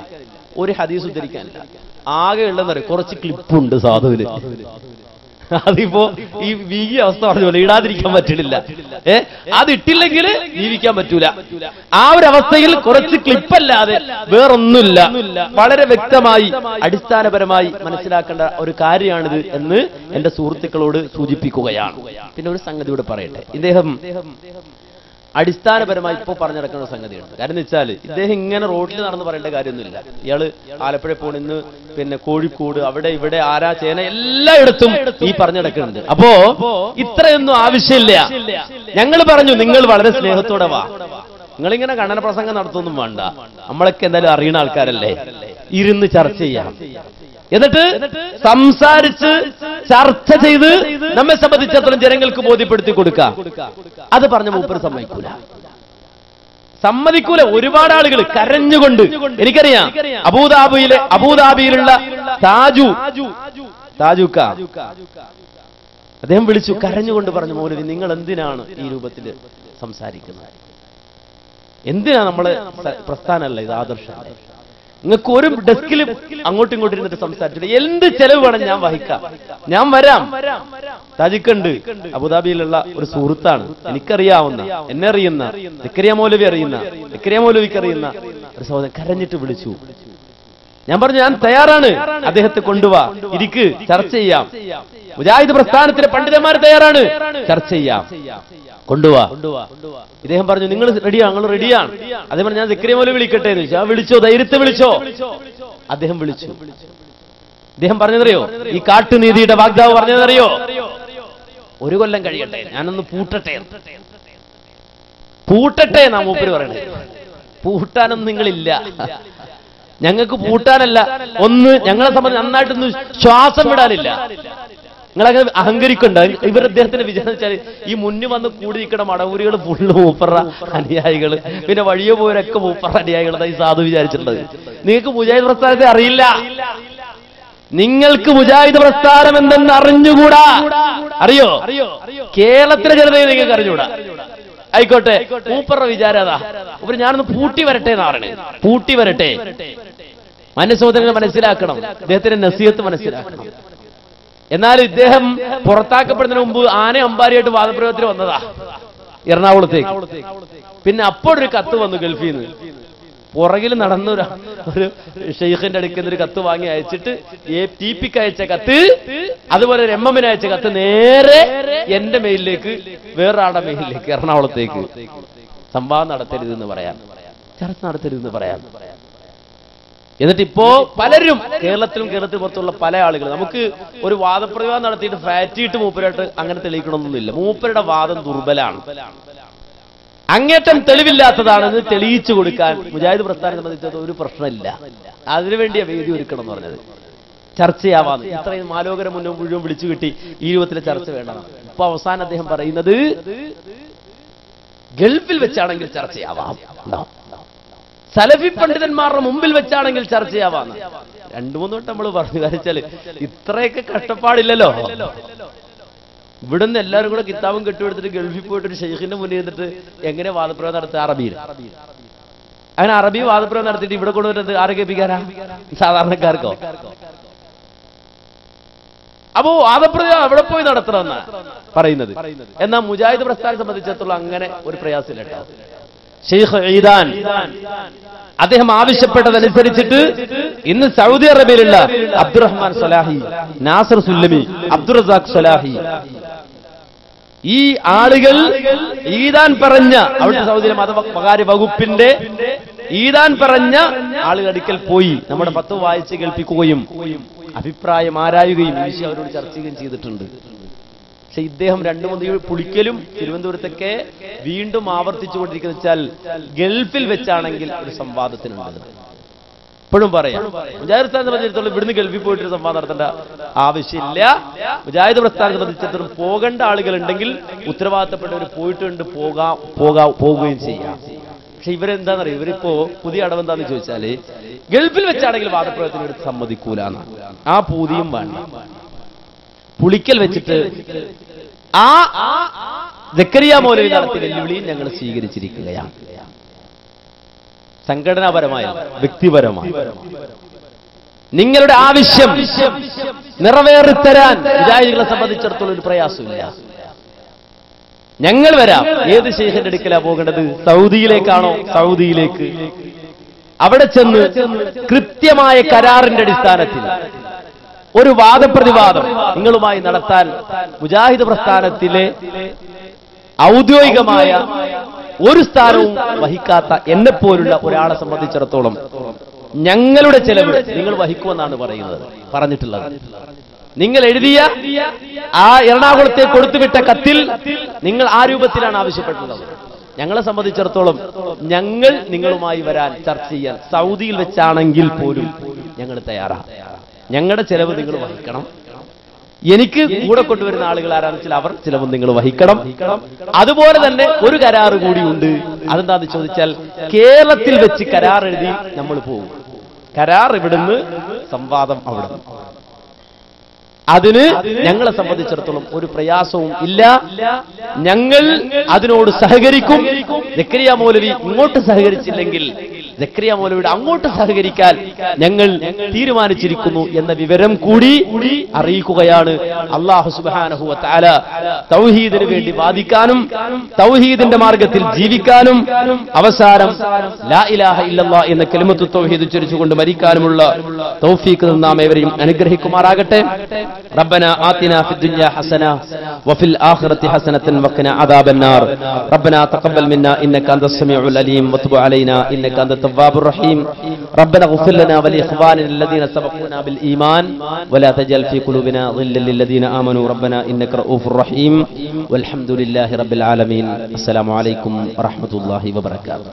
ഒരു ഹദീസ് ഉദ്ധരിക്കാനില്ല. ആകെ ഉള്ളതെന്ന് പറയും കുറച്ച് ക്ലിപ്പുണ്ട് സാധുവിന്. അതിപ്പോ ഈ വീങ്ങിയ അവസ്ഥ പറഞ്ഞ പോലെ ഇടാതിരിക്കാൻ പറ്റില്ല. അതിട്ടില്ലെങ്കിൽ ജീവിക്കാൻ പറ്റൂല. ആ ഒരു അവസ്ഥയിൽ കുറച്ച് ക്ലിപ്പല്ലാതെ വേറൊന്നുമില്ല. വളരെ വ്യക്തമായി അടിസ്ഥാനപരമായി മനസ്സിലാക്കേണ്ട ഒരു കാര്യമാണിത് എന്ന് എന്റെ സുഹൃത്തുക്കളോട് സൂചിപ്പിക്കുകയാണ്. പിന്നെ ഒരു സംഗതി കൂടെ പറയട്ടെ. ഇദ്ദേഹം അടിസ്ഥാനപരമായി ഇപ്പോൾ പറഞ്ഞു നടക്കുന്ന സംഗതിയുണ്ട്. കാരണം എന്ന് വെച്ചാൽ ഇദ്ദേഹം ഇങ്ങനെ റോഡിൽ നടന്ന് പറയേണ്ട കാര്യമൊന്നുമില്ല. ഇയാള് ആലപ്പുഴ പോണിന്ന് പിന്നെ കോഴിക്കോട് അവിടെ ഇവിടെ ആരാ ചേന എല്ലായിടത്തും ഈ പറഞ്ഞു നടക്കുന്നുണ്ട്. അപ്പോ ഇത്രയൊന്നും ആവശ്യമില്ല. ഞങ്ങൾ പറഞ്ഞു നിങ്ങൾ വളരെ സ്നേഹത്തോടെ വാ, നിങ്ങളിങ്ങനെ കണ്ണന പ്രസംഗം നടത്തൊന്നും വേണ്ട, നമ്മളൊക്കെ എന്തായാലും അറിയുന്ന ആൾക്കാരല്ലേ, ഇരുന്ന് ചർച്ച ചെയ്യാം. എന്നിട്ട് സംസാരിച്ച് ചർച്ച ചെയ്ത് നമ്മെ സംബന്ധിച്ചിടത്തോളം ജനങ്ങൾക്ക് ബോധ്യപ്പെടുത്തി കൊടുക്കാം. അത് പറഞ്ഞ മൂപ്പര് സമ്മതിക്കൂല. സമ്മതിക്കൂല. ഒരുപാട് ആളുകൾ കരഞ്ഞുകൊണ്ട്, എനിക്കറിയാം അബൂദാബിയിലുള്ള താജുക്ക അദ്ദേഹം വിളിച്ചു കരഞ്ഞുകൊണ്ട് പറഞ്ഞു, മൗലവി നിങ്ങൾ എന്തിനാണ് ഈ രൂപത്തിൽ സംസാരിക്കുന്നത്? എന്തിനാ നമ്മള് പ്രസ്ഥാനമല്ല ഇത്, ആദർശമല്ല. നിങ്ങൾക്ക് ഒരു ഡെസ്കിൽ അങ്ങോട്ടും ഇങ്ങോട്ടും ഇരുന്നിട്ട് സംസാരിച്ചിട്ട് എന്ത് ചെലവ് വേണം ഞാൻ വഹിക്കാം, ഞാൻ വരാം. താജിക്കുണ്ട്, അബുദാബിയിലുള്ള ഒരു സുഹൃത്താണ്, എനിക്കറിയാവുന്ന, എന്നെ അറിയുന്ന, സക്കരിയ മൗലവി അറിയുന്ന, സക്കരിയ മൗലവിക്ക് അറിയുന്ന ഒരു സഹോദരൻ കരഞ്ഞിട്ട് വിളിച്ചു. ഞാൻ പറഞ്ഞു ഞാൻ തയ്യാറാണ്, അദ്ദേഹത്തെ കൊണ്ടുപോവാ, ഇരിക്ക്, ചർച്ച ചെയ്യാം. മുജാഹിദ് പ്രസ്ഥാനത്തിലെ പണ്ഡിതന്മാർ തയ്യാറാണ്, ചർച്ച ചെയ്യാം, കൊണ്ടുപോവാ. ഇദ്ദേഹം പറഞ്ഞു നിങ്ങൾ റെഡിയാണ്, നിങ്ങൾ റെഡിയാണ്. അതേ പറഞ്ഞു ഞാൻ സക്കരിയ മൗലവി വിളിക്കട്ടെ എന്ന് ചോദിച്ചു. ആ വിളിച്ചോ, ധൈര്യത്തെ വിളിച്ചോ. അദ്ദേഹം വിളിച്ചു. അദ്ദേഹം പറഞ്ഞതറിയോ, ഈ കാട്ടുനീതിയുടെ വാഗ്ദാവ് പറഞ്ഞതറിയോ, ഒരു കൊല്ലം കഴിയട്ടെ, ഞാനൊന്ന് പൂട്ടട്ടെ എന്നാ മൂപ്പര് പറയണേ. പൂട്ടാനൊന്നും നിങ്ങളില്ല, ഞങ്ങൾക്ക് പൂട്ടാനല്ല, ഒന്ന് ഞങ്ങളെ സംബന്ധിച്ച് നന്നായിട്ടൊന്ന് ശ്വാസം വിടാനില്ല. നിങ്ങളങ്ങനെ അഹങ്കരിക്കണ്ട. ഇവർ അദ്ദേഹത്തിന്റെ വിചാരിച്ചാൽ ഈ മുന്നിൽ വന്ന് കൂടി നിൽക്കണ മടവൂരികൾ ഫുള്ള് മൂപ്പറ അനുയായികൾ, പിന്നെ വഴിയെ പോയവരൊക്കെ മൂപ്പറ അനുയായികൾ ഈ സാധു വിചാരിച്ചിട്ടുള്ളത്. നിങ്ങൾക്ക് മുജാഹിദ് പ്രസ്ഥാനത്തെ അറിയില്ല, നിങ്ങൾക്ക് മുജാഹിദ് പ്രസ്ഥാനം എന്തെന്ന് അറിഞ്ഞുകൂടാ. അറിയോ? കേരളത്തിലെ ജനതയെ നിങ്ങൾക്ക് അറിഞ്ഞുകൂടാ. ആയിക്കോട്ടെ, മൂപ്പറ വിചാരം അതാ, ഇവർ ഞാനൊന്ന് പൂട്ടി വരട്ടെ എന്നാ പറയണേ. പൂട്ടി വരട്ടെ. മനസ്സോദരങ്ങൾ മനസ്സിലാക്കണം, അദ്ദേഹത്തിന്റെ നസീഹത്ത് മനസ്സിലാക്കണം. എന്നാൽ ഇദ്ദേഹം പുറത്താക്കപ്പെടുന്നതിന് മുമ്പ് ആന അമ്പാരിയായിട്ട് വാദപ്രയോഗത്തിന് വന്നതാ എറണാകുളത്തേക്ക്. പിന്നെ അപ്പോഴൊരു കത്ത് വന്നു ഗൾഫിൽ നിന്ന്. പുറകിൽ നടന്ന ഒരു ഷെയ്ഖിന്റെ അടുക്കുന്ന ഒരു കത്ത് വാങ്ങി അയച്ചിട്ട് TPക്ക് അയച്ച കത്ത്, അതുപോലെ ഒരു MM അയച്ച കത്ത് നേരെ എന്റെ മെയിലിലേക്ക്, വേറൊരാളുടെ മെയിലിലേക്ക്, എറണാകുളത്തേക്ക്. സംവാദം നടത്തരുതെന്ന് പറയാൻ, ചർച്ച നടത്തരുതെന്ന് പറയാൻ. എന്നിട്ട് ഇപ്പോ പലരും കേരളത്തിൽ പുറത്തുള്ള പല ആളുകൾ നമുക്ക് ഒരു വാദപ്രതിവാദം നടത്തിയിട്ട് ഫാറ്റിയിട്ട് മൂപ്പരായിട്ട് അങ്ങനെ തെളിയിക്കണമെന്നൊന്നുമില്ല. മൂപ്പരുടെ വാദം ദുർബലാണ്, അങ്ങേറ്റം തെളിവില്ലാത്തതാണെന്ന് തെളിയിച്ചു കൊടുക്കാൻ മുജാഹിദ് പ്രസ്ഥാനം സംബന്ധിച്ചത് ഒരു പ്രശ്നമില്ല. അതിനുവേണ്ടിയ വേദി ഒരുക്കണം എന്ന് പറഞ്ഞത്. ചർച്ചയാവാന്ന് ഇത്രയും മാലോകരം മുഴുവൻ വിളിച്ചു കിട്ടി, ഈ രൂപത്തിലെ ചർച്ച വേണം. ഇപ്പൊ അവസാനം അദ്ദേഹം പറയുന്നത് ഗൾഫിൽ വെച്ചാണെങ്കിൽ ചർച്ചയാവാം, സലഫി പണ്ഡിതന്മാരുടെ മുമ്പിൽ വെച്ചാണെങ്കിൽ ചർച്ചയാവാന്ന്. 2-3 വട്ടം നമ്മൾ പറഞ്ഞു. കാണിച്ചാല് ഇത്രയൊക്കെ കഷ്ടപ്പാടില്ലല്ലോ. ഇവിടുന്ന് എല്ലാവരും കൂടെ കിതാബും കെട്ടുമെടുത്തിട്ട് ഗൾഫിൽ പോയിട്ട് ഒരു ഷെയ്ഖിന്റെ മുന്നിൽ നിന്നിട്ട് എങ്ങനെ വാദപ്രയോഗം നടത്തുക? അറബിയിൽ. അങ്ങനെ അറബി വാദപ്രയോഗം നടത്തിയിട്ട് ഇവിടെ കൊണ്ടുവരുന്നത് ആരെ കേൾപ്പിക്കാനാ? സാധാരണക്കാർക്കോ? അപ്പോ വാദപ്രയോഗം എവിടെ പോയി നടത്തണമെന്നാ പറയുന്നത്. എന്നാൽ മുജാഹിദ് പ്രസ്ഥാനം സംബന്ധിച്ചിടത്തോളം അങ്ങനെ ഒരു പ്രയാസമില്ല കേട്ടോ. ഷെയ്ഖ് ഈദാൻ അദ്ദേഹം ആവശ്യപ്പെട്ടതനുസരിച്ചിട്ട് ഇന്ന് സൗദി അറേബ്യയിലുള്ള അബ്ദുറഹ്മാൻ സലാഹി, നാസർ സുല്ലമി, അബ്ദുൾ റസാഖ് സലാഹി, ഈ ആളുകൾ ഈദാൻ പറഞ്ഞ അവിടുത്തെ സൗദിയിലെ മതകാര്യ വകുപ്പിന്റെ ഈദാൻ പറഞ്ഞ ആളുകൾ അടുക്കൽ പോയി നമ്മുടെ ഫത്വ വായിച്ച് കേൾപ്പിക്കുകയും അഭിപ്രായം ആരായുകയും അവരോട് ചർച്ച ചെയ്യുകയും ചെയ്തിട്ടുണ്ട്. പക്ഷെ ഇദ്ദേഹം 2-3 പുളിക്കലും തിരുവനന്തപുരത്തൊക്കെ വീണ്ടും ആവർത്തിച്ചുകൊണ്ടിരിക്കുന്ന വെച്ചാൽ ഗൾഫിൽ വെച്ചാണെങ്കിൽ ഒരു സംവാദത്തിനുണ്ട്. ഇപ്പോഴും പറയാം, മുജാഹിദ് പ്രസ്ഥാനത്തെ സംബന്ധിച്ചിടത്തോളം ഇവിടുന്ന് ഗൾഫിൽ പോയിട്ടൊരു സംവാദം നടത്തേണ്ട ആവശ്യമില്ല. മുജാഹിദ് പ്രസ്ഥാനത്തെ സംബന്ധിച്ചിടത്തോളം പോകേണ്ട ആളുകളുണ്ടെങ്കിൽ ഉത്തരവാദിത്തപ്പെട്ടവർ പോയിട്ടുണ്ട് പോകുകയും ചെയ്യാം. പക്ഷെ ഇവരെന്താണെന്നറിയാം, ഇവരിപ്പോ പുതിയ അടവെന്താന്ന് ചോദിച്ചാല് ഗൾഫിൽ വെച്ചാണെങ്കിൽ വാദപ്രയോഗത്തിന് എടുത്ത് സമ്മതിക്കൂലെന്നാണ്. ആ പൂതിയും വേണ്ട. പുളിക്കൽ വെച്ചിട്ട് ആ സക്കരിയ മൗലവി നടത്തിയ വെല്ലുവിളിയും ഞങ്ങൾ സ്വീകരിച്ചിരിക്കുകയാണ്. സംഘടനാപരമായ, വ്യക്തിപരമായ നിങ്ങളുടെ ആവശ്യം നിറവേറിത്തരാൻ മുജാഹിദുകളെ സംബന്ധിച്ചിടത്തോളം ഒരു പ്രയാസമില്ല. ഞങ്ങൾ വരാം. ഏത് ശൈഖിന്റെ അടുക്കലാ പോകേണ്ടത്? സൗദിയിലേക്കാണോ? സൗദിയിലേക്ക്. അവിടെ ചെന്ന് കൃത്യമായ കരാറിന്റെ അടിസ്ഥാനത്തിൽ ഒരു വാദപ്രതിവാദം നിങ്ങളുമായി നടത്താൻ മുജാഹിദ് പ്രസ്ഥാനത്തിലെ ഔദ്യോഗികമായ ഒരു സ്ഥാനവും വഹിക്കാത്ത എന്നെപ്പോലുള്ള ഒരാളെ സംബന്ധിച്ചിടത്തോളം ഞങ്ങളുടെ ചെലവ് നിങ്ങൾ വഹിക്കുമെന്നാണ് പറഞ്ഞിട്ടുള്ളത്. നിങ്ങൾ എഴുതിയ ആ എറണാകുളത്തേക്ക് കൊടുത്തുവിട്ട കത്തിൽ നിങ്ങൾ ആ രൂപത്തിലാണ് ആവശ്യപ്പെട്ടുള്ളത്. ഞങ്ങളെ സംബന്ധിച്ചിടത്തോളം ഞങ്ങൾ നിങ്ങളുമായി വരാൻ, ചർച്ച ചെയ്യാൻ സൗദിയിൽ വെച്ചാണെങ്കിൽ പോലും ഞങ്ങൾ തയ്യാറാണ്. ഞങ്ങളുടെ ചെലവ് നിങ്ങൾ വഹിക്കണം. എനിക്ക് കൂടെ കൊണ്ടുവരുന്ന ആളുകൾ ആരാണെന്ന് വെച്ചാൽ അവർ ചിലവ് നിങ്ങൾ വഹിക്കണം. അതുപോലെ തന്നെ ഒരു കരാറ് കൂടിയുണ്ട്. അതെന്താന്ന് ചോദിച്ചാൽ കേരളത്തിൽ വെച്ച് കരാർ എഴുതി നമ്മൾ പോകും. കരാർ ഇവിടുന്ന്, സംവാദം അവിടെ. അതിന് ഞങ്ങളെ സംബന്ധിച്ചിടത്തോളം ഒരു പ്രയാസവും ഇല്ല. ഞങ്ങൾ അതിനോട് സഹകരിക്കും. സക്കരിയ മൗലവി ഇങ്ങോട്ട് സഹകരിച്ചില്ലെങ്കിൽ സക്കരിയ മൗലവിയുടെ അങ്ങോട്ട് സഹകരിക്കാൻ ഞങ്ങൾ തീരുമാനിച്ചിരിക്കുന്നു എന്ന വിവരം കൂടി അറിയിക്കുകയാണ്. അല്ലാഹു സുബ്ഹാനഹു വ തആല തൗഹീദിന് വേണ്ടി വാദിക്കാനും തൗഹീദിന്റെ മാർഗത്തിൽ ജീവിക്കാനും അവസാനം ലാ ഇലാഹ ഇല്ലല്ലാഹ് എന്ന കലിമത്തു തൗഹീദ് ഉച്ചരിച്ചുകൊണ്ട് മരിക്കാനുമുള്ള തൗഫീഖ് നാം ഏവരെയും അനുഗ്രഹിക്കുമാറാകട്ടെ. ربنا آتنا في الدنيا حسنة وفي الآخرة حسنة وقنا عذاب النار. ربنا تقبل منا إنك أنت السميع العليم وتب علينا إنك أنت التواب الرحيم. ربنا اغفر لنا ولإخواننا الذين سبقونا بالإيمان ولا تجعل في قلوبنا غلا للذين آمنوا ربنا إنك رؤوف رحيم والحمد لله رب العالمين. السلام عليكم ورحمة الله وبركاته.